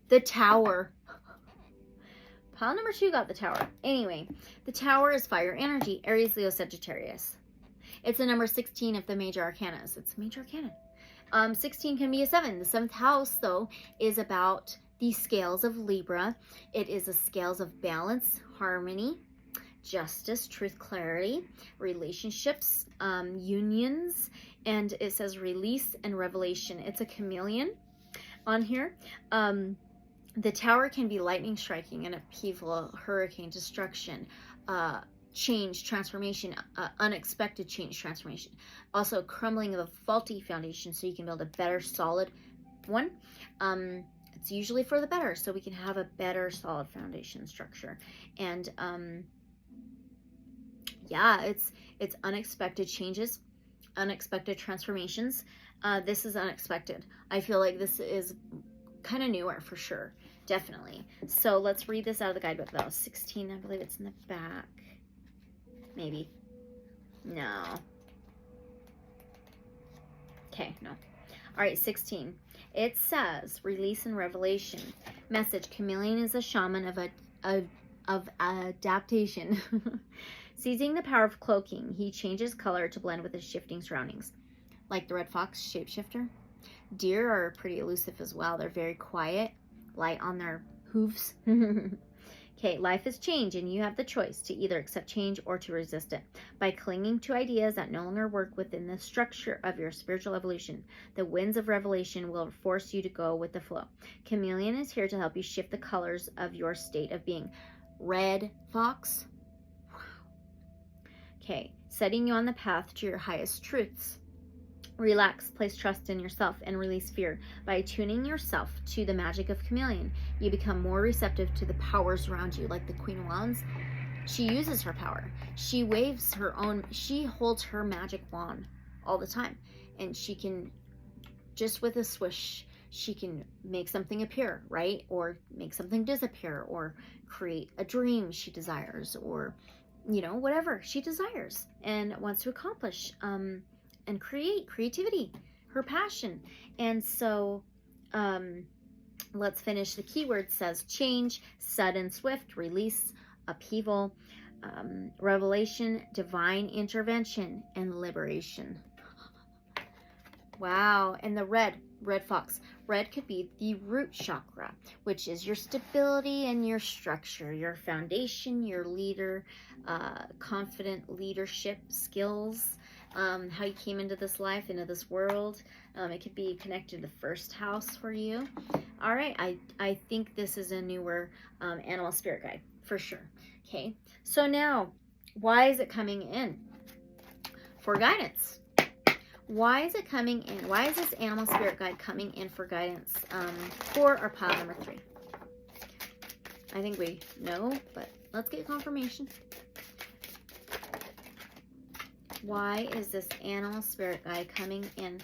the Tower. Pile number 2 got the Tower. Anyway, the Tower is fire energy, Aries, Leo, Sagittarius. It's a number 16 of the major arcanas. It's a major arcana. 16 can be a 7. The 7th house, though, is about the scales of Libra. It is the scales of balance, harmony, justice, truth, clarity, relationships, unions, and it says release and revelation. It's a chameleon on here. The Tower can be lightning striking, an upheaval, hurricane, destruction, change, transformation, unexpected change, transformation. Also, crumbling of a faulty foundation so you can build a better, solid one. It's usually for the better, so we can have a better, solid foundation structure. And yeah, it's unexpected changes, unexpected transformations. This is unexpected. I feel like this is kind of newer for sure. Definitely. So let's read this out of the guidebook though. 16, I believe it's in the back. Maybe. No. Okay, no. All right, 16. It says, release and revelation. Message, chameleon is a shaman of adaptation. Seizing the power of cloaking, he changes color to blend with his shifting surroundings. Like the red fox, shapeshifter. Deer are pretty elusive as well. They're very quiet, light on their hooves. Okay, life is change, and you have the choice to either accept change or to resist it. By clinging to ideas that no longer work within the structure of your spiritual evolution, the winds of revelation will force you to go with the flow. Chameleon is here to help you shift the colors of your state of being. Red fox. Wow. Okay, setting you on the path to your highest truths. Relax, place trust in yourself, and release fear. By attuning yourself to the magic of chameleon, you become more receptive to the powers around you. Like the Queen of Wands, she uses her power. She waves her own, she holds her magic wand all the time. And she can, just with a swish, she can make something appear, right? Or make something disappear, or create a dream she desires, or, you know, whatever she desires and wants to accomplish. And creativity, her passion. And so let's finish. The keyword says change, sudden, swift, release, upheaval, revelation, divine intervention, and liberation. Wow. And the red fox. Red could be the root chakra, which is your stability and your structure, your foundation, your leader, confident leadership skills, how you came into this life, into this world. It could be connected to the first house for you. All right, I think this is a newer animal spirit guide for sure. Okay, so now, why is it coming in? For guidance. Why is it coming in? Why is this animal spirit guide coming in for guidance for our pile number 3? I think we know, but let's get confirmation. Why is this animal spirit guide coming in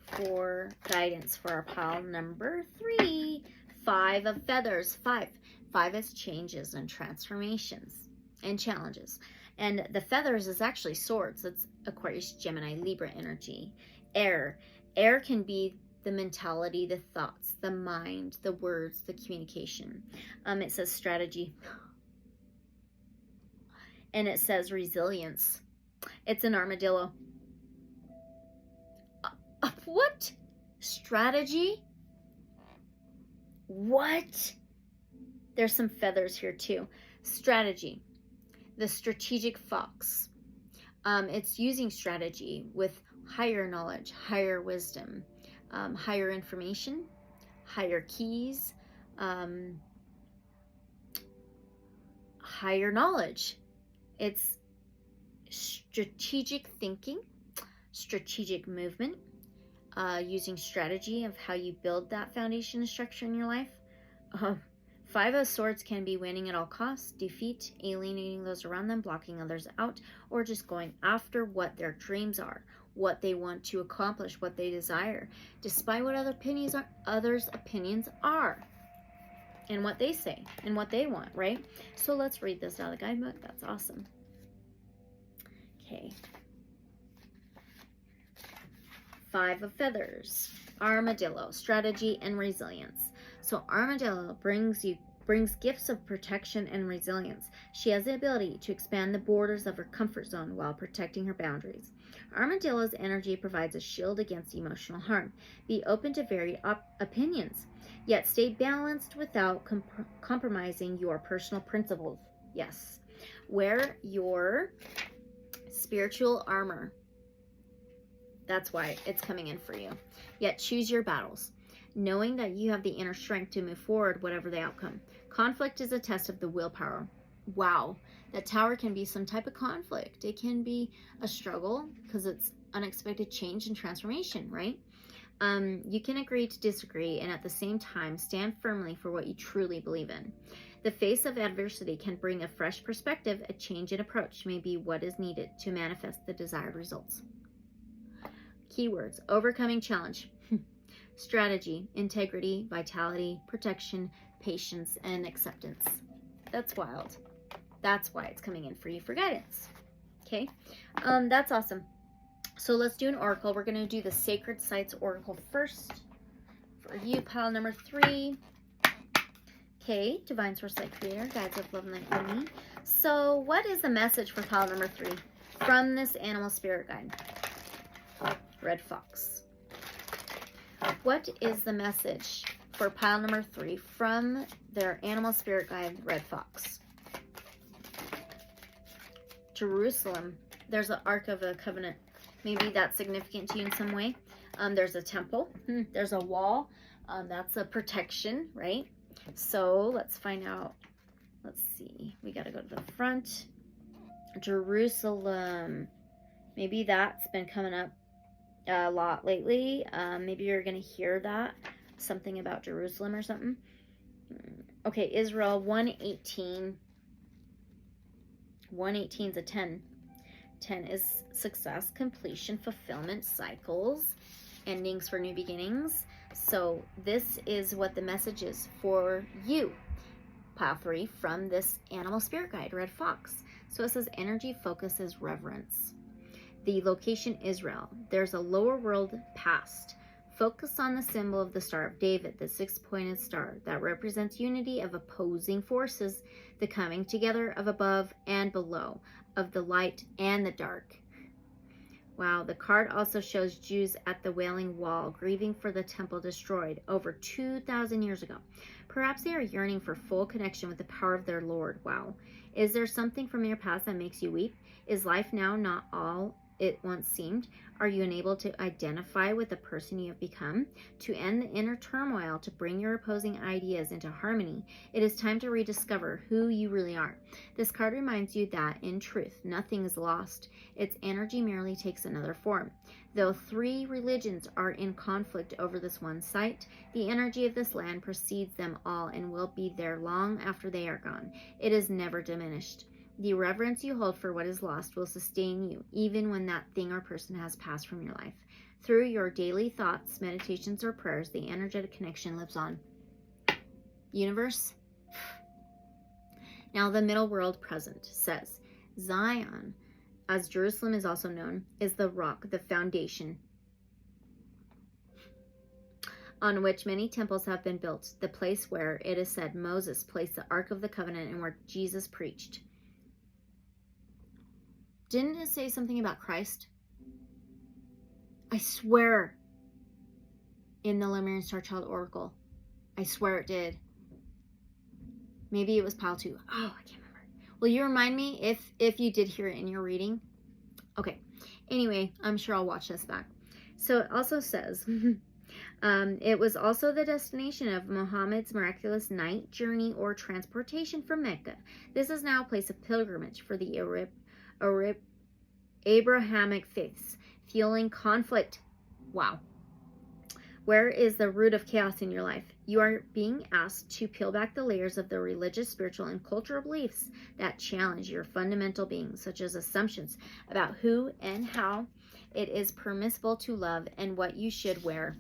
for guidance for our pile number 3? 5 of feathers. 5 is changes and transformations and challenges. And the feathers is actually swords. It's Aquarius, Gemini, Libra energy. Air can be the mentality, the thoughts, the mind, the words, the communication. It says strategy. And it says resilience. It's an armadillo. What? Strategy? What? There's some feathers here too. Strategy. The strategic fox. It's using strategy with higher knowledge, higher wisdom, higher information, higher keys, higher knowledge. It's strategic thinking, strategic movement, using strategy of how you build that foundation and structure in your life. 5 of swords can be winning at all costs, defeat, alienating those around them, blocking others out, or just going after what their dreams are, what they want to accomplish, what they desire, despite what others' opinions are. and what they say and what they want, right? So let's read this out of the guidebook. That's awesome. Okay. 5 of Feathers. Armadillo, strategy and resilience. So Armadillo brings gifts of protection and resilience. She has the ability to expand the borders of her comfort zone while protecting her boundaries. Armadillo's energy provides a shield against emotional harm. Be open to varied opinions, yet stay balanced without compromising your personal principles. Yes. Wear your spiritual armor. That's why it's coming in for you. Yet choose your battles, knowing that you have the inner strength to move forward whatever the outcome. Conflict is a test of the willpower. Wow, that Tower can be some type of conflict. It can be a struggle because it's unexpected change and transformation, right? You can agree to disagree and at the same time stand firmly for what you truly believe in. The face of adversity can bring a fresh perspective. A change in approach may be what is needed to manifest the desired results. Keywords: overcoming challenge, strategy, integrity, vitality, protection, patience, and acceptance. That's wild. That's why it's coming in for you for guidance. Okay, that's awesome. So let's do an oracle. We're going to do the Sacred Sites Oracle first for you, pile number 3. Okay, Divine Source Light Creator, Guides of Love and Light for me. So what is the message for pile number 3 from this animal spirit guide? Red Fox. What is the message for pile number 3 from their animal spirit guide, Red Fox? Jerusalem. There's the Ark of the Covenant. Maybe that's significant to you in some way. There's a temple. There's a wall. That's a protection, right? So let's find out. Let's see. We got to go to the front. Jerusalem. Maybe that's been coming up a lot lately. Maybe you're going to hear that. Something about Jerusalem or something. Okay, Israel 118. 118 is a 10. 10 is success, completion, fulfillment, cycles, endings for new beginnings. So this is what the message is for you. Pile 3 from this animal spirit guide, Red Fox. So it says energy focuses reverence. The location, Israel. There's a lower world past. Focus on the symbol of the Star of David, the 6-pointed star that represents unity of opposing forces, the coming together of above and below, of the light and the dark. Wow, the card also shows Jews at the Wailing Wall, grieving for the temple destroyed over 2,000 years ago. Perhaps they are yearning for full connection with the power of their Lord. Wow. Is there something from your past that makes you weep? Is life now not all it once seemed? Are you unable to identify with the person you have become? To end the inner turmoil, to bring your opposing ideas into harmony, it is time to rediscover who you really are. This card reminds you that, in truth, nothing is lost. Its energy merely takes another form. Though 3 religions are in conflict over this one site, the energy of this land precedes them all and will be there long after they are gone. It is never diminished. The reverence you hold for what is lost will sustain you, even when that thing or person has passed from your life. Through your daily thoughts, meditations, or prayers, the energetic connection lives on. Universe. Now the middle world present says, Zion, as Jerusalem is also known, is the rock, the foundation on which many temples have been built, the place where, it is said, Moses placed the Ark of the Covenant and where Jesus preached. Didn't it say something about Christ? I swear, in the Lemurian Starchild Oracle. I swear it did. Maybe it was pile 2. Oh, I can't remember. Will you remind me if you did hear it in your reading? Okay. Anyway, I'm sure I'll watch this back. So it also says, it was also the destination of Muhammad's miraculous night journey or transportation from Mecca. This is now a place of pilgrimage for the Abrahamic faiths, fueling conflict. Wow. Where is the root of chaos in your life? You are being asked to peel back the layers of the religious, spiritual, and cultural beliefs that challenge your fundamental being, such as assumptions about who and how it is permissible to love and what you should wear.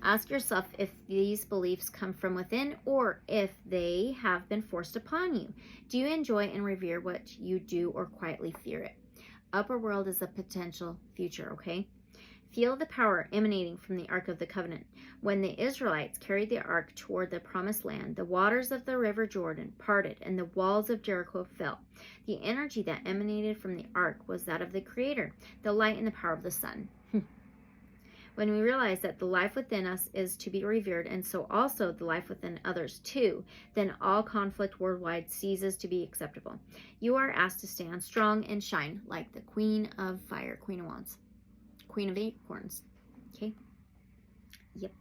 Ask yourself if these beliefs come from within or if they have been forced upon you. Do you enjoy and revere what you do or quietly fear it? Upper world is a potential future, okay? Feel the power emanating from the Ark of the Covenant. When the Israelites carried the Ark toward the Promised Land, the waters of the River Jordan parted and the walls of Jericho fell. The energy that emanated from the Ark was that of the Creator, the light and the power of the sun. When we realize that the life within us is to be revered, and so also the life within others too, then all conflict worldwide ceases to be acceptable. You are asked to stand strong and shine like the Queen of Fire, Queen of Wands, Queen of Acorns. Okay? Yep.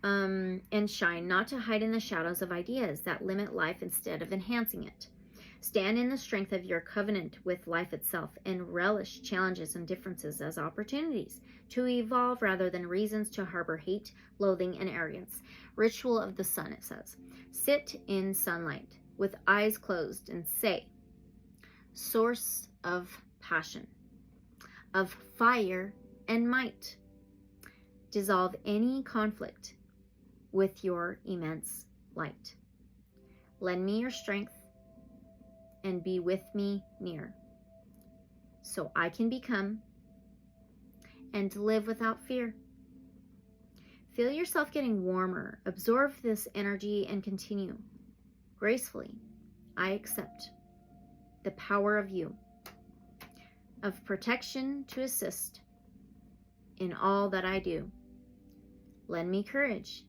And shine, not to hide in the shadows of ideas that limit life instead of enhancing it. Stand in the strength of your covenant with life itself and relish challenges and differences as opportunities to evolve rather than reasons to harbor hate, loathing, and arrogance. Ritual of the sun, it says. Sit in sunlight with eyes closed and say, source of passion, of fire and might. Dissolve any conflict with your immense light. Lend me your strength and be with me near, so I can become and live without fear. Feel yourself getting warmer. Absorb this energy and continue. Gracefully, I accept the power of you, of protection to assist in all that I do. Lend me courage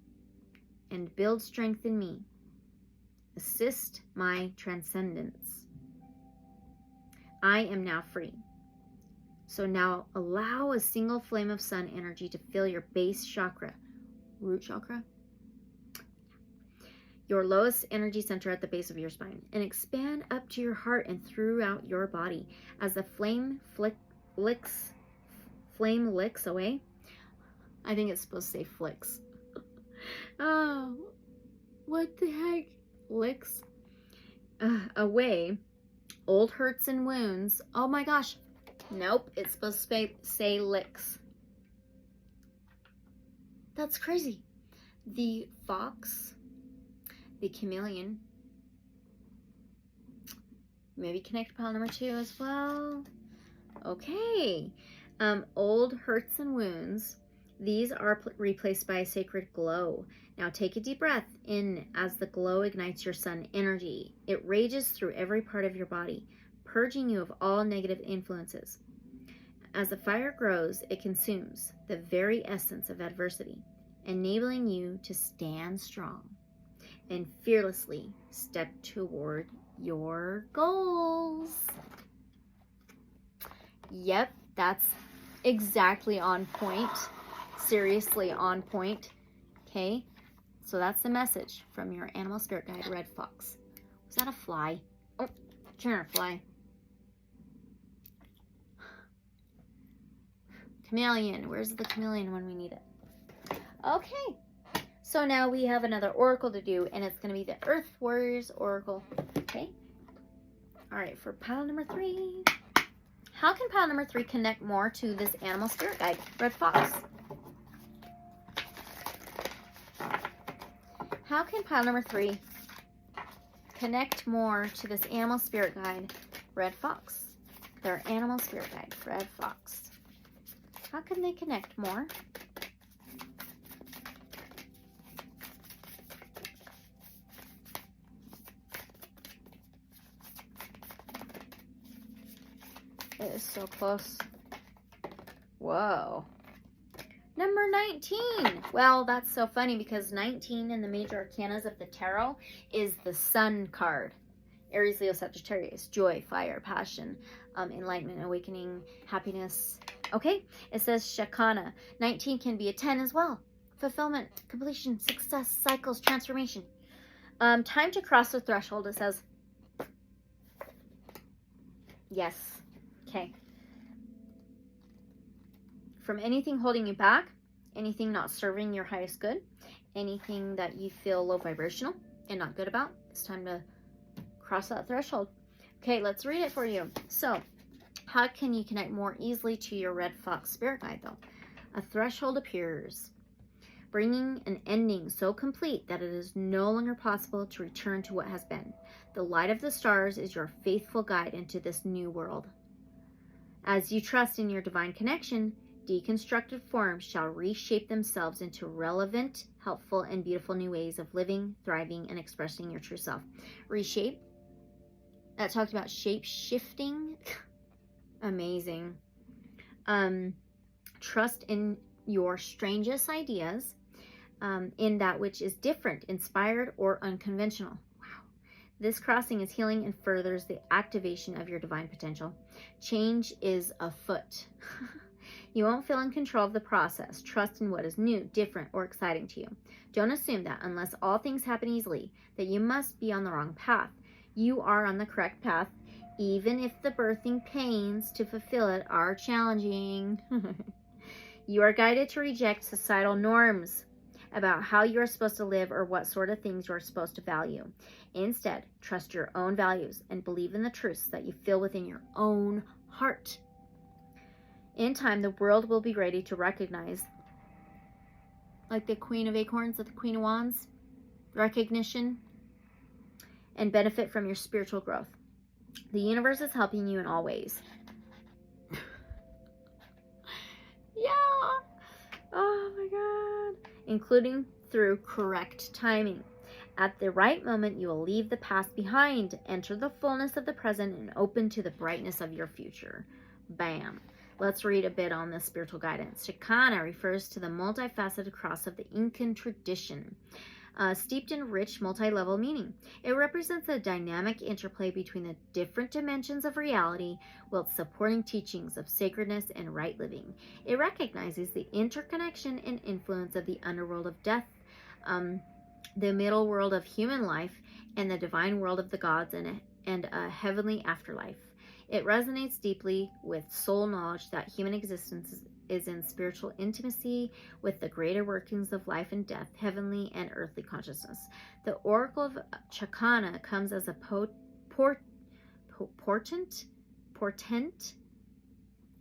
and build strength in me. Assist my transcendence. I am now free. So now allow a single flame of sun energy to fill your base chakra, root chakra, your lowest energy center at the base of your spine, and expand up to your heart and throughout your body as the flame licks away. I think it's supposed to say flicks. Oh, what the heck? Licks away old hurts and wounds. Oh my gosh. Nope, it's supposed to say licks. That's crazy. The fox, the chameleon, maybe connect pile number 2 as well. Okay. Old hurts and wounds. These are replaced by a sacred glow. Now take a deep breath in as the glow ignites your sun energy. It rages through every part of your body, purging you of all negative influences. As the fire grows, it consumes the very essence of adversity, enabling you to stand strong and fearlessly step toward your goals. Yep, that's exactly on point. Seriously on point. Okay, so that's the message from your animal spirit guide, Red Fox. Was that a fly? Oh, turn a fly. Chameleon. Where's the chameleon when we need it? Okay, so now we have another oracle to do, and it's going to be the Earth Warriors Oracle. Okay, all right, for pile number 3. How can pile number 3 connect more to this animal spirit guide, Red Fox? How can pile number 3 connect more to this animal spirit guide, Red Fox? Their animal spirit guide, Red Fox. How can they connect more? It is so close. Whoa. Number 19. Well, that's so funny because 19 in the major arcanas of the tarot is the Sun card. Aries, Leo, Sagittarius, joy, fire, passion, enlightenment, awakening, happiness. Okay, it says Shakana. 19 can be a 10 as well. Fulfillment, completion, success, cycles, transformation. Time to cross the threshold, it says. Yes. Okay. From anything holding you back, anything not serving your highest good, anything that you feel low vibrational and not good about, it's time to cross that threshold. Okay, let's read it for you. So, how can you connect more easily to your Red Fox spirit guide though? A threshold appears. bringing an ending so complete that it is no longer possible to return to what has been. The light of the stars is your faithful guide into this new world. As you trust in your divine connection, deconstructed forms shall reshape themselves into relevant, helpful, and beautiful new ways of living, thriving, and expressing your true self. Reshape, that talked about shape shifting. Amazing. Trust in your strangest ideas, in that which is different, inspired, or unconventional. Wow. This crossing is healing and furthers the activation of your divine potential. Change is afoot. You won't feel in control of the process. Trust in what is new, different, or exciting to you. Don't assume that unless all things happen easily, that you must be on the wrong path. You are on the correct path, even if the birthing pains to fulfill it are challenging. You are guided to reject societal norms about how you are supposed to live or what sort of things you are supposed to value. Instead, trust your own values and believe in the truths that you feel within your own heart. In time, the world will be ready to recognize, like the Queen of Acorns, the Queen of Wands, recognition and benefit from your spiritual growth. The universe is helping you in all ways. Yeah. Oh my God. Including through correct timing. At the right moment, you will leave the past behind, enter the fullness of the present, and open to the brightness of your future. Bam. Let's read a bit on this spiritual guidance. Chicana refers to the multifaceted cross of the Incan tradition, steeped in rich multi-level meaning. It represents a dynamic interplay between the different dimensions of reality while supporting teachings of sacredness and right living. It recognizes the interconnection and influence of the underworld of death, the middle world of human life, and the divine world of the gods and a heavenly afterlife. It resonates deeply with soul knowledge that human existence is in spiritual intimacy with the greater workings of life and death, heavenly and earthly consciousness. The Oracle of Chicana comes as a portent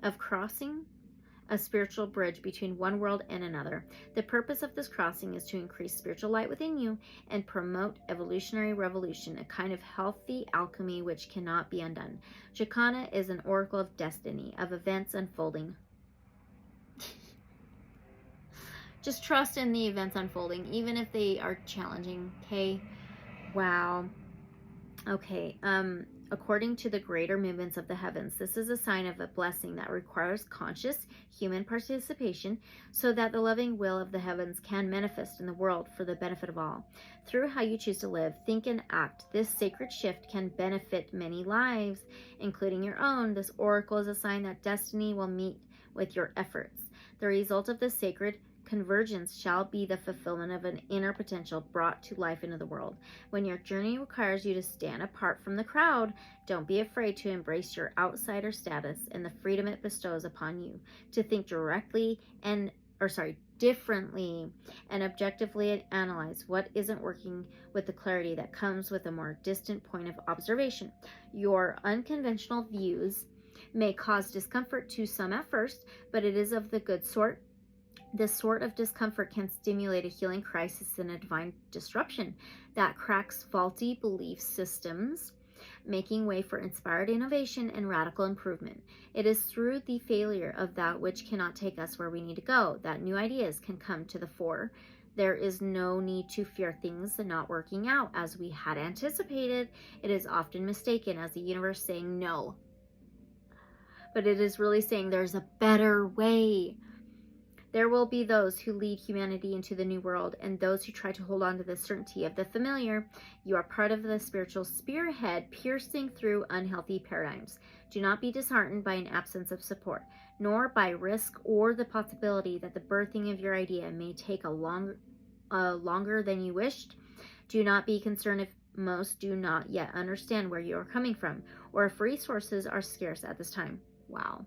of crossing a spiritual bridge between one world and another. The purpose of this crossing is to increase spiritual light within you and promote evolutionary revolution, a kind of healthy alchemy which cannot be undone. Chicana is an oracle of destiny, of events unfolding. Just trust in the events unfolding, even if they are challenging, okay? Wow. Okay, according to the greater movements of the heavens, this is a sign of a blessing that requires conscious human participation so that the loving will of the heavens can manifest in the world for the benefit of all. Through how you choose to live, think, and act, this sacred shift can benefit many lives, including your own. This oracle is a sign that destiny will meet with your efforts. The result of this sacred convergence shall be the fulfillment of an inner potential brought to life into the world. When your journey requires you to stand apart from the crowd, don't be afraid to embrace your outsider status and the freedom it bestows upon you to think differently and objectively analyze what isn't working with the clarity that comes with a more distant point of observation. Your unconventional views may cause discomfort to some at first, but it is of the good sort. This sort of discomfort can stimulate a healing crisis and a divine disruption that cracks faulty belief systems, making way for inspired innovation and radical improvement. It is through the failure of that which cannot take us where we need to go that new ideas can come to the fore. There is no need to fear things not working out as we had anticipated. It is often mistaken as the universe saying no, but it is really saying there's a better way. There will be those who lead humanity into the new world and those who try to hold on to the certainty of the familiar. You are part of the spiritual spearhead piercing through unhealthy paradigms. Do not be disheartened by an absence of support, nor by risk or the possibility that the birthing of your idea may take longer than you wished. Do not be concerned if most do not yet understand where you are coming from, or if resources are scarce at this time. Wow.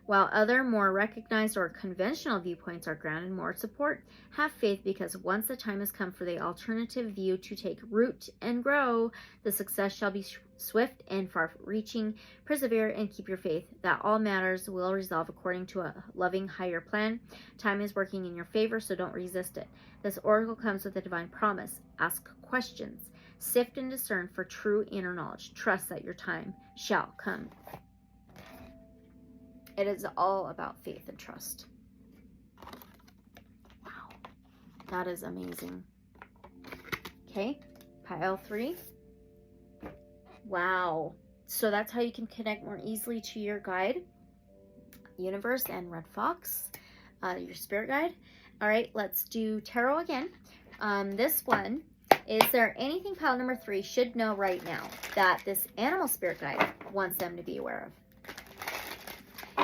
While other more recognized or conventional viewpoints are granted more support, have faith, because once the time has come for the alternative view to take root and grow, the success shall be swift and far-reaching. Persevere and keep your faith that all matters will resolve according to a loving higher plan. Time is working in your favor, so don't resist it. This oracle comes with a divine promise. Ask questions. Sift and discern for true inner knowledge. Trust that your time shall come. It is all about faith and trust. Wow. That is amazing. Okay. Pile 3. Wow. So that's how you can connect more easily to your guide, universe, and Red Fox, your spirit guide. All right. Let's do tarot again. This one, is there anything pile number 3 should know right now that this animal spirit guide wants them to be aware of?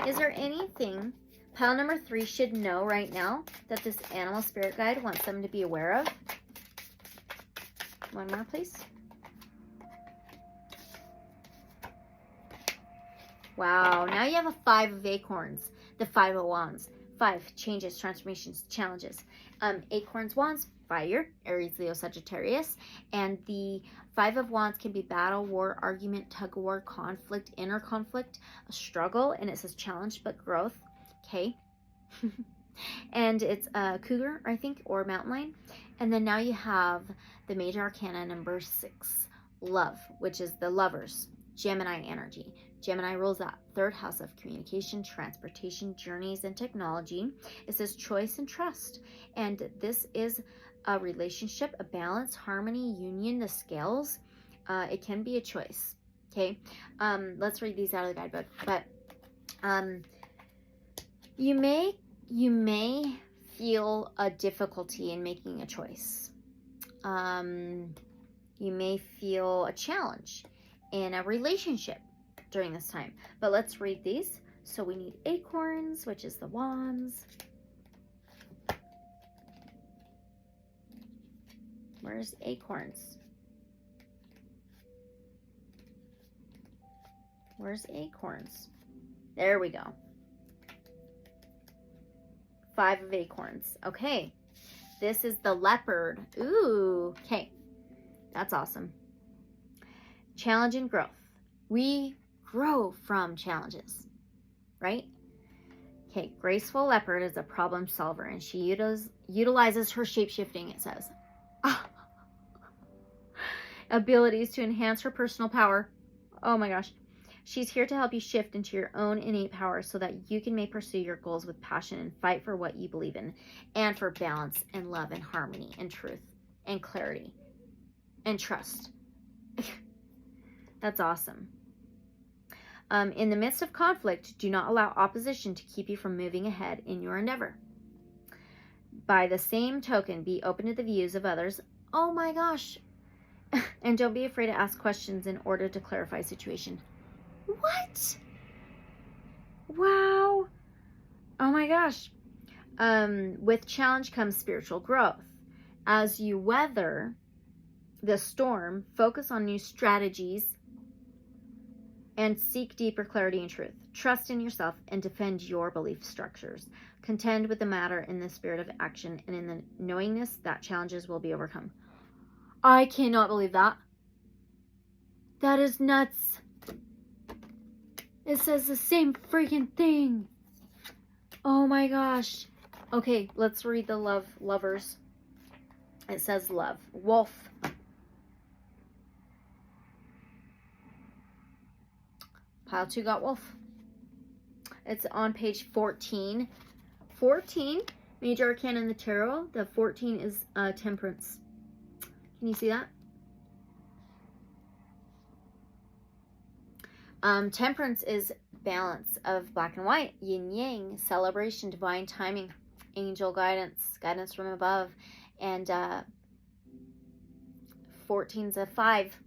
Is there anything pile number 3 should know right now that this animal spirit guide wants them to be aware of? One more, please. Wow, now you have a 5 of acorns, the 5 of wands. 5 changes, transformations, challenges. Acorns, wands, fire, Aries, Leo, Sagittarius. And the 5 of wands can be battle, war, argument, tug of war, conflict, inner conflict, a struggle. And it says challenge, but growth. Okay. And it's a cougar, I think, or mountain lion. And then now you have the major arcana number 6, love, which is the lovers, Gemini energy. Gemini rules that 3rd house of communication, transportation, journeys, and technology. It says choice and trust. And this is a relationship, a balance, harmony, union, the scales. It can be a choice. Okay. Let's read these out of the guidebook. But you may feel a difficulty in making a choice. You may feel a challenge in a relationship during this time. But let's read these. So we need acorns, which is the wands. Where's acorns? Where's acorns? There we go. 5 of acorns. Okay. This is the leopard. Ooh. Okay. That's awesome. Challenge and growth. We grow from challenges, right? Okay, graceful leopard is a problem solver, and she utilizes her shape-shifting, it says. Abilities to enhance her personal power. Oh my gosh. She's here to help you shift into your own innate power so that you may pursue your goals with passion and fight for what you believe in, and for balance and love and harmony and truth and clarity and trust. That's awesome. In the midst of conflict, do not allow opposition to keep you from moving ahead in your endeavor. By the same token, be open to the views of others. Oh my gosh. And don't be afraid to ask questions in order to clarify a situation. What? Wow. Oh my gosh. With challenge comes spiritual growth. As you weather the storm, focus on new strategies and seek deeper clarity and truth. Trust in yourself and defend your belief structures. Contend with the matter in the spirit of action and in the knowingness that challenges will be overcome. I cannot believe that. That is nuts. It says the same freaking thing. Oh my gosh. Okay, let's read the lovers. It says love. Wolf. Pile 2 got wolf. It's on page 14. 14, major arcana in the tarot. The 14 is temperance. Can you see that? Temperance is balance of black and white, yin yang, celebration, divine timing, angel guidance, guidance from above, and 14's a 5.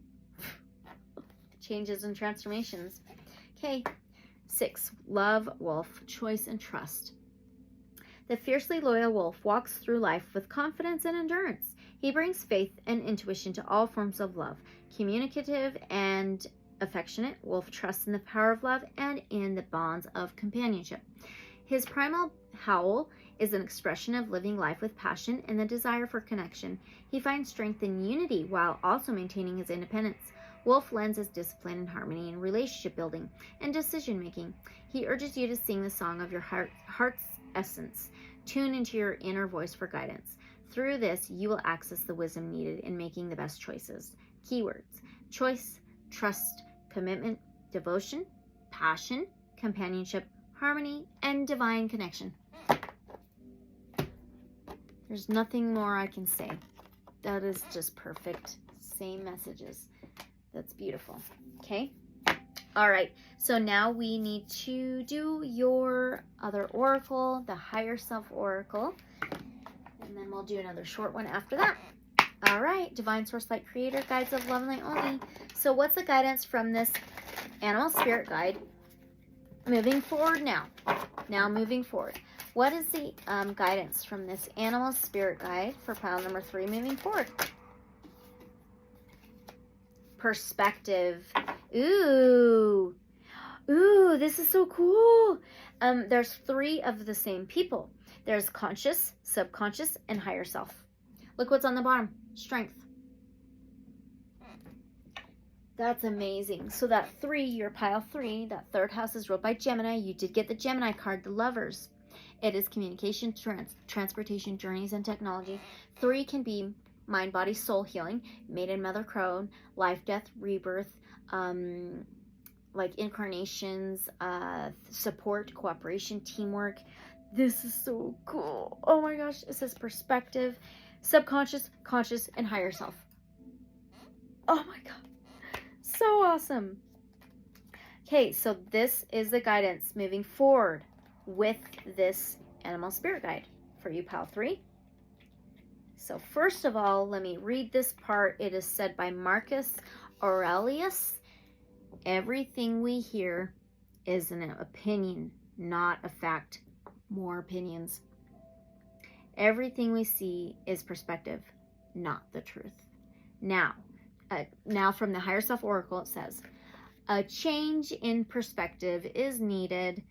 Changes and transformations. Okay, 6, love, wolf, choice, and trust. The fiercely loyal wolf walks through life with confidence and endurance. He brings faith and intuition to all forms of love, communicative and affectionate. Wolf trusts in the power of love and in the bonds of companionship. His primal howl is an expression of living life with passion and the desire for connection. He finds strength in unity while also maintaining his independence. Wolf lends his discipline and harmony in relationship building and decision making. He urges you to sing the song of your heart's essence. Tune into your inner voice for guidance. Through this, you will access the wisdom needed in making the best choices. Keywords: choice, trust, commitment, devotion, passion, companionship, harmony, and divine connection. There's nothing more I can say. That is just perfect. Same messages. That's beautiful. Okay. All right. So now we need to do your other oracle, the higher self oracle. And then we'll do another short one after that. All right. Divine source light creator, guides of love and light only. So what's the guidance from this animal spirit guide moving forward now? Now moving forward. What is the guidance from this animal spirit guide for pile number 3 moving forward? Perspective. Ooh, this is so cool. There's 3 of the same people. There's conscious, subconscious, and higher self. Look what's on the bottom. Strength. That's amazing. So that 3, your pile 3, that 3rd house is ruled by Gemini. You did get the Gemini card, the Lovers. It is communication, transportation, journeys, and technology. 3 can be mind, body, soul healing, maiden, mother, crone, life, death, rebirth, like incarnations, support, cooperation, teamwork. This is so cool. Oh my gosh. It says perspective, subconscious, conscious, and higher self. Oh my God. So awesome. Okay, so this is the guidance moving forward with this animal spirit guide for you, pile 3. So first of all, let me read this part. It is said by Marcus Aurelius. Everything we hear is an opinion, not a fact. More opinions. Everything we see is perspective, not the truth. Now from the Higher Self Oracle, it says, a change in perspective is needed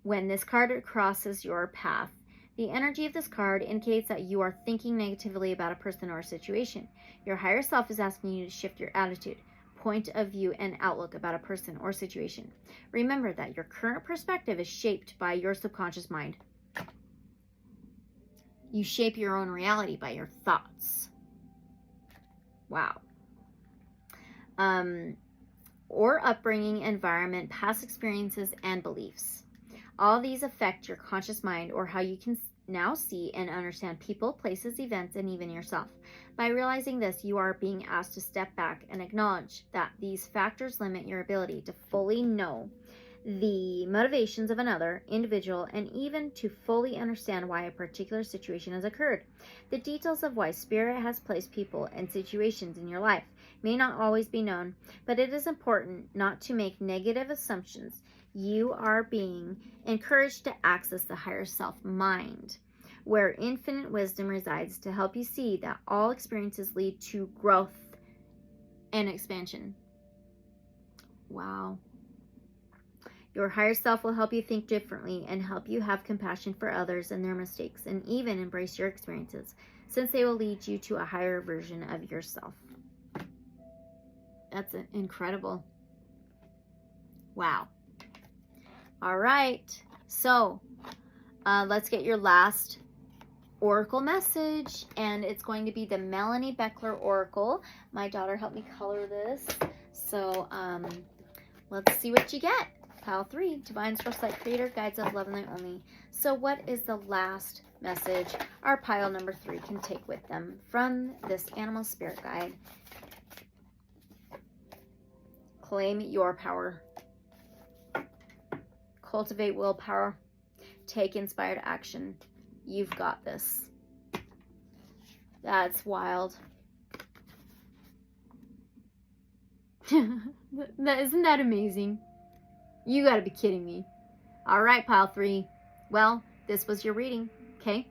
when this card crosses your path. The energy of this card indicates that you are thinking negatively about a person or a situation. Your higher self is asking you to shift your attitude, point of view, and outlook about a person or situation. Remember that your current perspective is shaped by your subconscious mind. You shape your own reality by your thoughts. Wow. Or upbringing, environment, past experiences, and beliefs. All these affect your conscious mind or how you can now see and understand people, places, events, and even yourself. By realizing this, you are being asked to step back and acknowledge that these factors limit your ability to fully know the motivations of another individual and even to fully understand why a particular situation has occurred. The details of why Spirit has placed people and situations in your life may not always be known, but it is important not to make negative assumptions. You are being encouraged to access the higher self mind, where infinite wisdom resides, to help you see that all experiences lead to growth and expansion. Wow. Your higher self will help you think differently and help you have compassion for others and their mistakes, and even embrace your experiences, since they will lead you to a higher version of yourself. That's incredible. Wow. All right. So let's get your last oracle message, and it's going to be the Melanie Beckler Oracle. My daughter helped me color this. So let's see what you get. Pile 3, Divine Source Light Creator, Guides of Love and Light Only. So what is the last message our pile number 3 can take with them from this animal spirit guide? Claim your power. Cultivate willpower. Take inspired action. You've got this. That's wild. Isn't that amazing? You gotta be kidding me. All right, pile 3. Well, this was your reading, okay?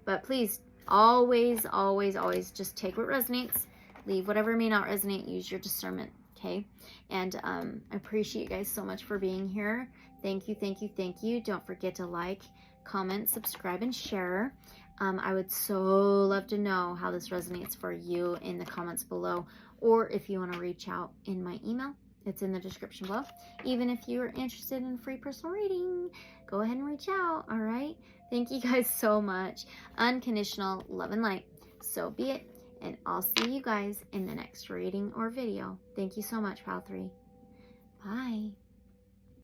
But please, always, always, always just take what resonates. Leave whatever may not resonate. Use your discernment, okay? And I appreciate you guys so much for being here. Thank you, thank you, thank you. Don't forget to like, comment, subscribe, and share. I would so love to know how this resonates for you in the comments below, or if you want to reach out in my email, it's in the description below. Even if you're interested in a free personal reading, go ahead and reach out, all right? Thank you guys so much. Unconditional love and light. So be it. And I'll see you guys in the next reading or video. Thank you so much, Pal 3. Bye.